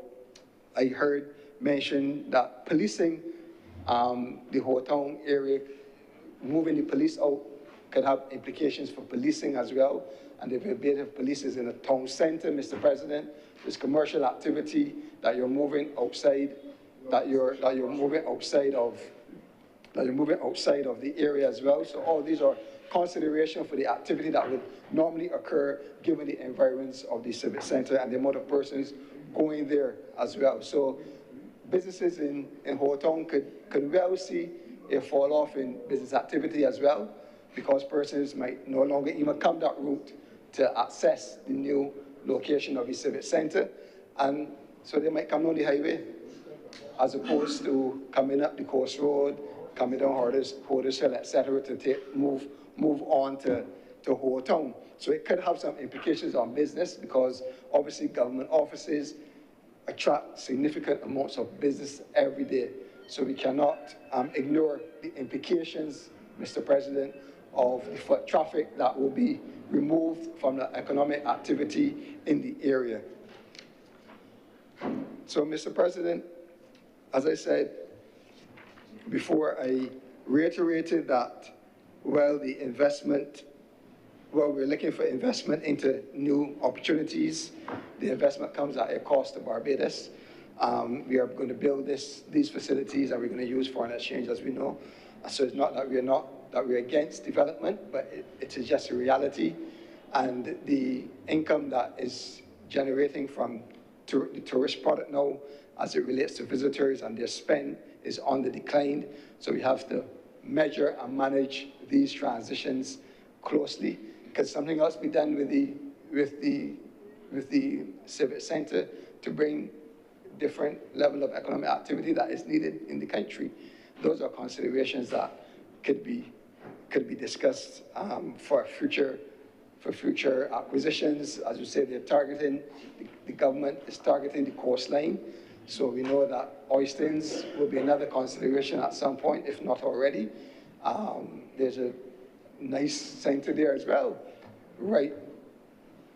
I heard mention that policing the whole town area, moving the police out could have implications for policing as well. And the availability of police is in a town center, Mr. President. There's commercial activity that you're moving outside, that you're moving outside of the area as well. So all these are considerations for the activity that would normally occur given the environs of the civic center and the amount of persons going there as well. So businesses in Ho Town could well see a fall off in business activity as well, because persons might no longer even come that route to access the new location of the civic center. And so they might come on the highway as opposed to coming up the Coast Road, coming down Hoarders Hill, etc., to move on to Ho Town. So it could have some implications on business, because obviously government offices attract significant amounts of business every day. So we cannot ignore the implications, Mr. President, of the foot traffic that will be removed from the economic activity in the area. So, Mr. President, as I said before, I reiterated that while we're looking for investment into new opportunities, the investment comes at a cost to Barbados. We are going to build these facilities, and we're going to use foreign exchange, as we know. So it's not that we're against development, but it is just a reality. And the income that is generating from the tourist product now, as it relates to visitors and their spend, is on the decline. So we have to measure and manage these transitions closely. Could something else be done with the civic center to bring different level of economic activity that is needed in the country? Those are considerations that could be discussed for future acquisitions. As you say, the government is targeting the coastline. So we know that oysters will be another consideration at some point, if not already. There's a nice center there as well, right,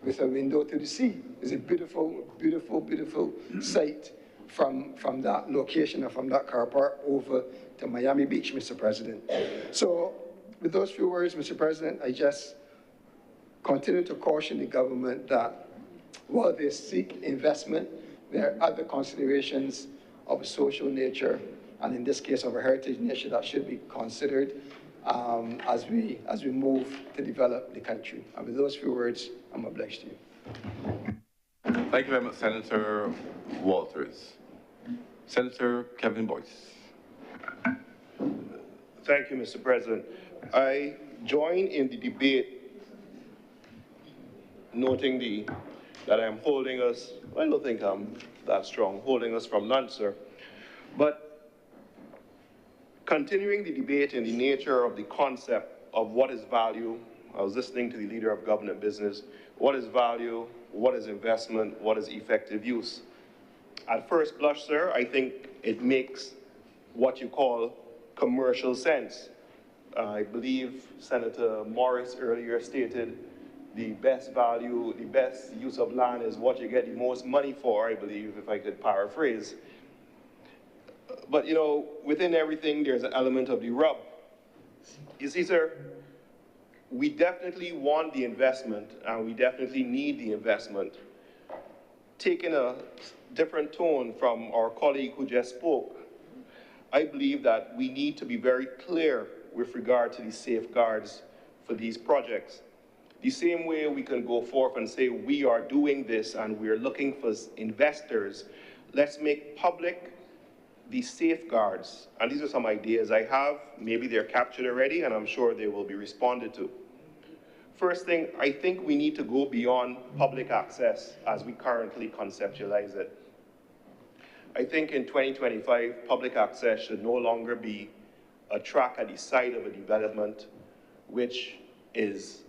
with a window to the sea. It's a beautiful, beautiful, beautiful site from that location or from that car park over to Miami Beach, Mr. President. So with those few words, Mr. President, I just continue to caution the government that while they seek investment, there are other considerations of a social nature, and in this case of a heritage nature, that should be considered as we move to develop the country. And with those few words, I'm obliged to you. Thank you very much, Senator Walters. Senator Kevin Boyce. Thank you, Mr. President. I join in the debate noting that I'm holding us, I don't think I'm that strong, holding us from lunch, sir. But continuing the debate in the nature of the concept of what is value, I was listening to the leader of government business, what is value, what is investment, what is effective use. At first blush, sir, I think it makes what you call commercial sense. I believe Senator Morris earlier stated the best value, the best use of land is what you get the most money for, I believe, if I could paraphrase. But, you know, within everything, there's an element of the rub. You see, sir, we definitely want the investment, and we definitely need the investment. Taking a different tone from our colleague who just spoke, I believe that we need to be very clear with regard to the safeguards for these projects. The same way we can go forth and say we are doing this and we're looking for investors, let's make public the safeguards. And these are some ideas I have. Maybe they're captured already, and I'm sure they will be responded to. First thing, I think we need to go beyond public access as we currently conceptualize it. I think in 2025, public access should no longer be a track at the side of a development which is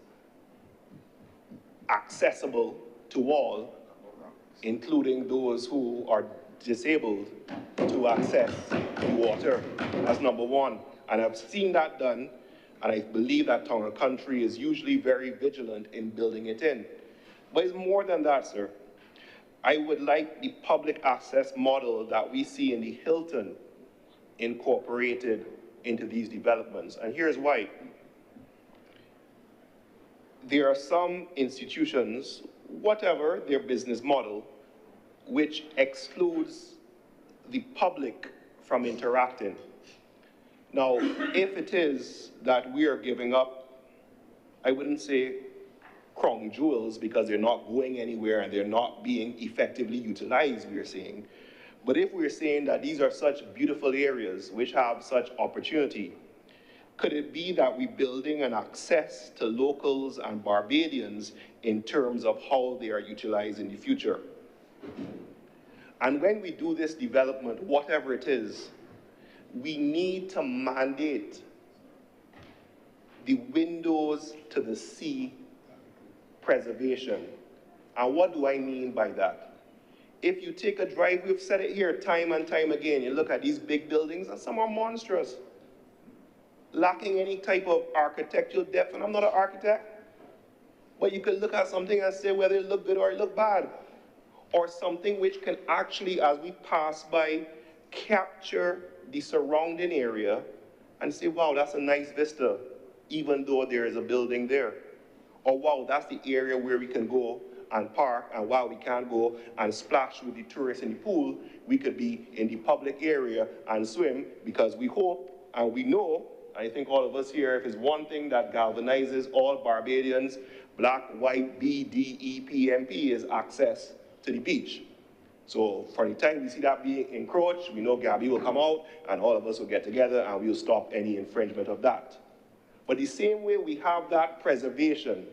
accessible to all, including those who are disabled, to access the water. That's number one. And I've seen that done, and I believe that Town and Country is usually very vigilant in building it in. But it's more than that, sir. I would like the public access model that we see in the Hilton incorporated into these developments. And here's why. There are some institutions, whatever their business model, which excludes the public from interacting. Now, if it is that we are giving up, I wouldn't say crown jewels because they're not going anywhere and they're not being effectively utilized, we're saying. But if we're saying that these are such beautiful areas which have such opportunity, could it be that we're building an access to locals and Barbadians in terms of how they are utilized in the future? And when we do this development, whatever it is, we need to mandate the windows to the sea preservation. And what do I mean by that? If you take a drive, we've said it here time and time again, you look at these big buildings and some are monstrous, lacking any type of architectural depth, and I'm not an architect, but you could look at something and say whether it look good or it look bad, or something which can actually, as we pass by, capture the surrounding area and say, wow, that's a nice vista, even though there is a building there. Or wow, that's the area where we can go and park, and while we can't go and splash with the tourists in the pool, we could be in the public area and swim, because we hope and we know, I think all of us here, if it's one thing that galvanizes all Barbadians, black, white, B, D, E, P, M, P, is access to the beach. So for the time we see that being encroached, we know Gabby will come out and all of us will get together and we'll stop any infringement of that. But the same way we have that preservation,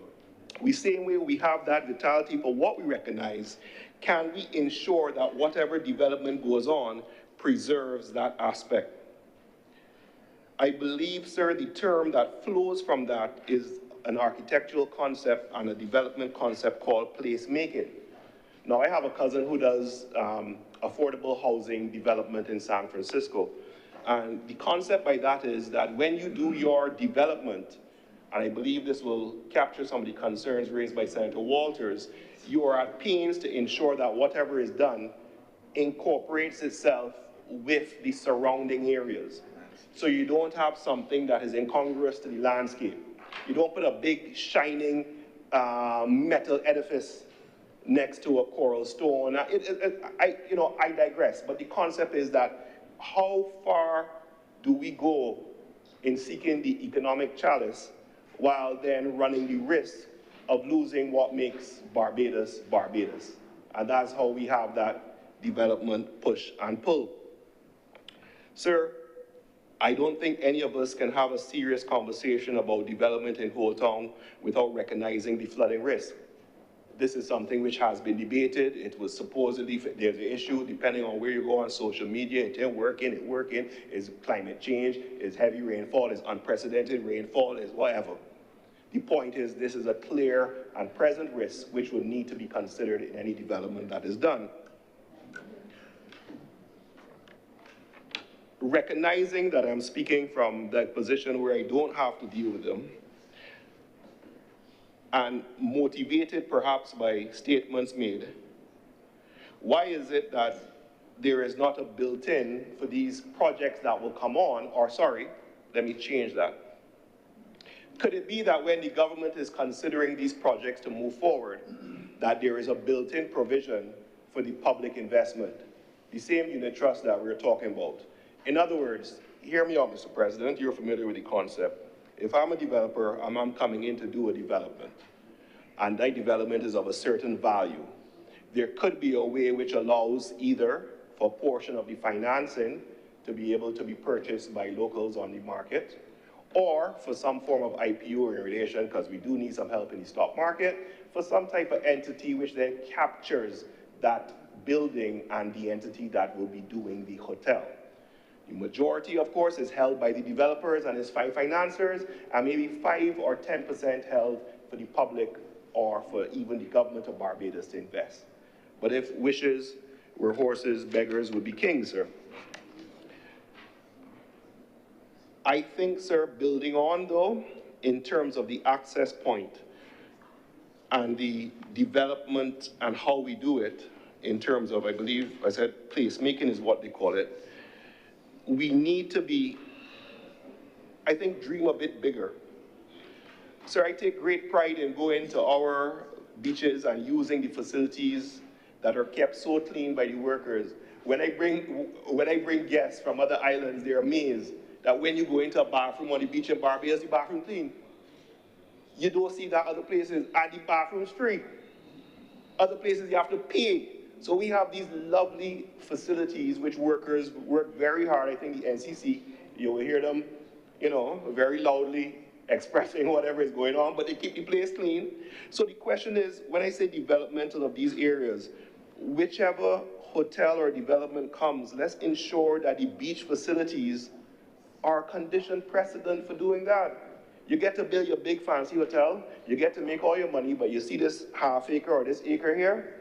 the same way we have that vitality for what we recognize, can we ensure that whatever development goes on preserves that aspect? I believe, sir, the term that flows from that is an architectural concept and a development concept called placemaking. Now, I have a cousin who does affordable housing development in San Francisco. And the concept by that is that when you do your development, and I believe this will capture some of the concerns raised by Senator Walters, you are at pains to ensure that whatever is done incorporates itself with the surrounding areas. So you don't have something that is incongruous to the landscape. You don't put a big shining metal edifice next to a coral stone. I digress, but the concept is that how far do we go in seeking the economic chalice while then running the risk of losing what makes Barbados, Barbados? And that's how we have that development push and pull. Sir, I don't think any of us can have a serious conversation about development in Old Town without recognizing the flooding risk. This is something which has been debated. It was supposedly, there's an issue, depending on where you go on social media, it ain't working, is climate change, is heavy rainfall, is unprecedented rainfall, is whatever. The point is, this is a clear and present risk which would need to be considered in any development that is done. Recognizing that I'm speaking from that position where I don't have to deal with them, and motivated perhaps by statements made, why is it that there is not a built-in for these projects that will come on, or sorry, let me change that. Could it be that when the government is considering these projects to move forward, that there is a built-in provision for the public investment, the same unit trust that we're talking about? In other words, hear me out, Mr. President, you're familiar with the concept. If I'm a developer and I'm coming in to do a development, and that development is of a certain value, there could be a way which allows either for a portion of the financing to be able to be purchased by locals on the market, or for some form of IPO in relation, because we do need some help in the stock market, for some type of entity which then captures that building and the entity that will be doing the hotel. The majority, of course, is held by the developers and its financiers, and maybe 5 or 10% held for the public or for even the government of Barbados to invest. But if wishes were horses, beggars would be kings, sir. I think, sir, building on, though, in terms of the access point and the development and how we do it, in terms of, I believe, I said placemaking is what they call it, we need to be, I think, dream a bit bigger. Sir, I take great pride in going to our beaches and using the facilities that are kept so clean by the workers. When I bring guests from other islands, they're amazed that when you go into a bathroom on the beach in Barbados, the bathroom clean. You don't see that other places, and the bathroom's free. Other places you have to pay. So we have these lovely facilities which workers work very hard. I think the NCC, you will hear them, you know, very loudly expressing whatever is going on, but they keep the place clean. So the question is, when I say developmental of these areas, whichever hotel or development comes, let's ensure that the beach facilities are conditioned precedent for doing that. You get to build your big fancy hotel, you get to make all your money, but you see this half acre or this acre here?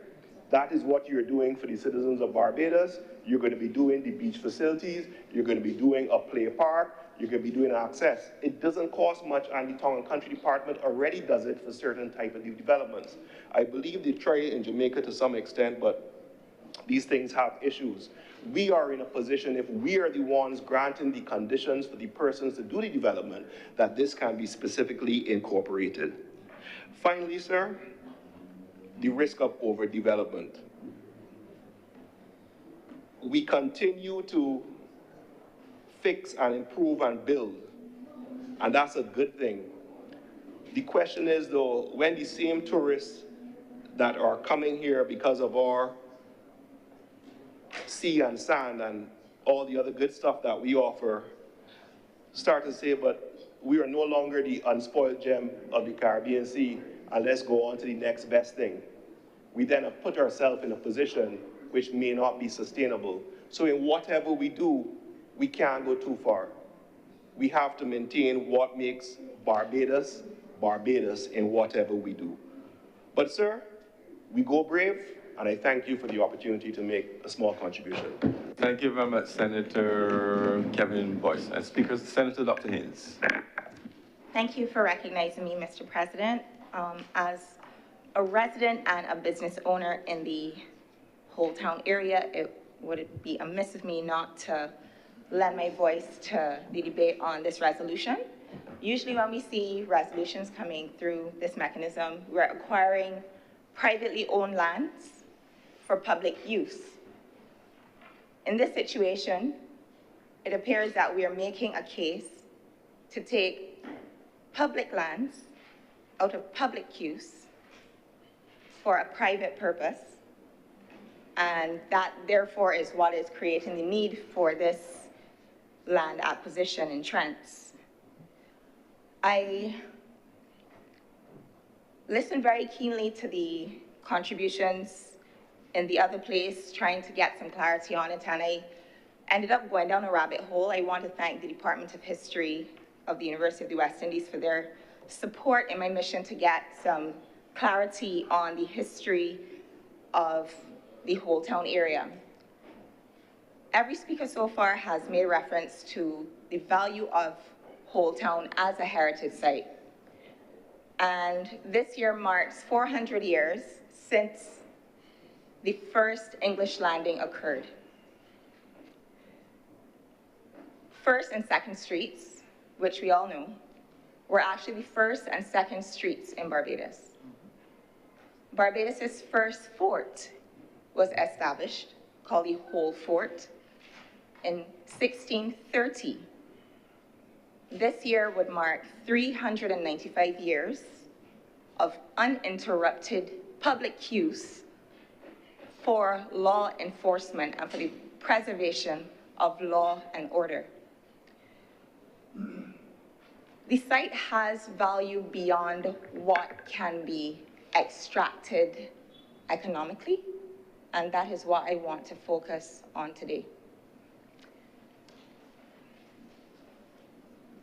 That is what you're doing for the citizens of Barbados. You're going to be doing the beach facilities, you're going to be doing a play park, you're going to be doing access. It doesn't cost much, and the Town and Country Department already does it for certain type of developments. I believe they try it in Jamaica to some extent, but these things have issues. We are in a position, if we are the ones granting the conditions for the persons to do the development, that this can be specifically incorporated. Finally, sir, the risk of overdevelopment. We continue to fix and improve and build, and that's a good thing. The question is, though, when the same tourists that are coming here because of our sea and sand and all the other good stuff that we offer start to say, but we are no longer the unspoiled gem of the Caribbean Sea, and let's go on to the next best thing. We then have put ourselves in a position which may not be sustainable. So in whatever we do, we can't go too far. We have to maintain what makes Barbados, Barbados in whatever we do. But sir, we go brave, and I thank you for the opportunity to make a small contribution. Thank you very much, Senator Kevin Boyce. And Speaker, Senator Dr. Haynes. Thank you for recognizing me, Mr. President. As a resident and a business owner in the Whole Town area, it would be amiss of me not to lend my voice to the debate on this resolution. Usually when we see resolutions coming through this mechanism, we're acquiring privately owned lands for public use. In this situation, it appears that we are making a case to take public lands out of public use for a private purpose, and that therefore is what is creating the need for this land acquisition in Trents. I listened very keenly to the contributions in the other place, trying to get some clarity on it, and I ended up going down a rabbit hole. I want to thank the Department of History of the University of the West Indies for their support in my mission to get some clarity on the history of the Whole Town area. Every speaker so far has made reference to the value of Whole Town as a heritage site. And this year marks 400 years since the first English landing occurred. First and Second Streets, which we all know, were actually the first and second streets in Barbados. Barbados's first fort was established, called the Whole Fort, in 1630. This year would mark 395 years of uninterrupted public use for law enforcement and for the preservation of law and order. The site has value beyond what can be extracted economically, and that is what I want to focus on today.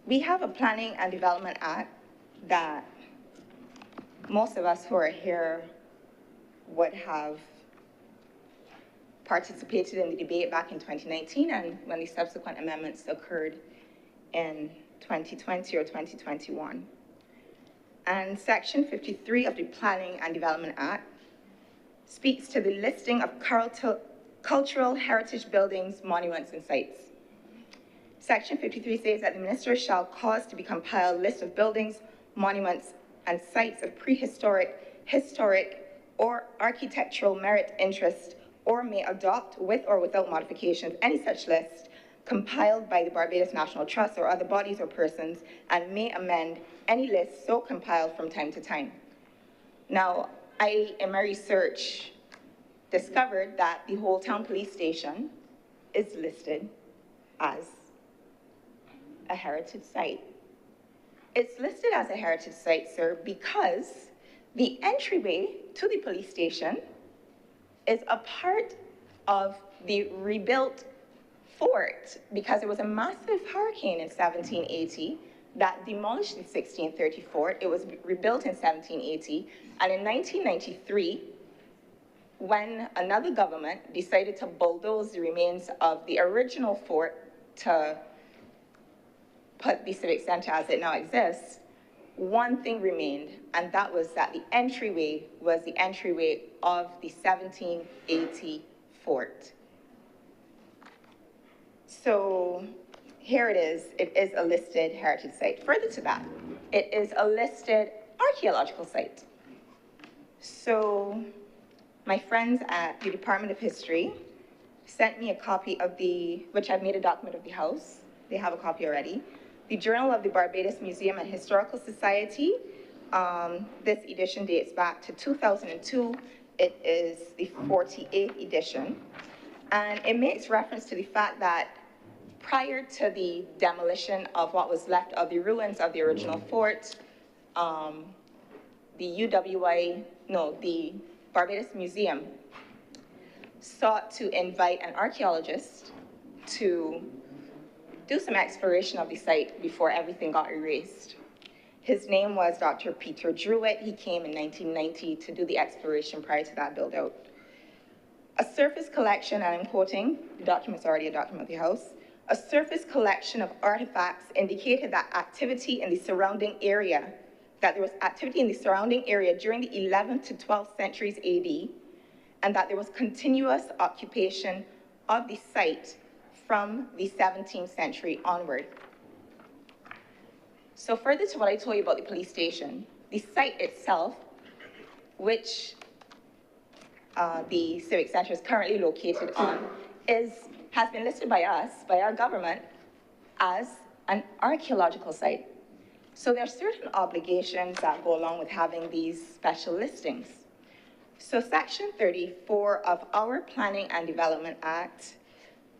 We have a Planning and Development Act that most of us who are here would have participated in the debate back in 2019 and when the subsequent amendments occurred in 2020 or 2021. And Section 53 of the Planning and Development Act speaks to the listing of cultural heritage buildings, monuments, and sites. Section 53 says that the minister shall cause to be compiled a list of buildings, monuments, and sites of prehistoric, historic, or architectural merit, interest, or may adopt with or without modifications any such list compiled by the Barbados National Trust or other bodies or persons, and may amend any list so compiled from time to time. Now, I, in my research, discovered that the Whole Town Police Station is listed as a heritage site. It's listed as a heritage site, sir, because the entryway to the police station is a part of the rebuilt fort, because it was a massive hurricane in 1780 that demolished the 1630 fort. It was rebuilt in 1780, and in 1993, when another government decided to bulldoze the remains of the original fort to put the Civic Center as it now exists, one thing remained, and that was that the entryway was the entryway of the 1780 fort. So here it is a listed heritage site. Further to that, it is a listed archaeological site. So my friends at the Department of History sent me a copy of which I've made a document of the house. They have a copy already. The Journal of the Barbados Museum and Historical Society. This edition dates back to 2002. It is the 48th edition. And it makes reference to the fact that prior to the demolition of what was left of the ruins of the original fort, the Barbados Museum sought to invite an archaeologist to do some exploration of the site before everything got erased. His name was Dr. Peter Druitt. He came in 1990 to do the exploration prior to that build-out. A surface collection, and I'm quoting, the document's already a document of the house, a surface collection of artifacts indicated that there was activity in the surrounding area during the 11th to 12th centuries AD, and that there was continuous occupation of the site from the 17th century onward. So further to what I told you about the police station, the site itself, which the Civic Center is currently located on, has been listed by us, by our government, as an archaeological site. So there are certain obligations that go along with having these special listings. So Section 34 of our Planning and Development Act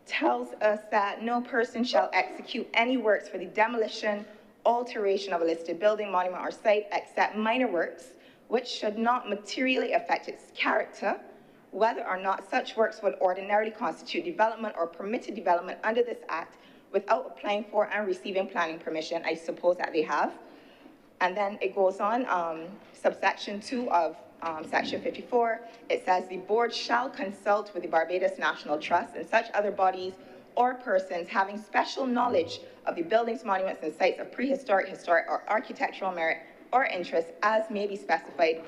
tells us that no person shall execute any works for the demolition, alteration of a listed building, monument, or site, except minor works which should not materially affect its character, whether or not such works would ordinarily constitute development or permitted development under this Act without applying for and receiving planning permission. I suppose that they have. And then it goes on, subsection 2 of section 54, it says the board shall consult with the Barbados National Trust and such other bodies or persons having special knowledge of the buildings, monuments, and sites of prehistoric, historic, or architectural merit or interest as may be specified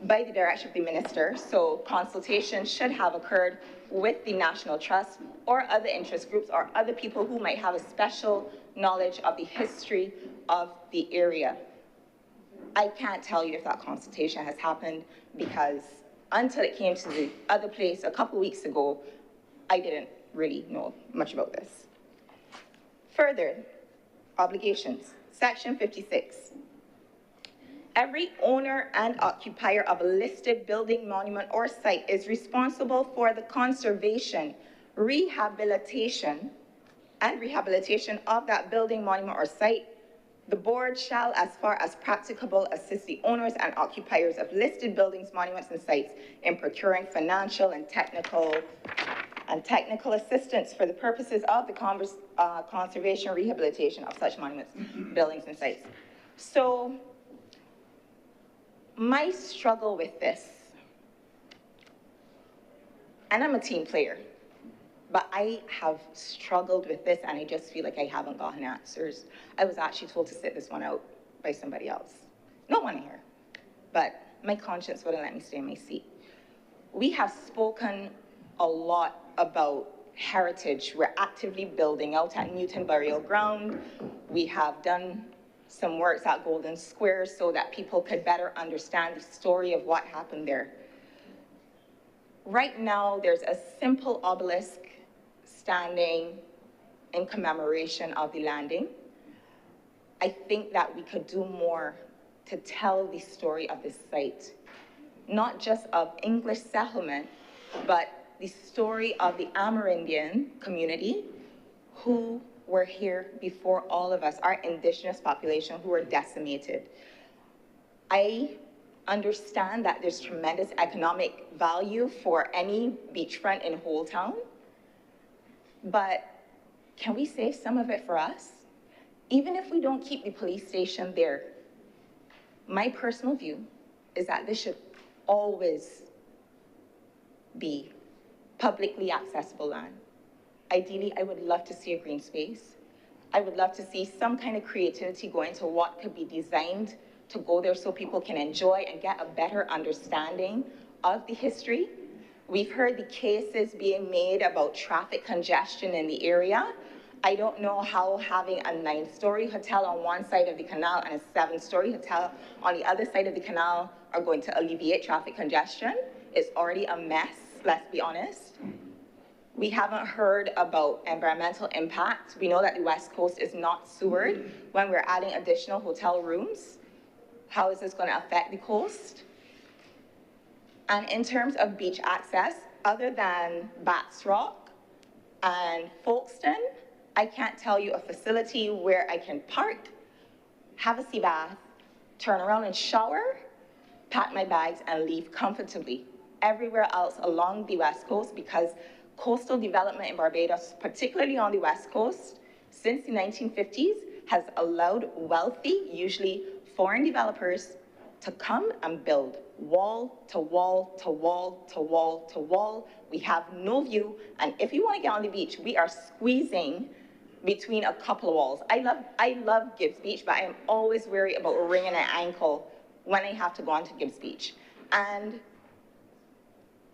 by the direction of the minister. So consultation should have occurred with the National Trust or other interest groups or other people who might have a special knowledge of the history of the area. I can't tell you if that consultation has happened because until it came to the other place a couple weeks ago, I didn't really know much about this. Further, obligations. Section 56. Every owner and occupier of a listed building, monument, or site is responsible for the conservation, rehabilitation of that building, monument, or site. The board shall, as far as practicable, assist the owners and occupiers of listed buildings, monuments, and sites in procuring financial and technical assistance for the purposes of the conservation, rehabilitation of such monuments, buildings, and sites. So, my struggle with this, and I'm a team player, but I have struggled with this and I just feel like I haven't gotten answers. I was actually told to sit this one out by somebody else. No one here, but my conscience wouldn't let me stay in my seat. We have spoken a lot about heritage. We're actively building out at Newton Burial Ground. We have done some works at Golden Square so that people could better understand the story of what happened there. Right now, there's a simple obelisk standing in commemoration of the landing. I think that we could do more to tell the story of this site, not just of English settlement, but the story of the Amerindian community who were here before all of us, our indigenous population who were decimated. I understand that there's tremendous economic value for any beachfront in Whole Town, but can we save some of it for us? Even if we don't keep the police station there, my personal view is that this should always be publicly accessible land. Ideally, I would love to see a green space. I would love to see some kind of creativity go into what could be designed to go there so people can enjoy and get a better understanding of the history. We've heard the cases being made about traffic congestion in the area. I don't know how having a 9-story hotel on one side of the canal and a 7-story hotel on the other side of the canal are going to alleviate traffic congestion. It's already a mess, let's be honest. We haven't heard about environmental impact. We know that the West Coast is not sewered. When we're adding additional hotel rooms, how is this going to affect the coast? And in terms of beach access, other than Bats Rock and Folkestone, I can't tell you a facility where I can park, have a sea bath, turn around and shower, pack my bags, and leave comfortably. Everywhere else along the West Coast, because coastal development in Barbados, particularly on the West Coast, since the 1950s, has allowed wealthy, usually foreign developers to come and build wall to wall to wall to wall to wall. We have no view, and if you want to get on the beach, we are squeezing between a couple of walls. I love Gibbs Beach, but I am always wary about wringing an ankle when I have to go onto Gibbs Beach. And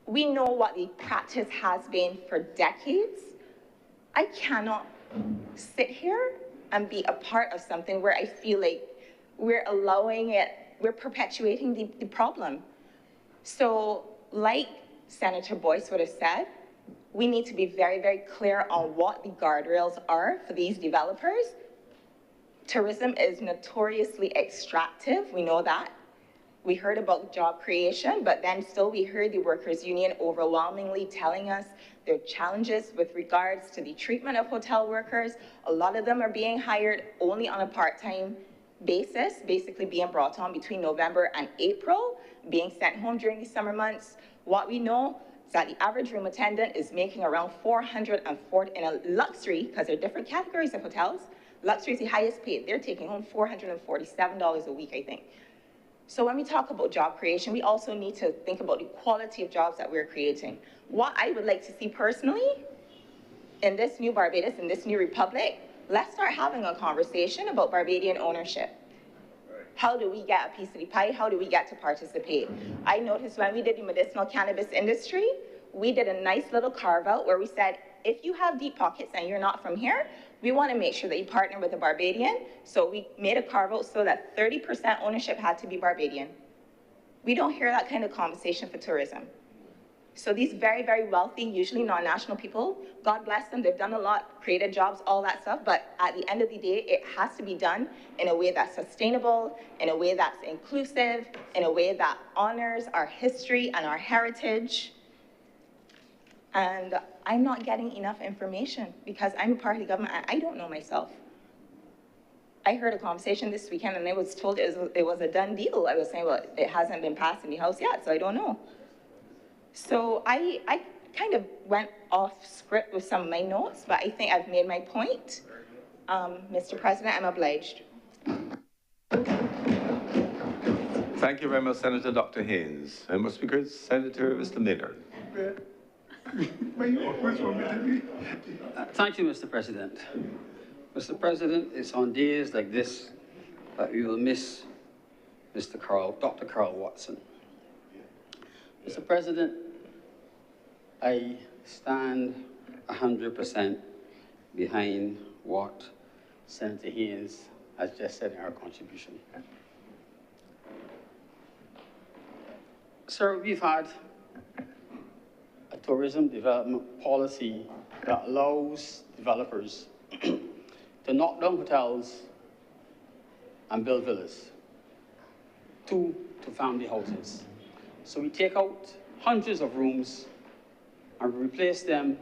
we know what the practice has been for decades. I cannot sit here and be a part of something where I feel like we're allowing it, we're perpetuating the problem. So like Senator Boyce would have said, we need to be very, very clear on what the guardrails are for these developers. Tourism is notoriously extractive, we know that. We heard about job creation, but then still we heard the workers' union overwhelmingly telling us their challenges with regards to the treatment of hotel workers. A lot of them are being hired only on a part-time basis, basically being brought on between November and April, being sent home during the summer months. What we know is that the average room attendant is making around $440 in a luxury, because there are different categories of hotels. Luxury is the highest paid. They're taking home $447 a week, I think. So when we talk about job creation, we also need to think about the quality of jobs that we're creating. What I would like to see personally in this new Barbados, in this new republic, let's start having a conversation about Barbadian ownership. How do we get a piece of the pie? How do we get to participate? I noticed when we did the medicinal cannabis industry, we did a nice little carve out where we said, if you have deep pockets and you're not from here, we want to make sure that you partner with a Barbadian. So we made a carve out so that 30% ownership had to be Barbadian. We don't hear that kind of conversation for tourism. So these very, very wealthy, usually non-national people, God bless them, they've done a lot, created jobs, all that stuff, but at the end of the day, it has to be done in a way that's sustainable, in a way that's inclusive, in a way that honors our history and our heritage. And I'm not getting enough information because I'm a part of the government and I don't know myself. I heard a conversation this weekend and I was told it was a done deal. I was saying, well, it hasn't been passed in the House yet, so I don't know. So I kind of went off script with some of my notes, but I think I've made my point. Mr. President, I'm obliged. Thank you very much, Senator Dr. Haynes. Member Speakers, Senator Mr. Miller. Thank you, Mr. President. Mr. President, it's on days like this that we will miss Dr. Carl Watson. Mr. President, I stand 100% behind what Senator Haynes has just said in our contribution. Sir, we've had a tourism development policy that allows developers to knock down hotels and build villas, two family houses. So we take out hundreds of rooms and replace them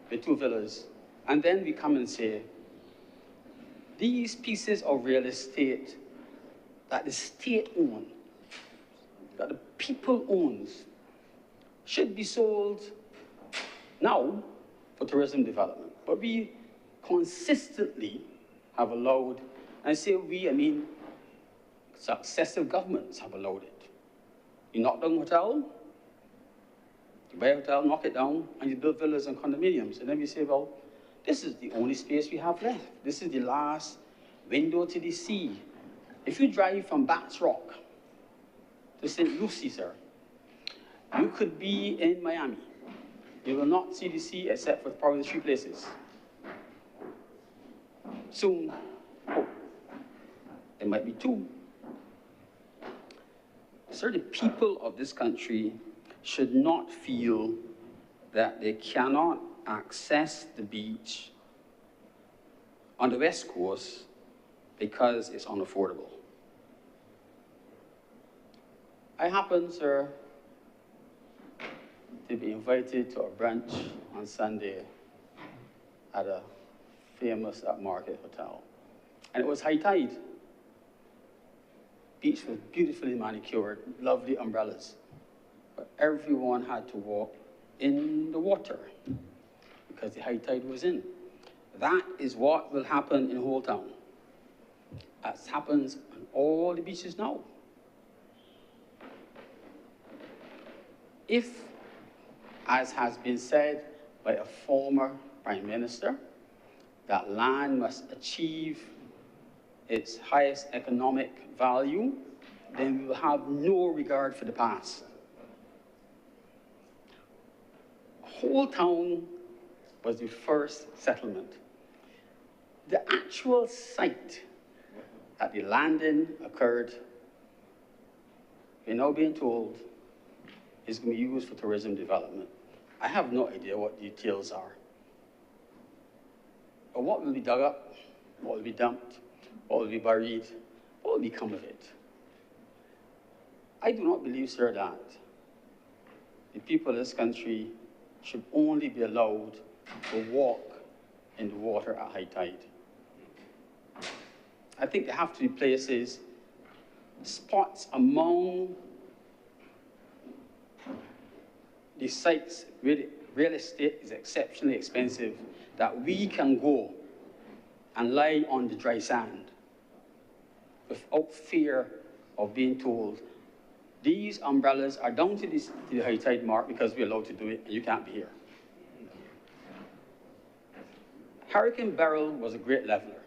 with two villas. And then we come and say, these pieces of real estate that the state owns, that the people owns, should be sold now for tourism development. But we consistently have allowed, and I say we, I mean successive governments have allowed it. You knock down a hotel, you buy a hotel, knock it down, and you build villas and condominiums. And then we say, well, this is the only space we have left. This is the last window to the sea. If you drive from Bats Rock to St. Lucie, sir, you could be in Miami. You will not see the sea except for probably 3 places. Soon, there might be 2. Sir, the people of this country should not feel that they cannot access the beach on the West Coast because it's unaffordable. I happen, sir, to be invited to a brunch on Sunday at a famous upmarket hotel. And it was high tide. Beach was beautifully manicured, lovely umbrellas. But everyone had to walk in the water because the high tide was in. That is what will happen in Old Town. That happens on all the beaches now. If, as has been said by a former Prime Minister, that land must achieve its highest economic value, then we will have no regard for the past. Old Town was the first settlement. The actual site that the landing occurred, we're now being told, is going to be used for tourism development. I have no idea what details are. But what will be dug up? What will be dumped? What will be buried? What will become of it? I do not believe, sir, that the people of this country should only be allowed to walk in the water at high tide. I think there have to be places, spots among the sites where the real estate is exceptionally expensive, that we can go and lie on the dry sand without fear of being told, these umbrellas are down to the high tide mark because we're allowed to do it and you can't be here. Hurricane Beryl was a great leveler.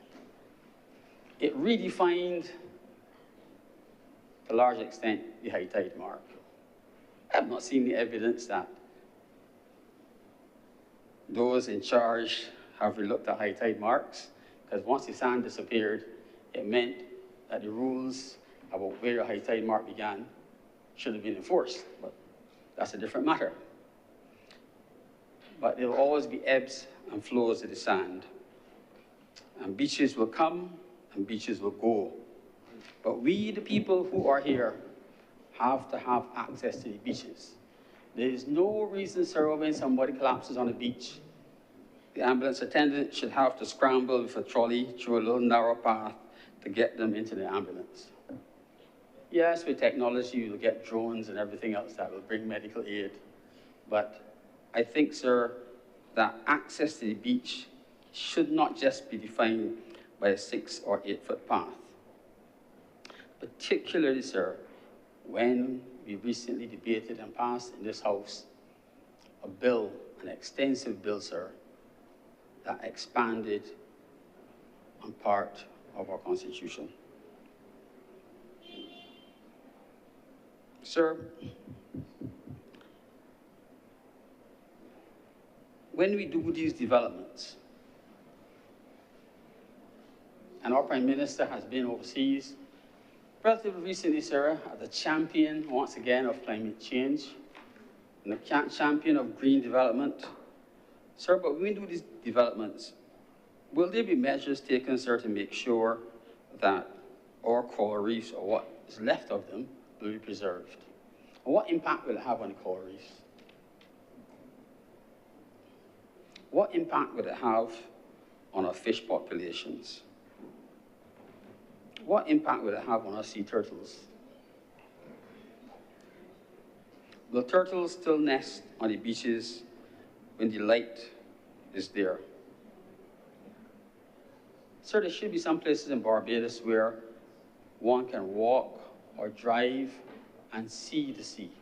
It redefined, to a large extent, the high tide mark. I have not seen the evidence that those in charge have relooked at high tide marks, because once the sand disappeared, it meant that the rules about where a high tide mark began should have been enforced, but that's a different matter. But there will always be ebbs and flows of the sand, and beaches will come and beaches will go. But we, the people who are here, have to have access to the beaches. There is no reason, sir, when somebody collapses on a beach, the ambulance attendant should have to scramble with a trolley through a little narrow path to get them into the ambulance. Yes, with technology, you'll get drones and everything else that will bring medical aid. But I think, sir, that access to the beach should not just be defined by a 6 or 8 foot path. Particularly, sir, when we recently debated and passed in this House a bill, an extensive bill, sir, that expanded on part of our Constitution. Sir, when we do these developments, and our Prime Minister has been overseas relatively recently, sir, as a champion, once again, of climate change, and a champion of green development. Sir, but when we do these developments, will there be measures taken, sir, to make sure that our coral reefs, or what is left of them, will be preserved? And what impact will it have on the coral reefs? What impact will it have on our fish populations? What impact will it have on our sea turtles? Will turtles still nest on the beaches when the light is there? Sir, there should be some places in Barbados where one can walk or drive and see the sea.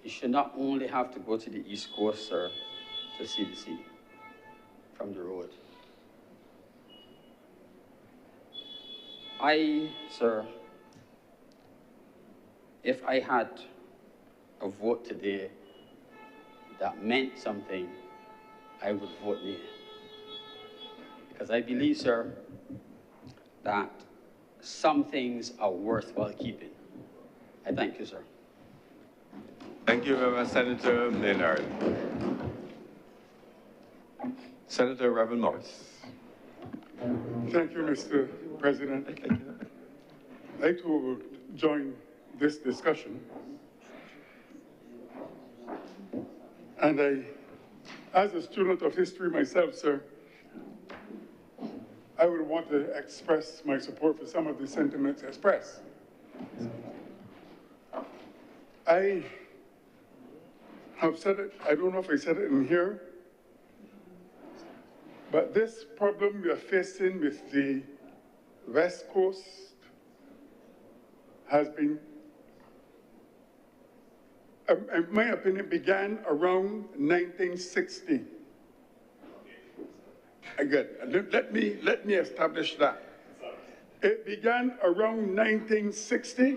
You should not only have to go to the East Coast, sir, to see the sea from the road. Sir, if I had a vote today that meant something, I would vote nay. Because I believe, sir, that some things are worthwhile keeping. I thank you, sir. Thank you very much, Senator Maynard. Senator Reverend Morris. Thank you, Mr. President. I too will join this discussion. And as a student of history myself, sir, I would want to express my support for some of the sentiments expressed. I have said it, I don't know if I said it in here, but this problem we are facing with the West Coast has been, in my opinion, began around 1960. Again, let me establish that. It began around 1960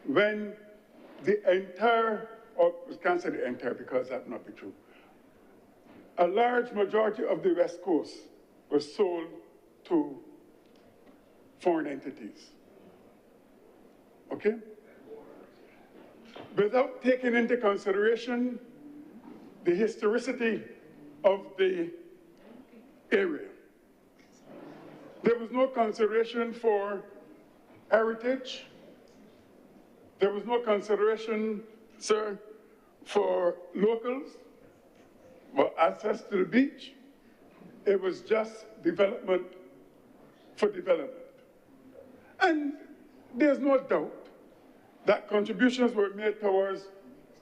when the entire, or I can't say the entire because that would not be true, a large majority of the West Coast was sold to foreign entities. Okay? Without taking into consideration the historicity of the area. There was no consideration for heritage. There was no consideration, sir, for locals, or access to the beach. It was just development for development. And there's no doubt that contributions were made towards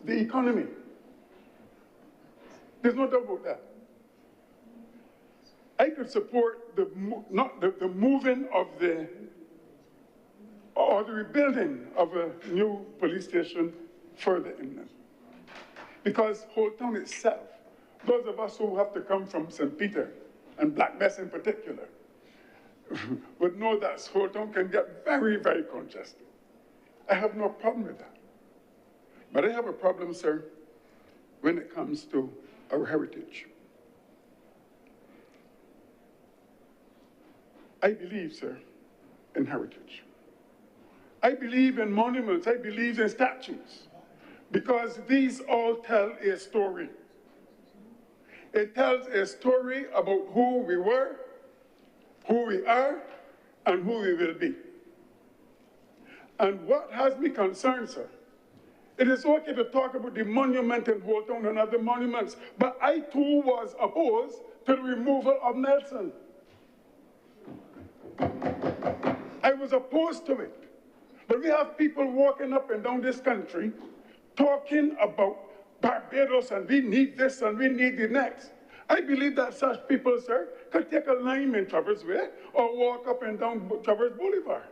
the economy. There's no doubt about that. I could support the moving of or the rebuilding of a new police station further inland. Because Holt Town itself, those of us who have to come from St. Peter, and Black Bess in particular, would know that Holt Town can get very, very congested. I have no problem with that. But I have a problem, sir, when it comes to our heritage. I believe, sir, in heritage. I believe in monuments, I believe in statues, because these all tell a story. It tells a story about who we were, who we are, and who we will be. And what has me concerned, sir, it is okay to talk about the monument in Holt Town and other monuments, but I too was opposed to the removal of Nelson. I was opposed to it. But we have people walking up and down this country talking about Barbados and we need this and we need the next. I believe that such people, sir, could take a lime in Traverse Way or walk up and down Traverse Boulevard.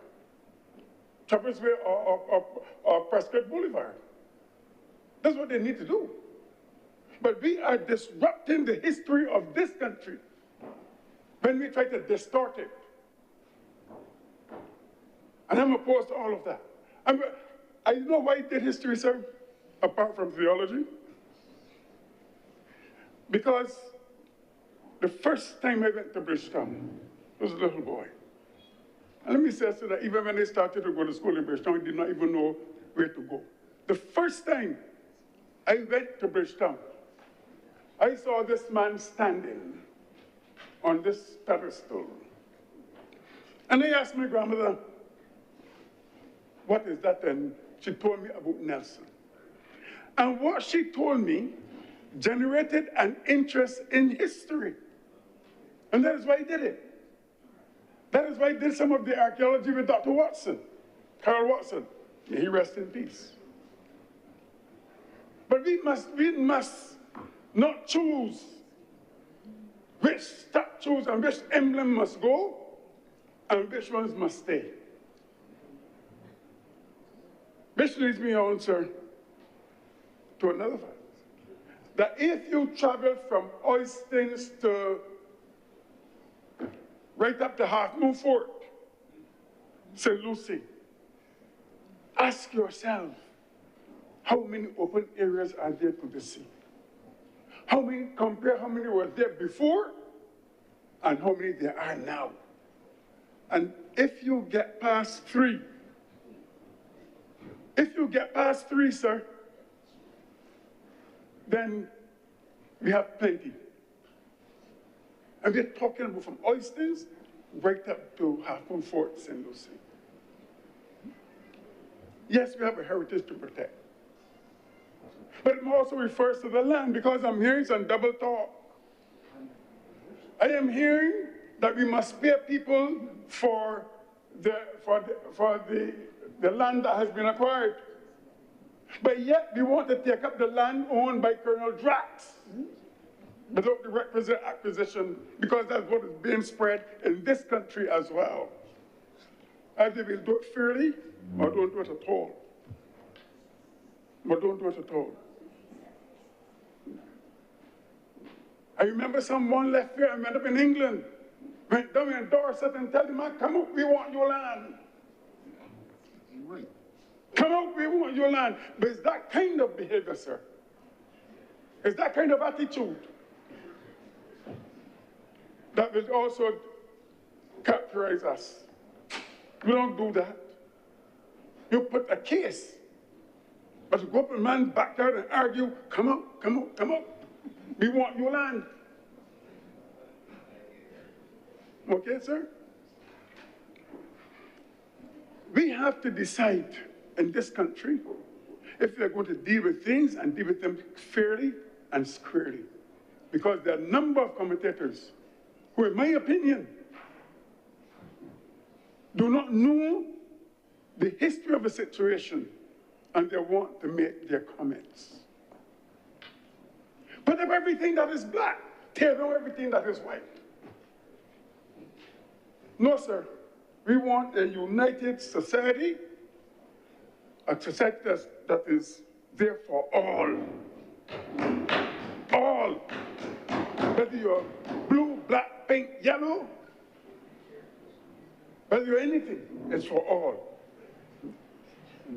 Traverse Way or Prescott Boulevard. That's what they need to do. But we are disrupting the history of this country when we try to distort it. And I'm opposed to all of that. I know why I did history, sir, apart from theology. Because the first time I went to Bridgetown, I was a little boy. And let me say so that even when I started to go to school in Bridgetown, I did not even know where to go. The first time I went to Bridgetown, I saw this man standing on this pedestal. And I asked my grandmother, what is that? And she told me about Nelson. And what she told me generated an interest in history. And that is why I did it. That is why I did some of the archaeology with Dr. Watson, Carl Watson. May he rest in peace. But we must not choose which statues and which emblem must go and which ones must stay. Which leads me on, sir, to another fact. That if you travel from Oistins to right up to Half Moon Fort, St. Lucie, ask yourself, how many open areas are there to the sea? Compare how many were there before and how many there are now. And if you get past 3, sir, then we have plenty. And we're talking about from Oistins right up to Half Moon Fort, St. Lucie. Yes, we have a heritage to protect. But it also refers to the land, because I'm hearing some double talk. I am hearing that we must pay people for the land that has been acquired. But yet we want to take up the land owned by Colonel Drax without the requisite acquisition, because that's what is being spread in this country as well. Either we'll do it fairly or don't do it at all. But don't do it at all. I remember someone left here and went up in England, went down in Dorset and told them, come up, we want your land. Right. Come out, we want your land. But it's that kind of behavior, sir. It's that kind of attitude that will also characterize us. We don't do that. You put a case, but to go up in a man's backyard and argue, come out, come out, come out. We want your land. Okay, sir? We have to decide in this country if we're going to deal with things and deal with them fairly and squarely. Because there are a number of commentators who, in my opinion, do not know the history of a situation and they want to make their comments. Put up everything that is black, tear down everything that is white. No, sir. We want a united society, a society that is there for all. All. Whether you're blue, black, pink, yellow, whether you're anything, it's for all.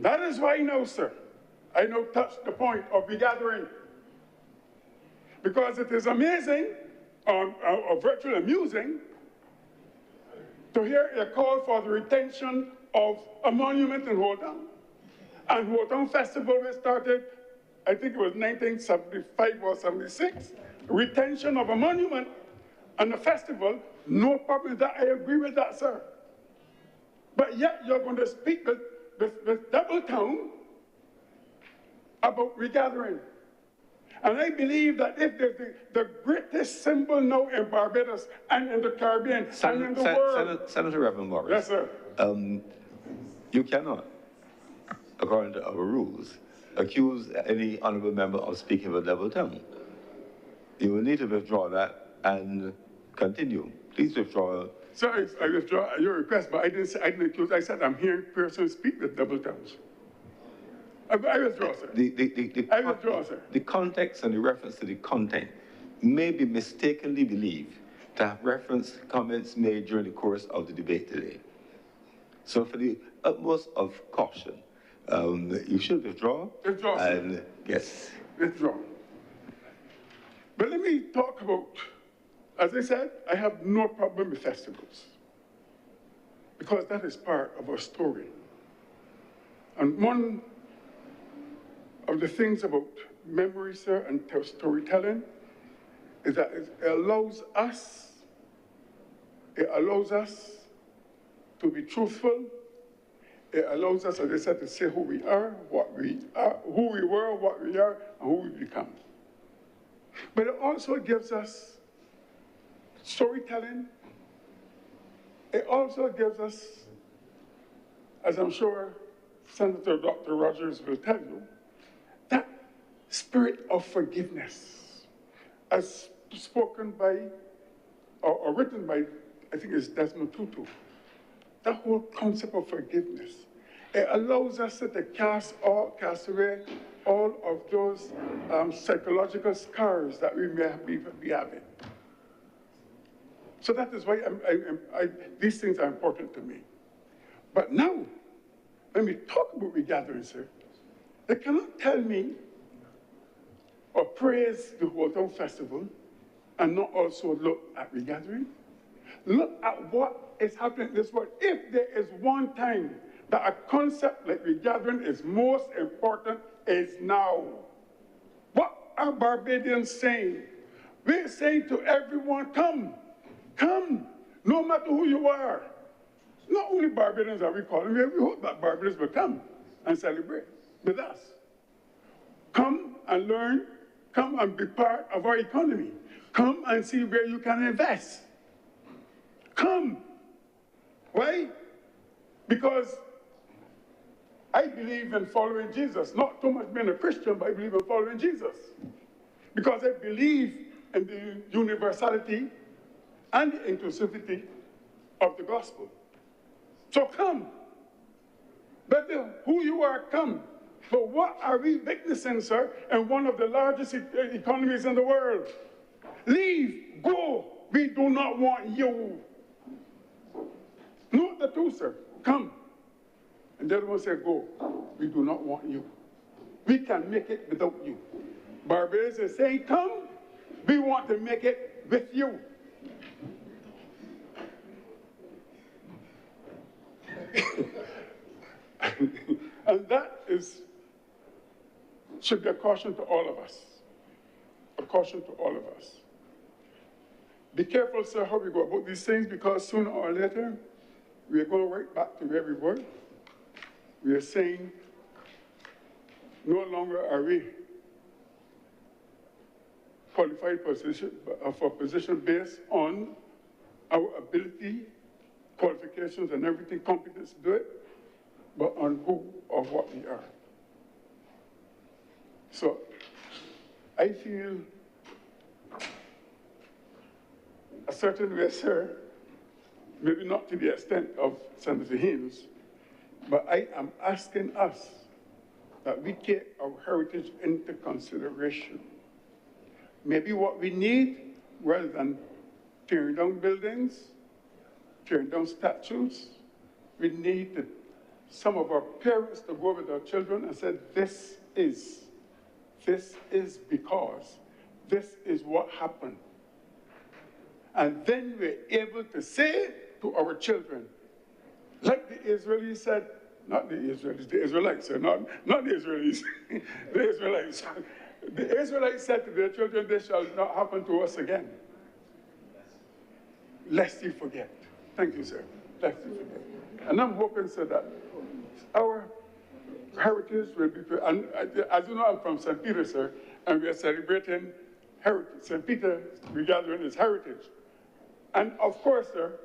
That is why now, sir, I now touch the point of regathering. Because it is amazing, or virtually amusing, to hear a call for the retention of a monument in Holtown. And Holtown Festival was started, I think it was 1975 or 76. Retention of a monument and a festival, no problem with that. I agree with that, sir. But yet you're going to speak with Doubletown about regathering. And I believe that if there's the greatest symbol now in Barbados and in the Caribbean and in the world. Senator Reverend Morris. Yes, sir. You cannot, according to our rules, accuse any honorable member of speaking with Doubletown. You will need to withdraw that and continue. Please withdraw. Sorry, I withdraw your request, but I didn't accuse. I said I'm hearing persons speak with Doubletowns. I withdraw, sir. I withdraw, sir. The context and the reference to the content may be mistakenly believed to have referenced comments made during the course of the debate today. So for the utmost of caution, you should withdraw. Withdraw, sir. And yes. Withdraw. But let me talk about, as I said, I have no problem with festivals. Because that is part of our story. And one of the things about memory, sir, and storytelling is that it allows us to be truthful. It allows us, as I said, to say who we are, who we were, what we are, and who we become. But it also gives us storytelling. It also gives us, as I'm sure Senator Dr. Rogers will tell you, that spirit of forgiveness, as spoken by, or written by, I think it's Desmond Tutu. That whole concept of forgiveness. It allows us to cast away all of those psychological scars that we may be having. So that is why these things are important to me. But now, when we talk about regathering, sir, they cannot tell me or praise the Holtown Festival and not also look at regathering. Look at what is happening in this world. If there is one time that a concept like regathering is most important, is now. What are Barbadians saying? We're saying to everyone, come, no matter who you are. Not only Barbadians are we calling, we hope that Barbadians will come and celebrate with us. Come and learn, come and be part of our economy. Come and see where you can invest. Come. Why? Because I believe in following Jesus. Not too much being a Christian, but I believe in following Jesus. Because I believe in the universality and the inclusivity of the gospel. So come. But who you are, come. But what are we witnessing, sir, in one of the largest economies in the world? Leave, go. We do not want you. Note the two, sir. Come. And the other one said, go. We do not want you. We can make it without you. Barbados is saying, come. We want to make it with you. And that should be a caution to all of us. A caution to all of us. Be careful, sir, how we go about these things, because sooner or later, we are going right back to where we were. We are saying, no longer are we qualified for a position based on our ability, qualification, qualifications and everything, competence to do it, but on who or what we are. So I feel a certain way, sir, maybe not to the extent of Senator Haynes, but I am asking us that we take our heritage into consideration. Maybe what we need, rather than tearing down buildings, tearing down statues, we need some of our parents to go with our children and say, this is because, this is what happened. And then we're able to say to our children, like the Israelis said, not the Israelis, the Israelites said, not the Israelis, the Israelites. The Israelites said to their children, this shall not happen to us again. Lest you forget. Thank you, sir. Lest you forget. And I'm hoping, sir, that our heritage will be, and as you know, I'm from St. Peter, sir, and we are celebrating heritage. St. Peter regathering his heritage. And of course, sir,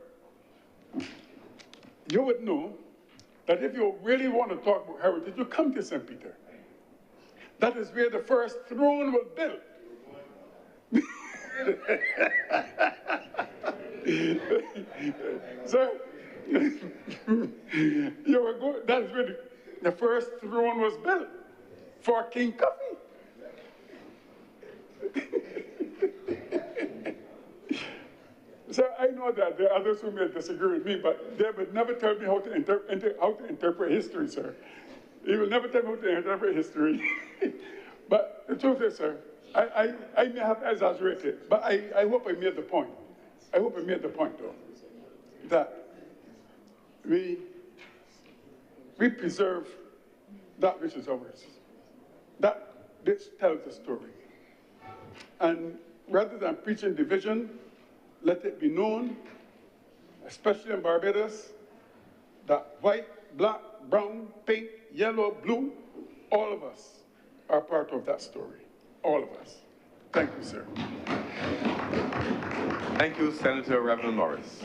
you would know that if you really want to talk about heritage, you come to St. Peter. That is where the first throne was built. Sir, you were good. That is where the first throne was built for King Cuffy. So I know that there are others who may disagree with me, but they would never tell me how to interpret history, sir. He will never tell me how to interpret history. But the truth is, sir, I may have exaggerated, but I hope I made the point. I hope I made the point, though, that we preserve that which is ours. That which tells the story. And rather than preaching division, let it be known, especially in Barbados, that white, black, brown, pink, yellow, blue, all of us are part of that story. All of us. Thank you, sir. Thank you, Senator Reverend Morris.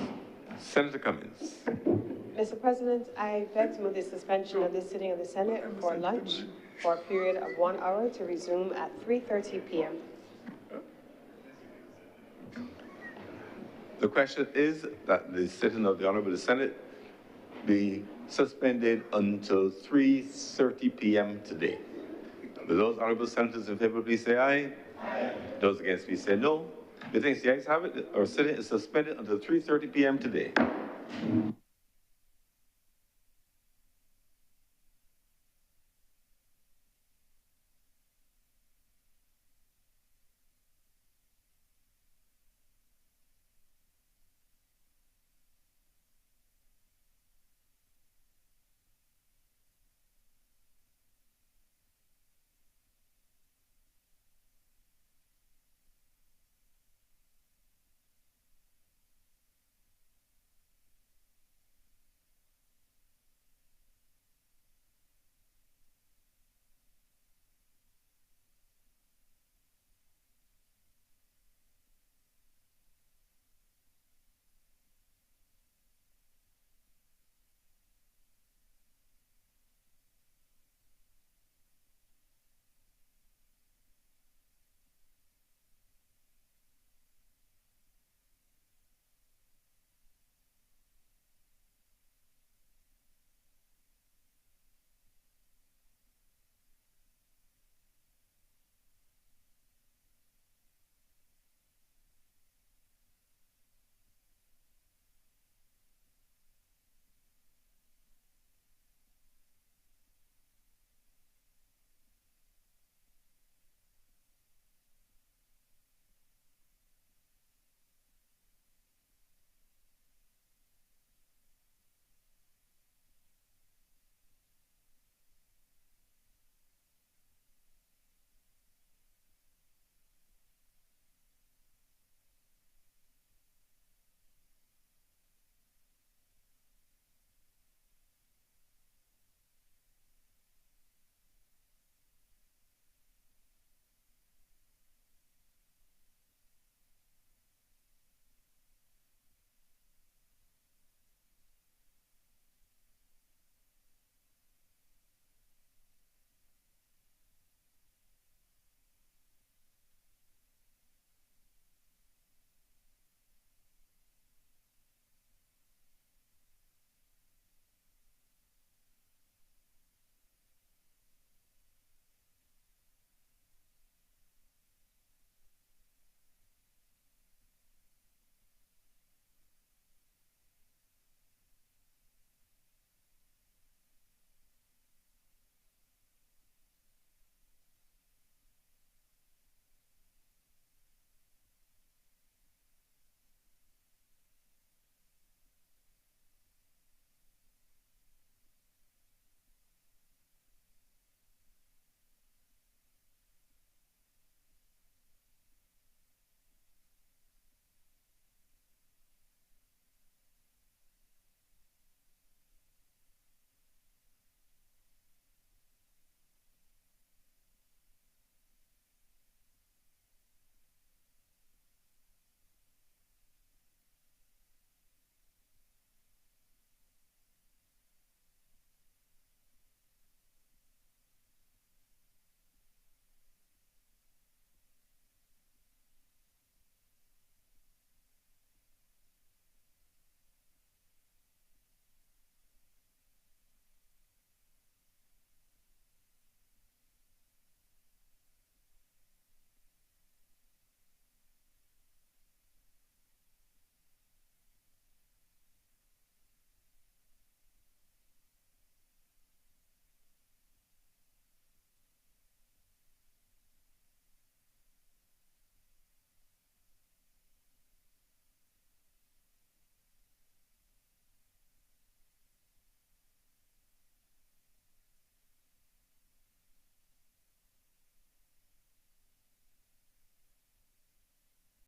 Senator Cummings. Mr. President, I beg to move the suspension of this sitting of the Senate for lunch for a period of 1 hour to resume at 3:30 p.m. The question is that the sitting of the Honorable Senate be suspended until 3:30 p.m. today. Will those honorable senators in favor please say aye? Aye. Those against please say no. The ayes have it. Our sitting is suspended until 3:30 p.m. today.